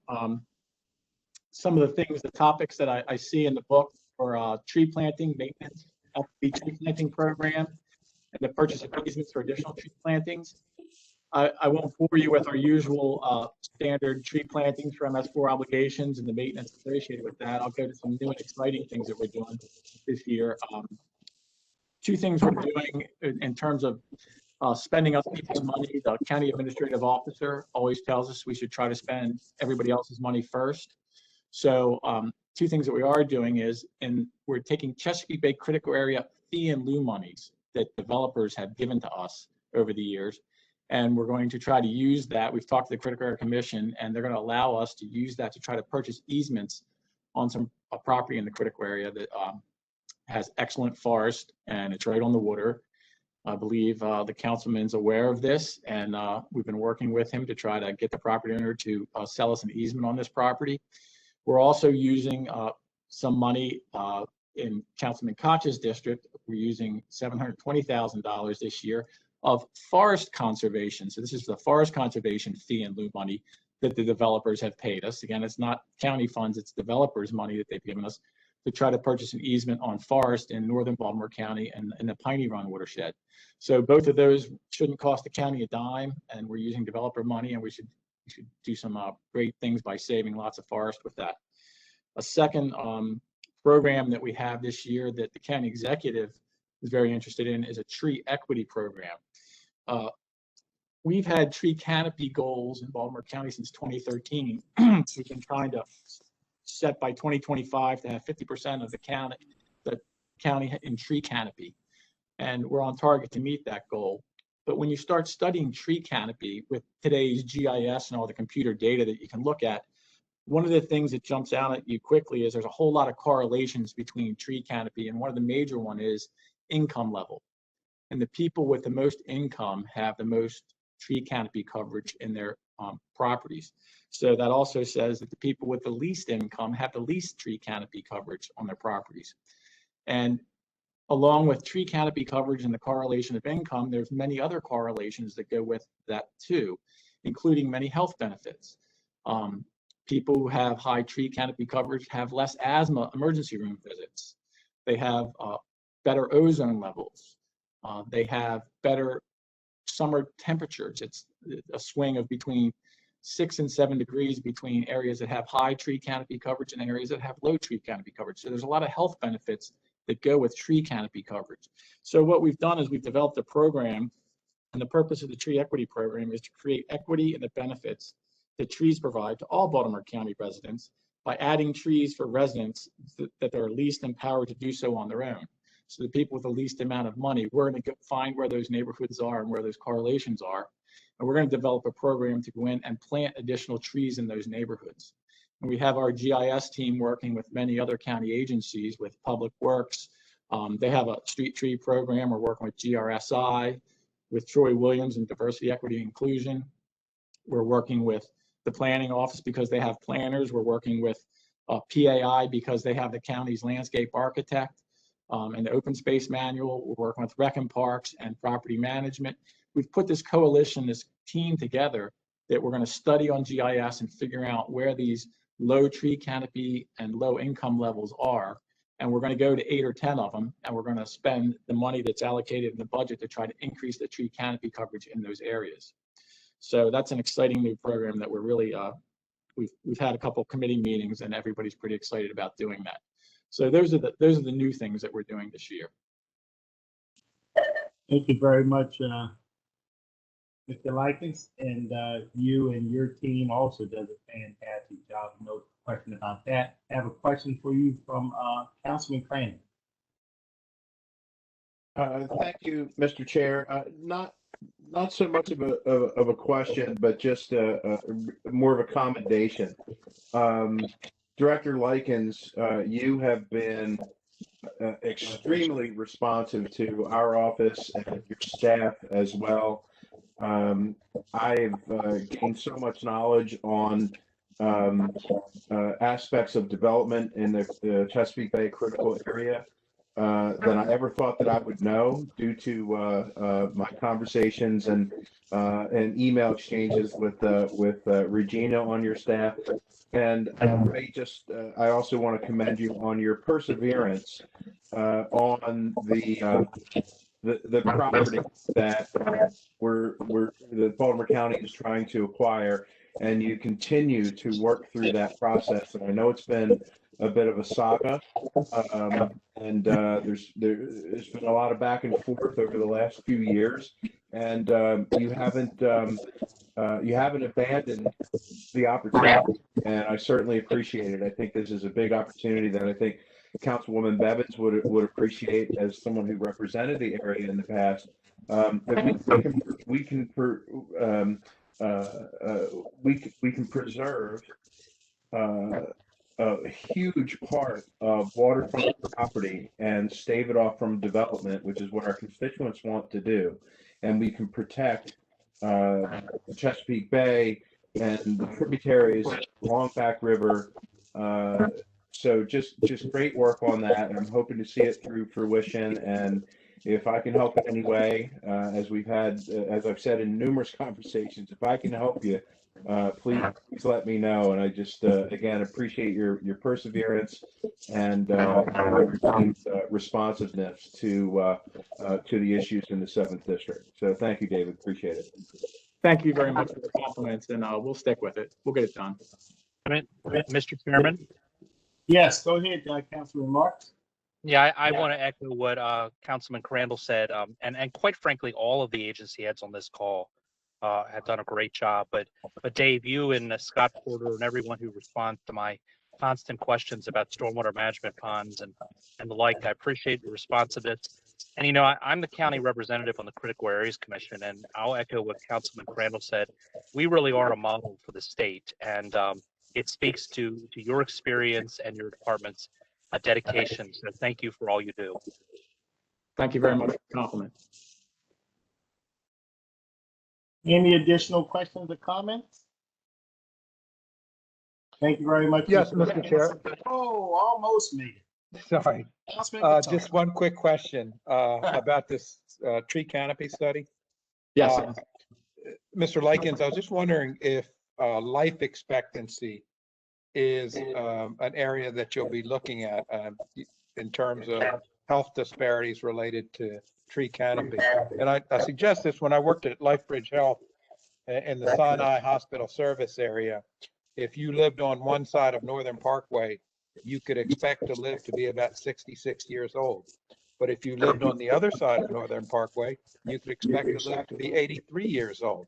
Some of the things, the topics that I see in the book for tree planting, maintenance, the tree planting program, and the purchase of easements for additional tree plantings. I won't bore you with our usual standard tree plantings for MS4 obligations and the maintenance associated with that. I'll go to some new and exciting things that we're doing this year. 2 things we're doing in terms of spending other people's money. The county administrative officer always tells us we should try to spend everybody else's money first. So 2 things that we are doing is, and we're taking Chesapeake Bay critical area fee and lieu monies that developers have given to us over the years. And we're going to try to use that. We've talked to the Critical Area Commission, and they're going to allow us to use that to try to purchase easements on a property in the critical area that has excellent forest, and it's right on the water. I believe the councilman's aware of this, and we've been working with him to try to get the property owner to sell us an easement on this property. We're also using some money in Councilman Koch's district. We're using $720,000 this year of forest conservation. So this is the forest conservation fee and lieu money that the developers have paid us. Again, it's not county funds, it's developers' money that they've given us to try to purchase an easement on Forest in northern Baltimore County and in the Piney Run watershed. So both of those shouldn't cost the county a dime, and we're using developer money, and we should do some great things by saving lots of forest with that. A second program that we have this year that the county executive is very interested in is a tree equity program. We've had tree canopy goals in Baltimore County since 2013. We've been trying to set by 2025 to have 50% of the county in tree canopy. And we're on target to meet that goal. But when you start studying tree canopy with today's GIS and all the computer data that you can look at, one of the things that jumps out at you quickly is there's a whole lot of correlations between tree canopy, and one of the major one is income level. And the people with the most income have the most tree canopy coverage in their properties. So that also says that the people with the least income have the least tree canopy coverage on their properties. And along with tree canopy coverage and the correlation of income, there's many other correlations that go with that too, including many health benefits. People who have high tree canopy coverage have less asthma emergency room visits. They have better ozone levels. They have better summer temperatures. It's a swing of between 6 and 7 degrees between areas that have high tree canopy coverage and areas that have low tree canopy coverage. So there's a lot of health benefits that go with tree canopy coverage. So what we've done is we've developed a program, and the purpose of the tree equity program is to create equity in the benefits that trees provide to all Baltimore County residents by adding trees for residents that are least empowered to do so on their own. So the people with the least amount of money, we're going to find where those neighborhoods are and where those correlations are. And we're going to develop a program to go in and plant additional trees in those neighborhoods. And we have our GIS team working with many other county agencies, with Public Works. They have a street tree program. We're working with GRSI, with Troy Williams and Diversity, Equity, and Inclusion. We're working with the planning office because they have planners. We're working with PAI because they have the county's landscape architect and the open space manual. We're working with Rec and Parks and property management. We've put this coalition, this team together that we're going to study on GIS and figure out where these low tree canopy and low income levels are. And we're going to go to 8 or 10 of them, and we're going to spend the money that's allocated in the budget to try to increase the tree canopy coverage in those areas. So that's an exciting new program that we're really, we've had a couple committee meetings, and everybody's pretty excited about doing that. So those are the new things that we're doing this year. Thank you very much, Mr. Likens, and you and your team also does a fantastic job. No question about that. I have a question for you from Councilman Craney. Thank you, Mr. Chair. Not so much of a question, but just more of a commendation. Director Likens, you have been extremely responsive to our office and your staff as well. I've gained so much knowledge on aspects of development in the Chesapeake Bay critical area than I ever thought that I would know, due to my conversations and email exchanges with Regina on your staff. And I also want to commend you on your perseverance on the property that the Baltimore County is trying to acquire, and you continue to work through that process. And I know it's been a bit of a saga, and there's been a lot of back and forth over the last few years, and you haven't abandoned the opportunity, and I certainly appreciate it. I think this is a big opportunity that I think Councilwoman Bevins would appreciate as someone who represented the area in the past. We can preserve a huge part of waterfront property and stave it off from development, which is what our constituents want to do, and we can protect Chesapeake Bay and the tributaries, Longback River. So just great work on that, and I'm hoping to see it through fruition. And if I can help in any way, as we've had, as I've said in numerous conversations, if I can help you, please let me know. And I just, again, appreciate your perseverance and your team's responsiveness to the issues in the 7th District. So thank you, David. Appreciate it. Thank you very much for the compliments, and we'll stick with it. We'll get it done. Mr. Chairman? Yes, go ahead, Councilman Marks. Yeah, I want to echo what Councilman Crandall said, and quite frankly, all of the agency heads on this call have done a great job. But Dave, you and Scott Porter and everyone who responds to my constant questions about stormwater management ponds and the like, I appreciate your responsiveness. And you know, I'm the county representative on the Critical Areas Commission, and I'll echo what Councilman Crandall said. We really are a model for the state, and it speaks to your experience and your department's dedication. So thank you for all you do. Thank you very much for the compliment. Any additional questions or comments? Thank you very much. Yes, Mr. Chair. Oh, almost made it. Sorry. Just one quick question about this tree canopy study. Yes. Mr. Likens, I was just wondering if life expectancy is an area that you'll be looking at in terms of health disparities related to tree canopy. And I suggest this when I worked at LifeBridge Health in the Sinai Hospital Service area. If you lived on one side of Northern Parkway, you could expect to live to be about 66 years old. But if you lived on the other side of Northern Parkway, you could expect to live to be 83 years old.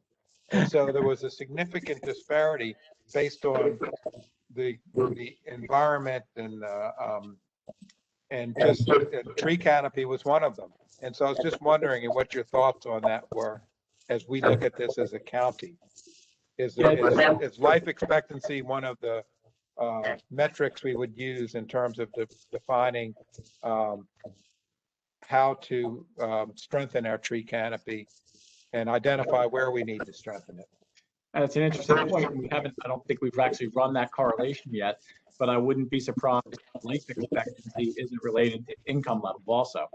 And so there was a significant disparity based on the environment, and just tree canopy was one of them. And so I was just wondering what your thoughts on that were as we look at this as a county. Is life expectancy one of the metrics we would use in terms of defining how to strengthen our tree canopy and identify where we need to strengthen it? That's an interesting point. I don't think we've actually run that correlation yet, but I wouldn't be surprised if life expectancy isn't related to income level also.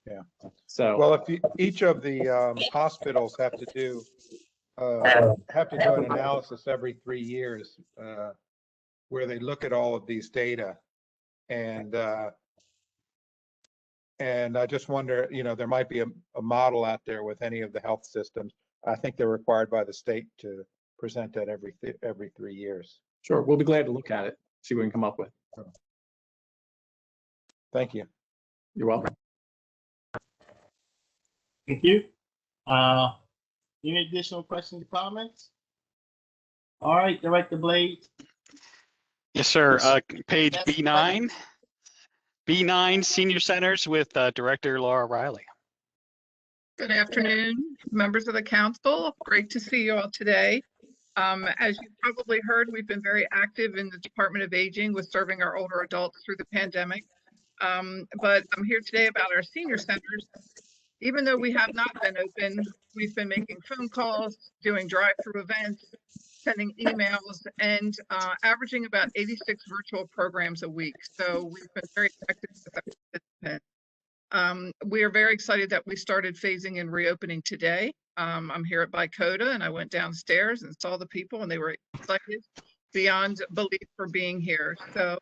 Yeah. So, well, if each of the hospitals have to do an analysis every 3 years where they look at all of these data, and I just wonder, there might be a model out there with any of the health systems. I think they're required by the state to present that every 3 years. Sure, we'll be glad to look at it, see what we can come up with. Thank you. You're welcome. Thank you. Any additional questions or comments? All right, Director Blades. Yes, sir. Page B9. B9 Senior Centers with Director Laura Riley. Good afternoon, members of the council. Great to see you all today. As you probably heard, we've been very active in the Department of Aging with serving our older adults through the pandemic. But I'm here today about our senior centers. Even though we have not been open, we've been making phone calls, doing drive-through events, sending emails, and averaging about 86 virtual programs a week. So we've been very effective with our participants. We are very excited that we started phasing in reopening today. I'm here at Bicoda, and I went downstairs and saw the people, and they were excited beyond belief for being here. So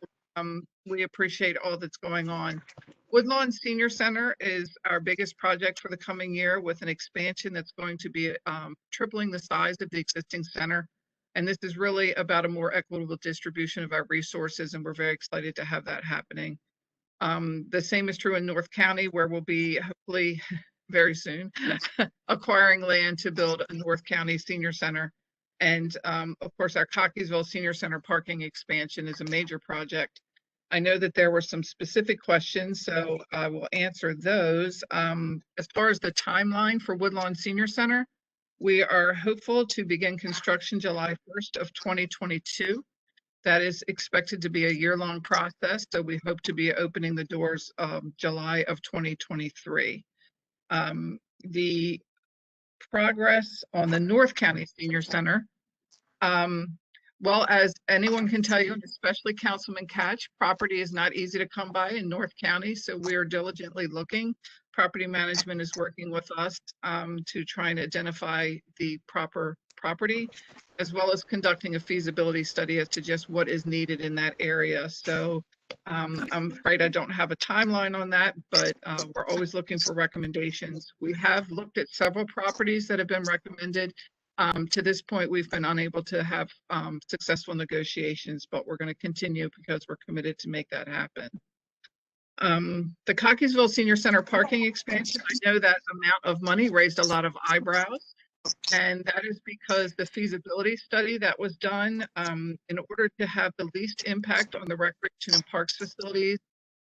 we appreciate all that's going on. Woodlawn Senior Center is our biggest project for the coming year, with an expansion that's going to be tripling the size of the existing center. And this is really about a more equitable distribution of our resources, and we're very excited to have that happening. The same is true in North County, where we'll be hopefully very soon acquiring land to build a North County Senior Center. And of course, our Cockeysville Senior Center parking expansion is a major project. I know that there were some specific questions, so I will answer those. As far as the timeline for Woodlawn Senior Center, we are hopeful to begin construction July 1st of 2022. That is expected to be a year-long process, so we hope to be opening the doors July of 2023. The progress on the North County Senior Center, Well, as anyone can tell you, and especially Councilman Catch, property is not easy to come by in North County, so we are diligently looking. Property management is working with us to try and identify the proper property, as well as conducting a feasibility study as to just what is needed in that area. So I'm afraid I don't have a timeline on that, but we're always looking for recommendations. We have looked at several properties that have been recommended. To this point, we've been unable to have successful negotiations, but we're going to continue because we're committed to make that happen. The Cockeysville Senior Center parking expansion, I know that amount of money raised a lot of eyebrows, and that is because the feasibility study that was done in order to have the least impact on the recreation and parks facilities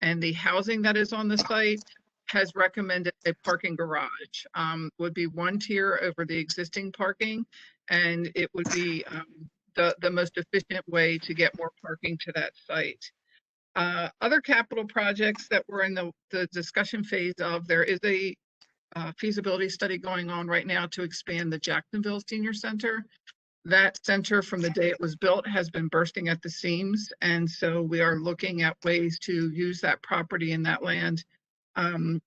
and the housing that is on the site has recommended a parking garage. Would be one tier over the existing parking, and it would be the most efficient way to get more parking to that site. Other capital projects that we're in the discussion phase of, there is a feasibility study going on right now to expand the Jacksonville Senior Center. That center, from the day it was built, has been bursting at the seams, and so we are looking at ways to use that property and that land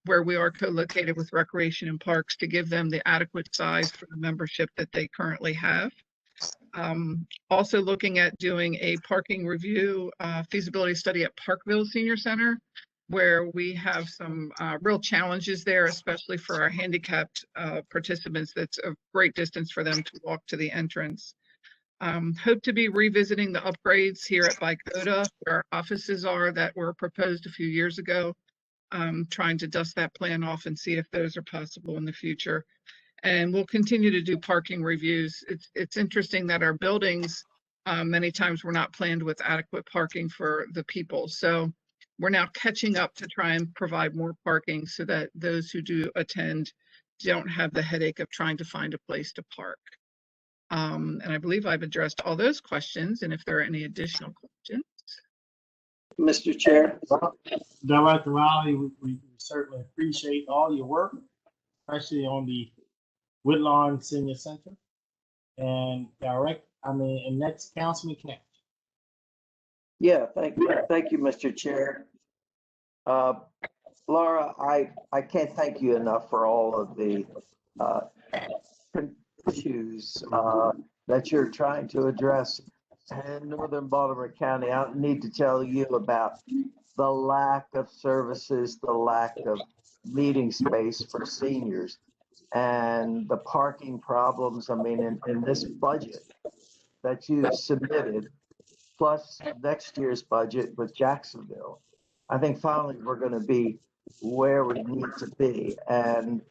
where we are co-located with Recreation and Parks to give them the adequate size for the membership that they currently have. Also looking at doing a parking review feasibility study at Parkville Senior Center, where we have some real challenges there, especially for our handicapped participants. That's a great distance for them to walk to the entrance. Hope to be revisiting the upgrades here at Bicota, where our offices are, that were proposed a few years ago. Trying to dust that plan off and see if those are possible in the future. And we'll continue to do parking reviews. It's interesting that our buildings many times were not planned with adequate parking for the people. So we're now catching up to try and provide more parking so that those who do attend don't have the headache of trying to find a place to park. And I believe I've addressed all those questions. And if there are any additional questions. Mr. Chair. Director Rowley, we certainly appreciate all your work, especially on the Woodlawn Senior Center. And next, Councilman Catch. Yeah, thank you, Mr. Chair. Laura, I can't thank you enough for all of the issues that you're trying to address in Northern Baltimore County. I don't need to tell you about the lack of services, the lack of meeting space for seniors, and the parking problems. I mean, in this budget that you submitted, plus next year's budget with Jacksonville, I think finally we're going to be where we need to be. And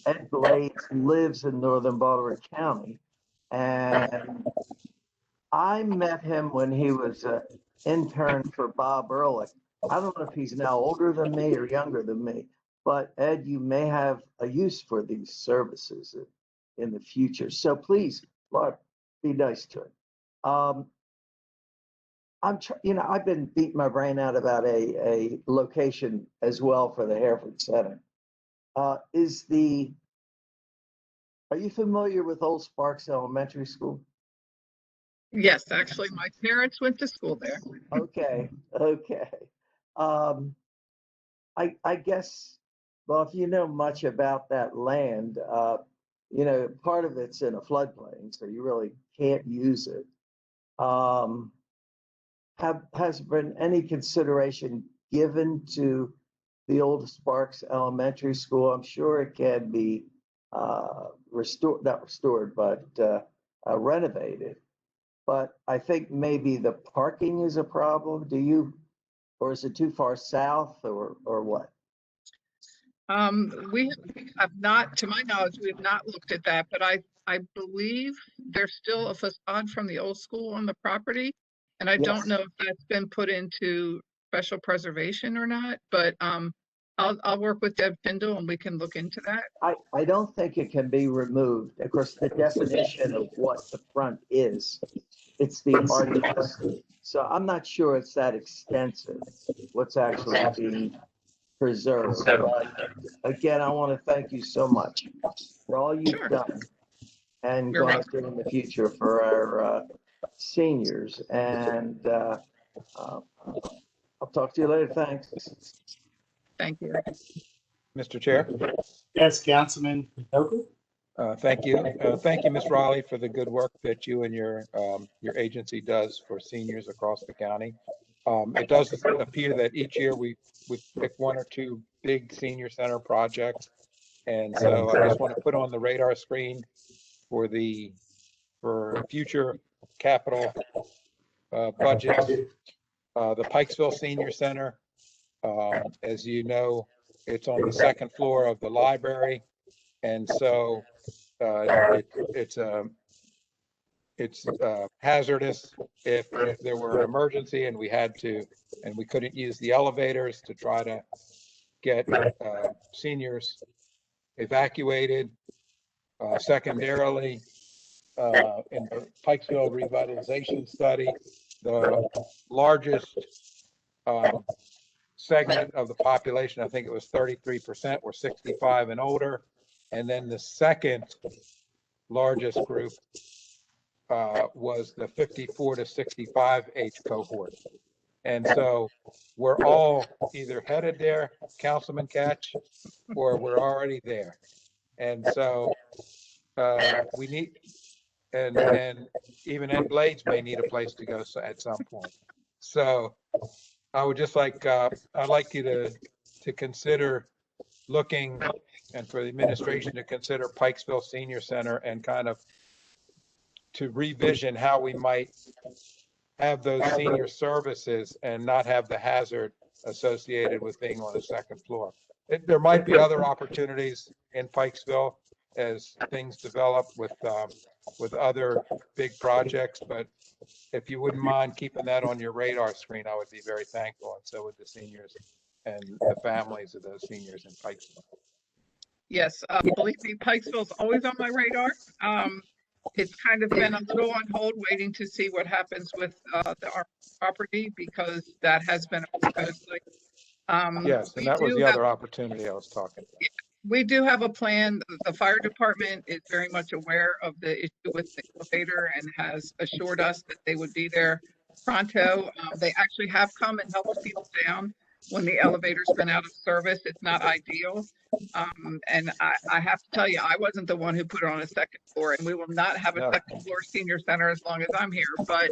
Ed Blades lives in Northern Baltimore County, and I met him when he was an intern for Bob Ehrlich. I don't know if he's now older than me or younger than me, but Ed, you may have a use for these services in the future. So please, Lord, be nice to him. I've been beating my brain out about a location as well for the Hereford Center. Are you familiar with Old Sparks Elementary School? Yes, actually, my parents went to school there. Okay. I guess, well, if you know much about that land, part of it's in a floodplain, so you really can't use it. Has been any consideration given to the Old Sparks Elementary School? I'm sure it can be renovated. But I think maybe the parking is a problem. Or is it too far south, or what? We have not, to my knowledge, we have not looked at that, but I believe there's still a facade from the old school on the property. And I don't know if that's been put into special preservation or not, but I'll work with Deb Tyndall and we can look into that. I don't think it can be removed. Of course, the definition of what the front is, it's the arches. So I'm not sure it's that extensive, what's actually being preserved. But again, I want to thank you so much for all you've done and going to do in the future for our seniors. And I'll talk to you later. Thanks. Thank you. Mr. Chair. Yes, Councilman Patoka. Thank you. Thank you, Ms. Raleigh, for the good work that you and your agency does for seniors across the county. It does appear that each year we pick one or two big senior center projects. And so I just want to put on the radar screen for future capital budgets, the Pikesville Senior Center. As you know, it's on the second floor of the library. And so it's hazardous if there were an emergency and we couldn't use the elevators to try to get seniors evacuated. Secondarily, in the Pikesville revitalization study, the largest segment of the population, I think it was 33%, were 65 and older. And then the second largest group was the 54 to 65 age cohort. And so we're all either headed there, Councilman Catch, or we're already there. And so we need, and even Ed Blades may need a place to go at some point. So I would just like, I'd like you to consider looking, and for the administration to consider Pikesville Senior Center and kind of to revision how we might have those senior services and not have the hazard associated with being on the second floor. There might be other opportunities in Pikesville as things develop with other big projects, but if you wouldn't mind keeping that on your radar screen, I would be very thankful. And so would the seniors and the families of those seniors in Pikesville. Yes, believe me, Pikesville's always on my radar. It's kind of been a little on hold, waiting to see what happens with our property, because that has been exposed. Yes, and that was the other opportunity I was talking about. We do have a plan. The fire department is very much aware of the issue with the elevator and has assured us that they would be there pronto. They actually have come and helped people down when the elevator's been out of service. It's not ideal. And I have to tell you, I wasn't the one who put it on a second floor, and we will not have a second floor senior center as long as I'm here, but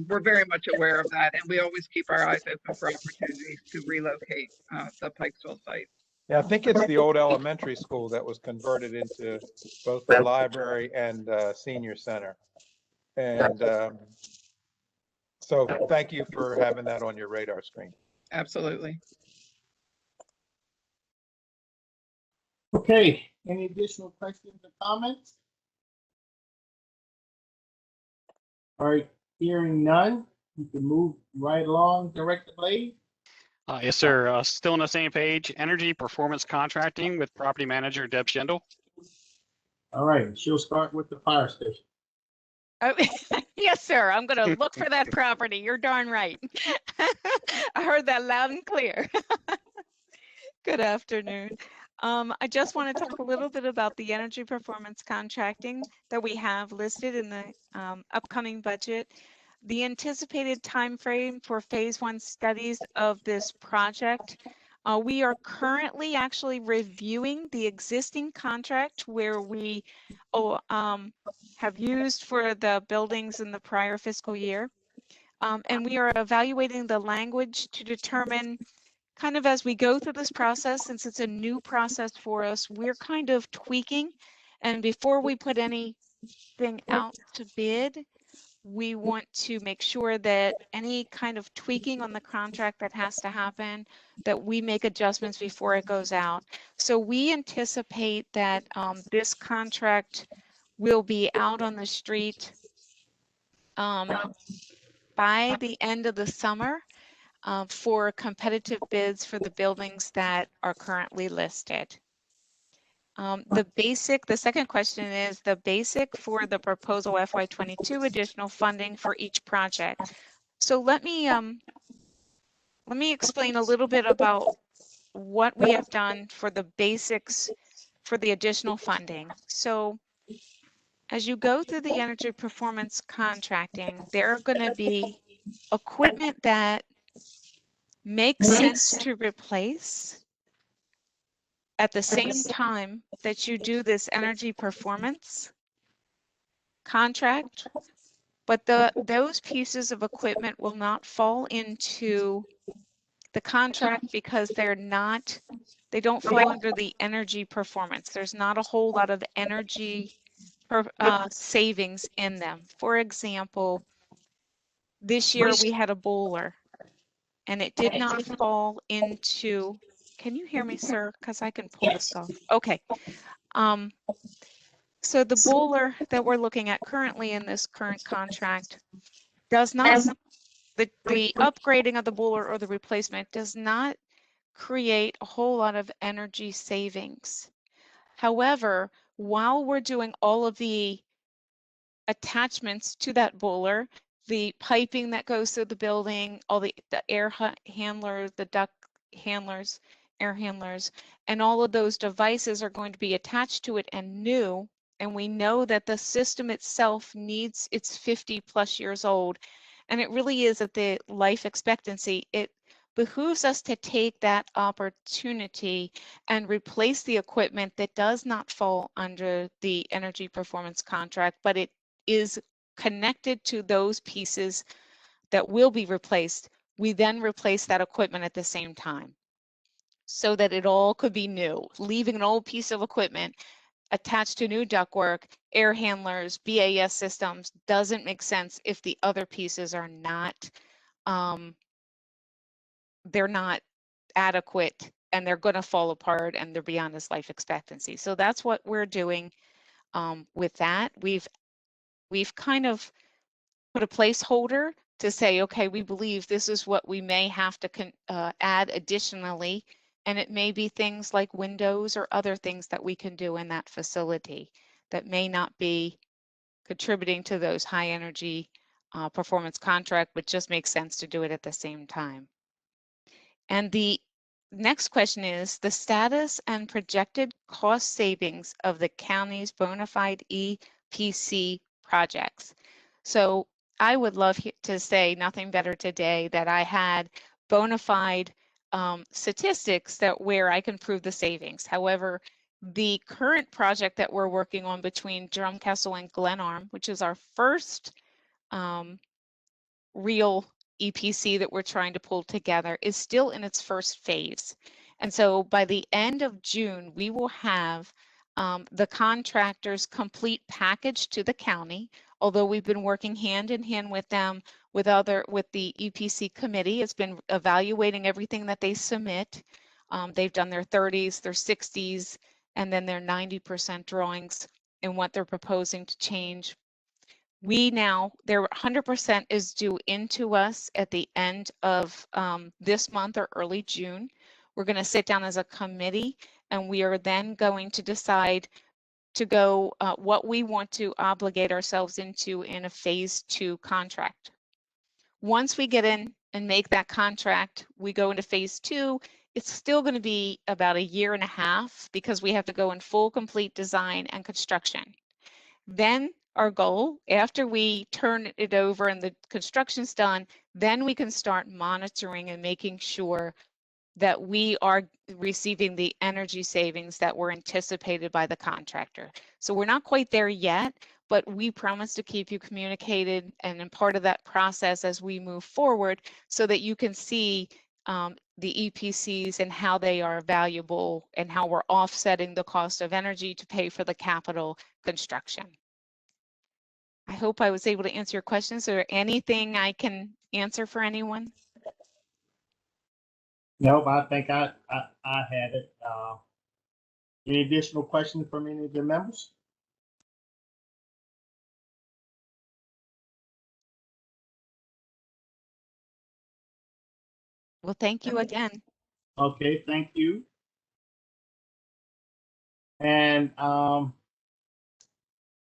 we're very much aware of that. And we always keep our eyes open for opportunities to relocate the Pikesville site. Yeah, I think it's the old elementary school that was converted into both the library and senior center. And so thank you for having that on your radar screen. Absolutely. Okay, any additional questions or comments? All right, hearing none, you can move right along, Director Blades. Yes, sir. Still on the same page, energy performance contracting with property manager Deb Schindel. All right, she'll start with the fire station. Oh, yes, sir. I'm going to look for that property. You're darn right. I heard that loud and clear. Good afternoon. I just want to talk a little bit about the energy performance contracting that we have listed in the upcoming budget. The anticipated timeframe for phase 1 studies of this project. We are currently actually reviewing the existing contract where we have used for the buildings in the prior fiscal year. And we are evaluating the language to determine, kind of as we go through this process, since it's a new process for us, we're kind of tweaking. And before we put anything out to bid, we want to make sure that any kind of tweaking on the contract that has to happen, that we make adjustments before it goes out. So we anticipate that this contract will be out on the street by the end of the summer for competitive bids for the buildings that are currently listed. The second question is the basic for the proposal FY22 additional funding for each project. So let me explain a little bit about what we have done for the basics for the additional funding. So as you go through the energy performance contracting, there are going to be equipment that makes sense to replace at the same time that you do this energy performance contract, but those pieces of equipment will not fall into the contract because they don't fall under the energy performance. There's not a whole lot of energy savings in them. For example, this year we had a boiler and it did not fall into, can you hear me, sir? Because I can pull this off. Okay. So the boiler that we're looking at currently in this current contract does not, the upgrading of the boiler or the replacement does not create a whole lot of energy savings. However, while we're doing all of the attachments to that boiler, the piping that goes through the building, all the air handlers, the duct handlers, air handlers, and all of those devices are going to be attached to it and new. And we know that the system itself it's 50 plus years old, and it really is at the life expectancy. It behooves us to take that opportunity and replace the equipment that does not fall under the energy performance contract, but it is connected to those pieces that will be replaced. We then replace that equipment at the same time so that it all could be new. Leaving an old piece of equipment attached to new ductwork, air handlers, BAS systems doesn't make sense if the other pieces are not, they're not adequate and they're going to fall apart and they're beyond its life expectancy. So that's what we're doing with that. We've kind of put a placeholder to say, okay, we believe this is what we may have to add additionally, and it may be things like windows or other things that we can do in that facility that may not be contributing to those high energy performance contract, but just makes sense to do it at the same time. And the next question is the status and projected cost savings of the county's bona fide EPC projects. So I would love to say nothing better today that I had bona fide statistics that where I can prove the savings. However, the current project that we're working on between Drumcastle and Glenarm, which is our first real EPC that we're trying to pull together, is still in its first phase. And so by the end of June, we will have the contractor's complete package to the county, although we've been working hand in hand with them with the EPC committee. It's been evaluating everything that they submit. They've done their 30s, their 60s, and then their 90% drawings and what they're proposing to change. Their 100% is due into us at the end of this month or early June. We're going to sit down as a committee and we are then going to decide to go what we want to obligate ourselves into in a phase 2 contract. Once we get in and make that contract, we go into phase 2. It's still going to be about 1.5 years because we have to go in full complete design and construction. Then our goal, after we turn it over and the construction's done, then we can start monitoring and making sure that we are receiving the energy savings that were anticipated by the contractor. So we're not quite there yet, but we promise to keep you communicated and in part of that process as we move forward so that you can see the EPCs and how they are valuable and how we're offsetting the cost of energy to pay for the capital construction. I hope I was able to answer your questions. Is there anything I can answer for anyone? No, I think I had it. Any additional questions from any of the members? Well, thank you again. Okay, thank you. And all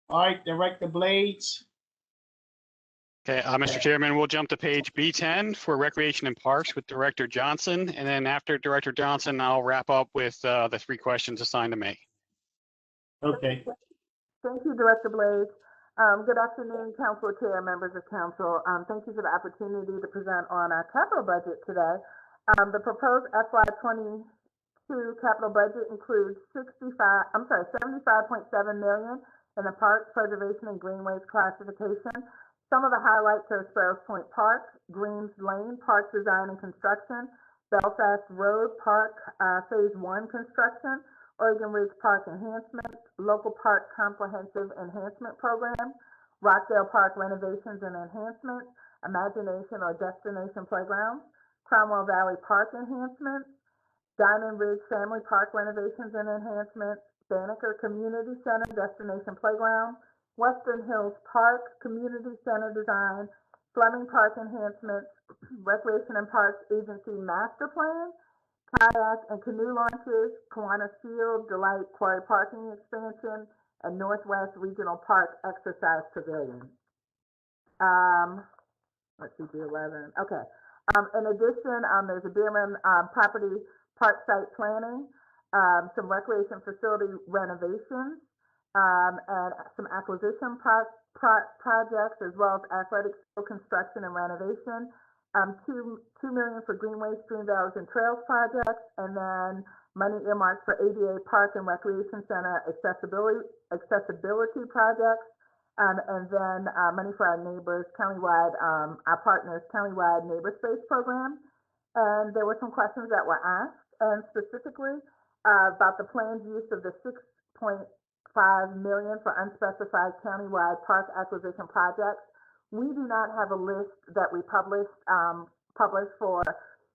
right, Director Blades. Okay, Mr. Chairman, we'll jump to page B10 for Recreation and Parks with Director Johnson. And then after Director Johnson, I'll wrap up with the 3 questions assigned to me. Okay. Thank you, Director Blades. Good afternoon, Council Chair, members of Council. Thank you for the opportunity to present on our capital budget today. The proposed FY22 capital budget includes 75.7 million in the Park Preservation and Greenways classification. Some of the highlights are Sparrows Point Park, Greens Lane Park Design and Construction, Belfast Road Park Phase 1 construction, Oregon Ridge Park Enhancement, Local Park Comprehensive Enhancement Program, Rockdale Park Renovations and Enhancements, Imagination or Destination Playgrounds, Cromwell Valley Park Enhancements, Diamond Ridge Family Park Renovations and Enhancements, Banneker Community Center Destination Playground, Western Hills Park Community Center Design, Fleming Park Enhancements, Recreation and Parks Agency Master Plan, kayak and canoe launches, Kiwanis Field Delight Quarry Parking Expansion, and Northwest Regional Park Exercise Pavilion. Let's see, B11. Okay. In addition, there's a Bierman property park site planning, some recreation facility renovations, and some acquisition projects, as well as athletic field construction and renovation. $2 million for Greenways, Stream Valleys, and Trails projects, and then money earmarked for ADA Park and Recreation Center accessibility projects, and then money for our neighbors, countywide, our partners, countywide neighbor space program. And there were some questions that were asked, and specifically about the planned use of the $6.5 million for unspecified countywide park acquisition projects. We do not have a list that we publish for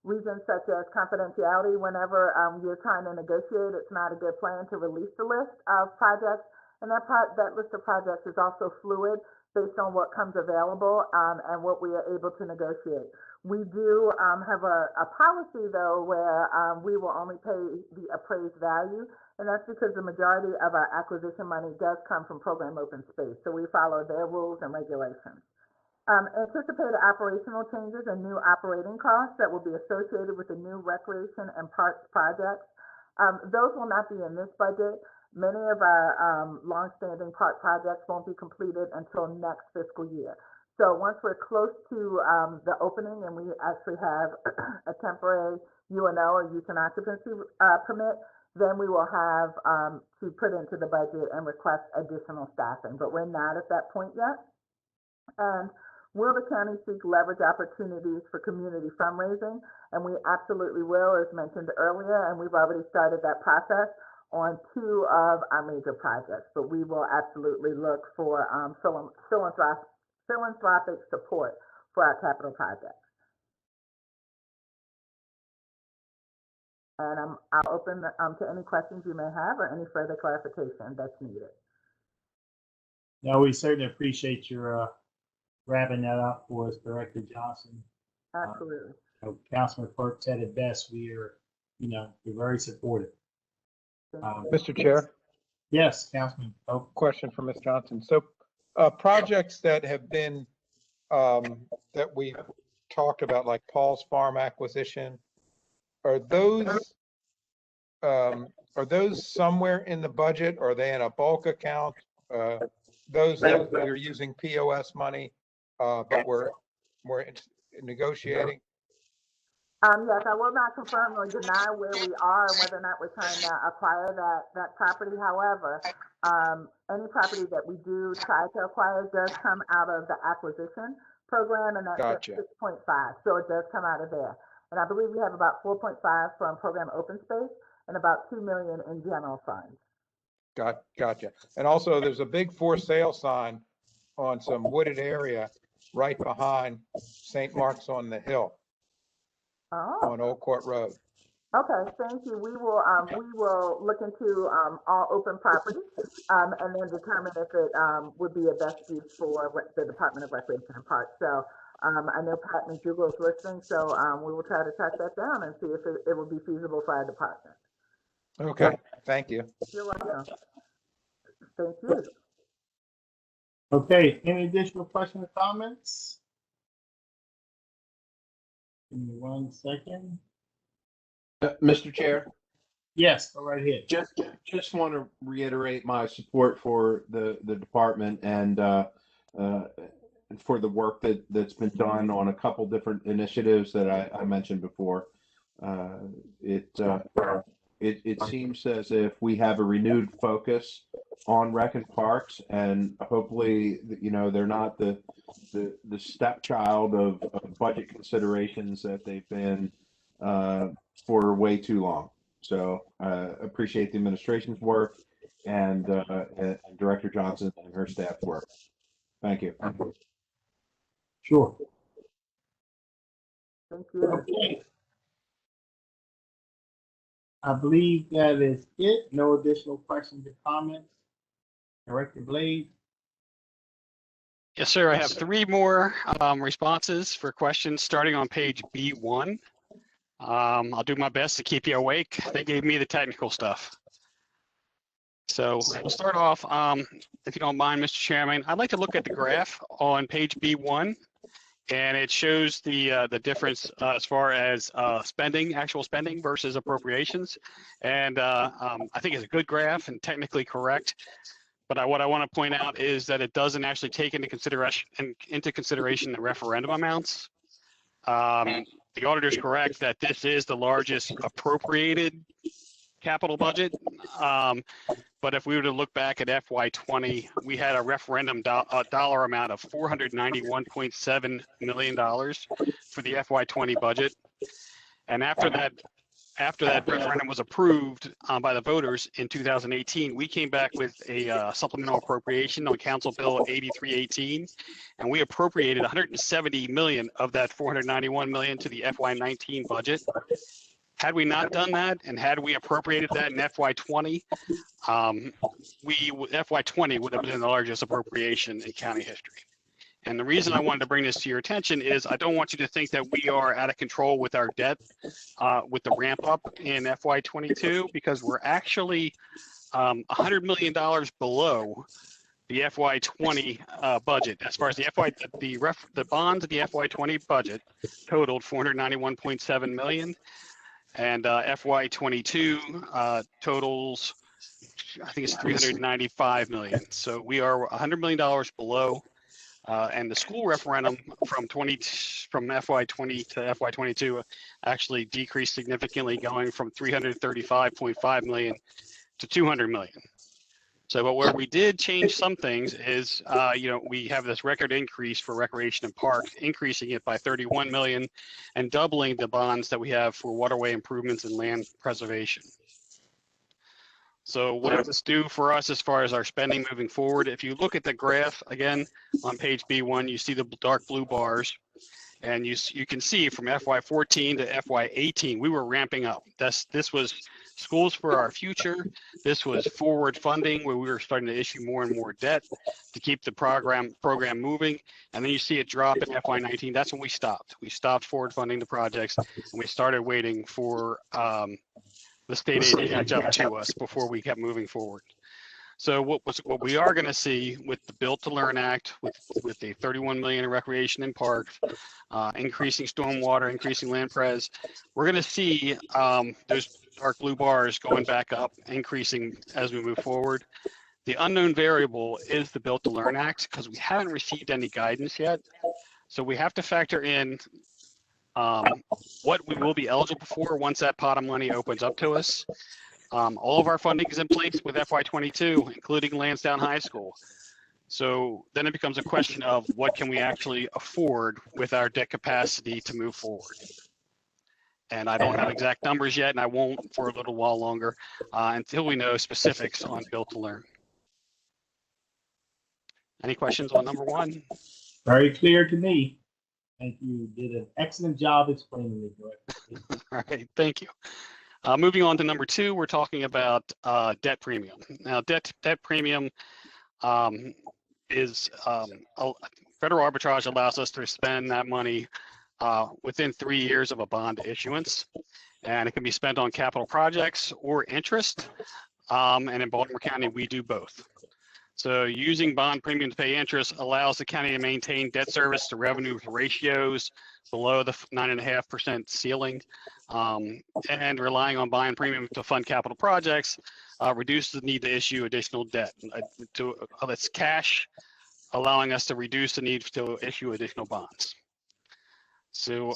reasons such as confidentiality. Whenever you're trying to negotiate, it's not a good plan to release the list of projects. And that list of projects is also fluid based on what comes available and what we are able to negotiate. We do have a policy, though, where we will only pay the appraised value, and that's because the majority of our acquisition money does come from Program Open Space. So we follow their rules and regulations. Anticipated operational changes and new operating costs that will be associated with the new recreation and parks projects. Those will not be in this budget. Many of our longstanding park projects won't be completed until next fiscal year. So once we're close to the opening and we actually have a temporary UNO or use and occupancy permit, then we will have to put into the budget and request additional staffing. But we're not at that point yet. And will the county seek leverage opportunities for community fundraising? And we absolutely will, as mentioned earlier, and we've already started that process on 2 of our major projects. But we will absolutely look for philanthropic support for our capital projects. And I'll open to any questions you may have or any further clarification that's needed. No, we certainly appreciate your wrapping that up for us, Director Johnson. Absolutely. Councilman Quirk said it best. We're very supportive. Mr. Chair? Yes, Councilman. Question for Ms. Johnson. So projects that have been, that we talked about, like Paul's Farm acquisition, are those somewhere in the budget? Or are they in a bulk account? Those that are using POS money, but we're negotiating? Yes, I will not confirm or deny where we are and whether or not we're trying to acquire that property. However, any property that we do try to acquire does come out of the acquisition program, and that's Gotcha. 6.5. So it does come out of there. And I believe we have about 4.5 from Program Open Space and about 2 million in general funds. Gotcha. And also, there's a big for sale sign on some wooded area right behind St. Mark's on the Hill on Old Court Road. Okay, thank you. We will look into all open property and then determine if it would be a best use for the Department of Recreation and Parks. So I know Pat McDougal is listening, so we will try to track that down and see if it will be feasible for our department. Okay, thank you. You're welcome. Thank you. Okay, any additional questions or comments? Give me 1 second. Mr. Chair, Yes, go right ahead. Just want to reiterate my support for the department and for the work that's been done on a couple different initiatives that I mentioned before. It seems as if we have a renewed focus on rec and parks, and hopefully, they're not the stepchild of budget considerations that they've been for way too long. So appreciate the administration's work and Director Johnson and her staff's work. Thank you. Sure. Thank you. Okay. I believe that is it. No additional questions or comments. Director Blades. Yes, sir. I have three more responses for questions starting on page B1. I'll do my best to keep you awake. They gave me the technical stuff. So we'll start off, if you don't mind, Mr. Chairman, I'd like to look at the graph on page B1, and it shows the difference as far as spending, actual spending versus appropriations. And I think it's a good graph and technically correct. But what I want to point out is that it doesn't actually take into consideration the referendum amounts. The auditor is correct that this is the largest appropriated capital budget. But if we were to look back at FY20, we had a referendum dollar amount of $491.7 million for the FY20 budget. And after that referendum was approved by the voters in 2018, we came back with a supplemental appropriation on Council Bill 8318, and we appropriated 170 million of that 491 million to the FY19 budget. Had we not done that, and had we appropriated that in FY20, FY20 would have been the largest appropriation in county history. And the reason I wanted to bring this to your attention is I don't want you to think that we are out of control with our debt, with the ramp up in FY22, because we're actually $100 million below the FY20 budget. As far as the bonds of the FY20 budget totaled 491.7 million, and FY22 totals, I think it's 395 million. So we are $100 million below. And the school referendum from FY20 to FY22 actually decreased significantly, going from 335.5 million to 200 million. So, but where we did change some things is, we have this record increase for recreation and parks, increasing it by 31 million and doubling the bonds that we have for waterway improvements and land preservation. So what does this do for us as far as our spending moving forward? If you look at the graph again on page B1, you see the dark blue bars, and you can see from FY14 to FY18, we were ramping up. This was schools for our future. This was forward funding, where we were starting to issue more and more debt to keep the program moving. And then you see it drop in FY19. That's when we stopped. We stopped forward funding the projects, and we started waiting for the state aid to catch up to us before we kept moving forward. So what we are going to see with the Built to Learn Act, with the 31 million in recreation and parks, increasing stormwater, increasing land pres, we're going to see those dark blue bars going back up, increasing as we move forward. The unknown variable is the Built to Learn Act, because we haven't received any guidance yet. So we have to factor in what we will be eligible for once that pot of money opens up to us. All of our funding is in place with FY22, including Lansdowne High School. So then it becomes a question of what can we actually afford with our debt capacity to move forward. And I don't have exact numbers yet, and I won't for a little while longer until we know specifics on Built to Learn. Any questions on number one? Very clear to me. Thank you. Did an excellent job explaining it, Director. All right, thank you. Moving on to number two, we're talking about debt premium. Now, debt premium is federal arbitrage allows us to spend that money within 3 years of a bond issuance, and it can be spent on capital projects or interest. And in Baltimore County, we do both. So using bond premium to pay interest allows the county to maintain debt service to revenue ratios below the 9.5% ceiling. And relying on bond premium to fund capital projects reduces the need to issue additional debt. That's cash, allowing us to reduce the need to issue additional bonds. So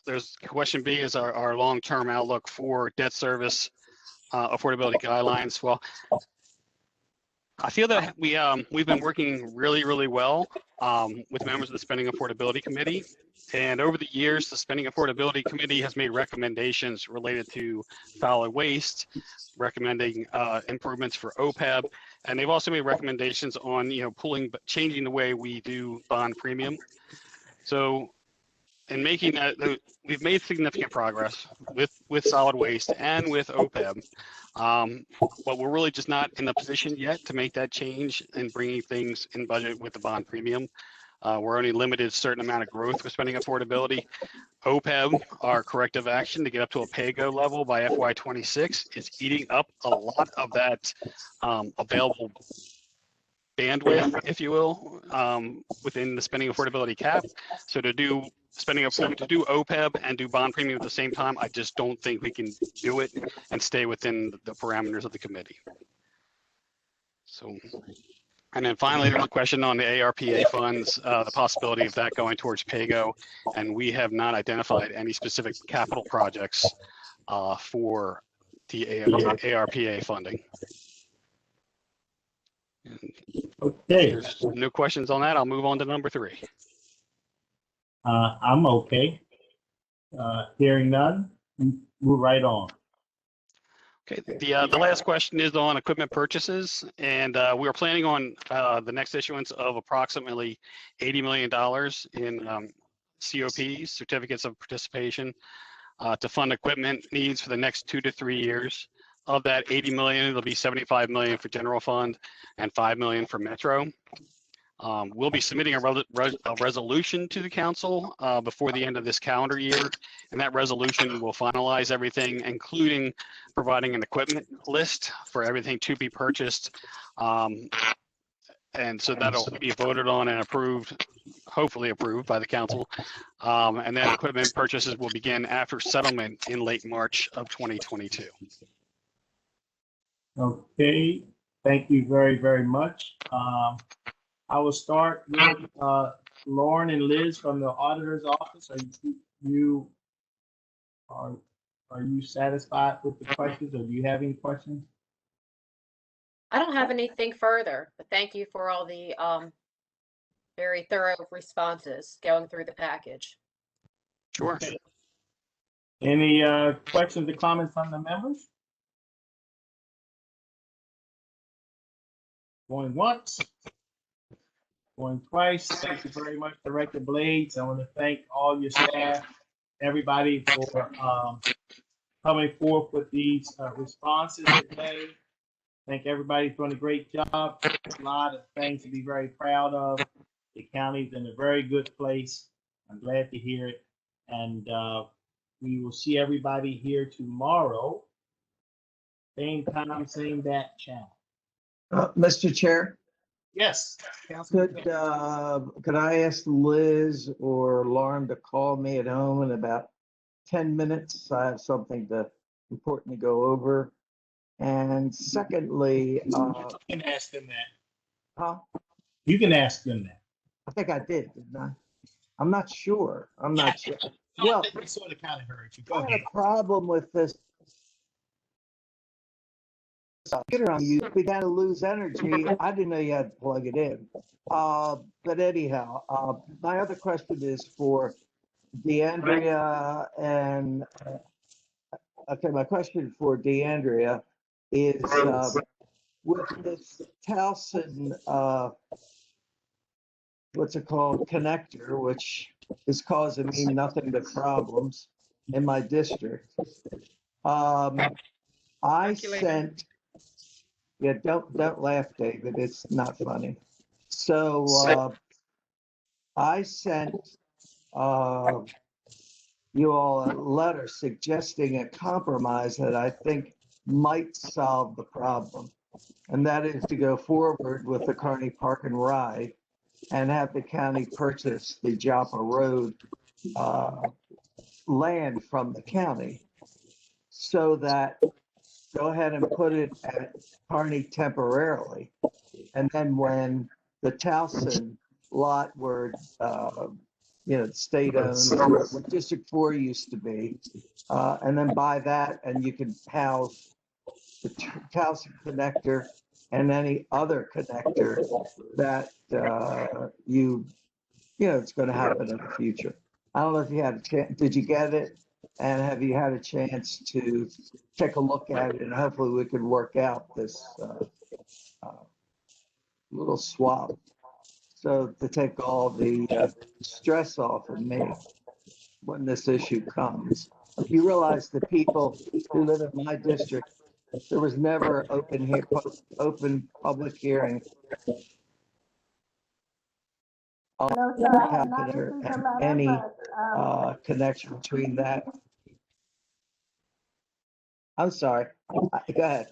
there's question B is our long-term outlook for debt service affordability guidelines. Well, I feel that we've been working really, really well with members of the Spending Affordability Committee. And over the years, the Spending Affordability Committee has made recommendations related to solid waste, recommending improvements for OPEB, and they've also made recommendations on changing the way we do bond premium. So in making that, we've made significant progress with solid waste and with OPEB. But we're really just not in the position yet to make that change and bringing things in budget with the bond premium. We're only limited a certain amount of growth for spending affordability. OPEB, our corrective action to get up to a pay-go level by FY26, is eating up a lot of that available bandwidth, if you will, within the spending affordability cap. So to do OPEB and do bond premium at the same time, I just don't think we can do it and stay within the parameters of the committee. So, and then finally, there's a question on the ARPA funds, the possibility of that going towards PAYGO, and we have not identified any specific capital projects for the ARPA funding. Okay. There's no questions on that. I'll move on to number 3. I'm okay. Hearing none, move right on. Okay, the last question is on equipment purchases, and we are planning on the next issuance of approximately $80 million in COPs, certificates of participation, to fund equipment needs for the next 2 to 3 years. Of that 80 million, it'll be 75 million for general fund and 5 million for Metro. We'll be submitting a resolution to the council before the end of this calendar year, and that resolution will finalize everything, including providing an equipment list for everything to be purchased. And so that'll be voted on and approved, hopefully approved by the council. And then equipment purchases will begin after settlement in late March of 2022. Okay, thank you very, very much. I will start with Lauren and Liz from the auditor's office. Are you satisfied with the questions, or do you have any questions? I don't have anything further, but thank you for all the very thorough responses going through the package. Sure. Okay. Any questions or comments from the members? Going once, going twice. Thank you very much, Director Blades. I want to thank all your staff, everybody for coming forth with these responses today. Thank everybody for doing a great job. A lot of things to be very proud of. The county's in a very good place. I'm glad to hear it. And we will see everybody here tomorrow. Same time, same bat channel. Mr. Chair, Yes. could I ask Liz or Lauren to call me at home in about 10 minutes? I have something important to go over. And secondly, you can ask them that. Huh? You can ask them that. I think I did, didn't I? I'm not sure. I'm not sure. Well, I sort of kind of heard you. Go I had ahead. a problem with this computer on you began to lose energy. I didn't know you had to plug it in. But anyhow, my other question is for DeAndrea and okay, my question for DeAndrea is with this Towson what's it called, connector, which is causing me nothing but problems in my district. I sent, yeah, don't laugh, David, it's not funny. So I sent you all a letter suggesting a compromise that I think might solve the problem. And that is to go forward with the Kearney Park and Ride and have the county purchase the Joppa Road land from the county so that go ahead and put it at Kearney temporarily. And then when the Towson lot where, the state owns, what District 4 used to be, and then buy that and you can house the Towson connector and any other connector that it's going to happen in the future. I don't know if you had a chance. Did you get it? And have you had a chance to take a look at it? And hopefully we can work out this little swap. So to take all the stress off of me when this issue comes. If you realize the people who live in my district, there was never open public hearing on any connection between that. I'm sorry. Go ahead.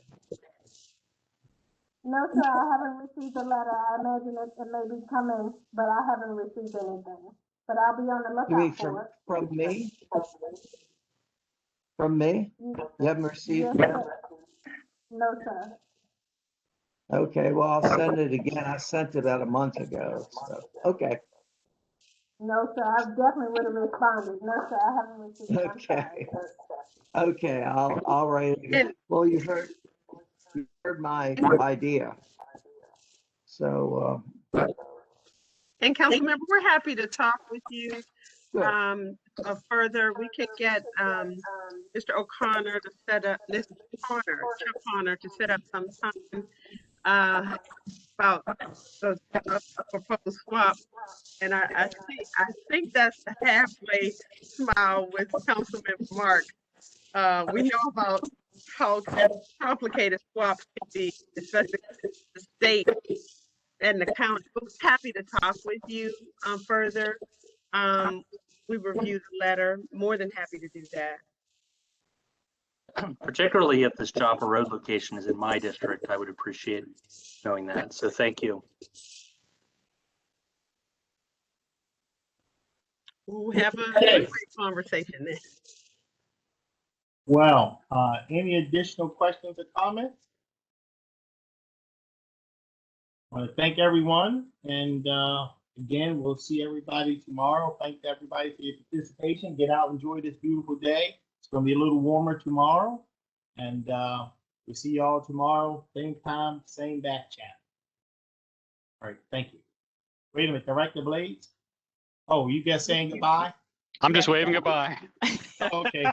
No, sir, I haven't received a letter. I imagine it may be coming, but I haven't received anything. But I'll be on the lookout You mean for it. from me? From me? You haven't received Yes, it? sir. No, sir. Okay, well, I'll send it again. I sent it about a month ago. So, okay. No, sir, I definitely would have responded. No, sir, I haven't received it. I'm Okay. sorry. Okay, I'll write it again. Well, you heard my idea. So, And Councilmember, we're happy to talk with you further. We can get Mr. O'Connor to set up, Chuck Connor to set up some time about the proposed swap. And I think that's the halfway smile with Councilmember Mark. We know about how complicated swaps can be, especially the state and the county. But we're happy to talk with you further. We reviewed the letter, more than happy to do that. Particularly if this Joppa Road location is in my district, I would appreciate knowing that. So thank you. We'll have a great conversation then. Well, any additional questions or comments? I want to thank everyone. And again, we'll see everybody tomorrow. Thank everybody for your participation. Get out, enjoy this beautiful day. It's going to be a little warmer tomorrow. And we'll see you all tomorrow, same time, same back chat. All right, thank you. Wait a minute, Director Blades? Oh, you guys saying goodbye? I'm just waving goodbye. Okay.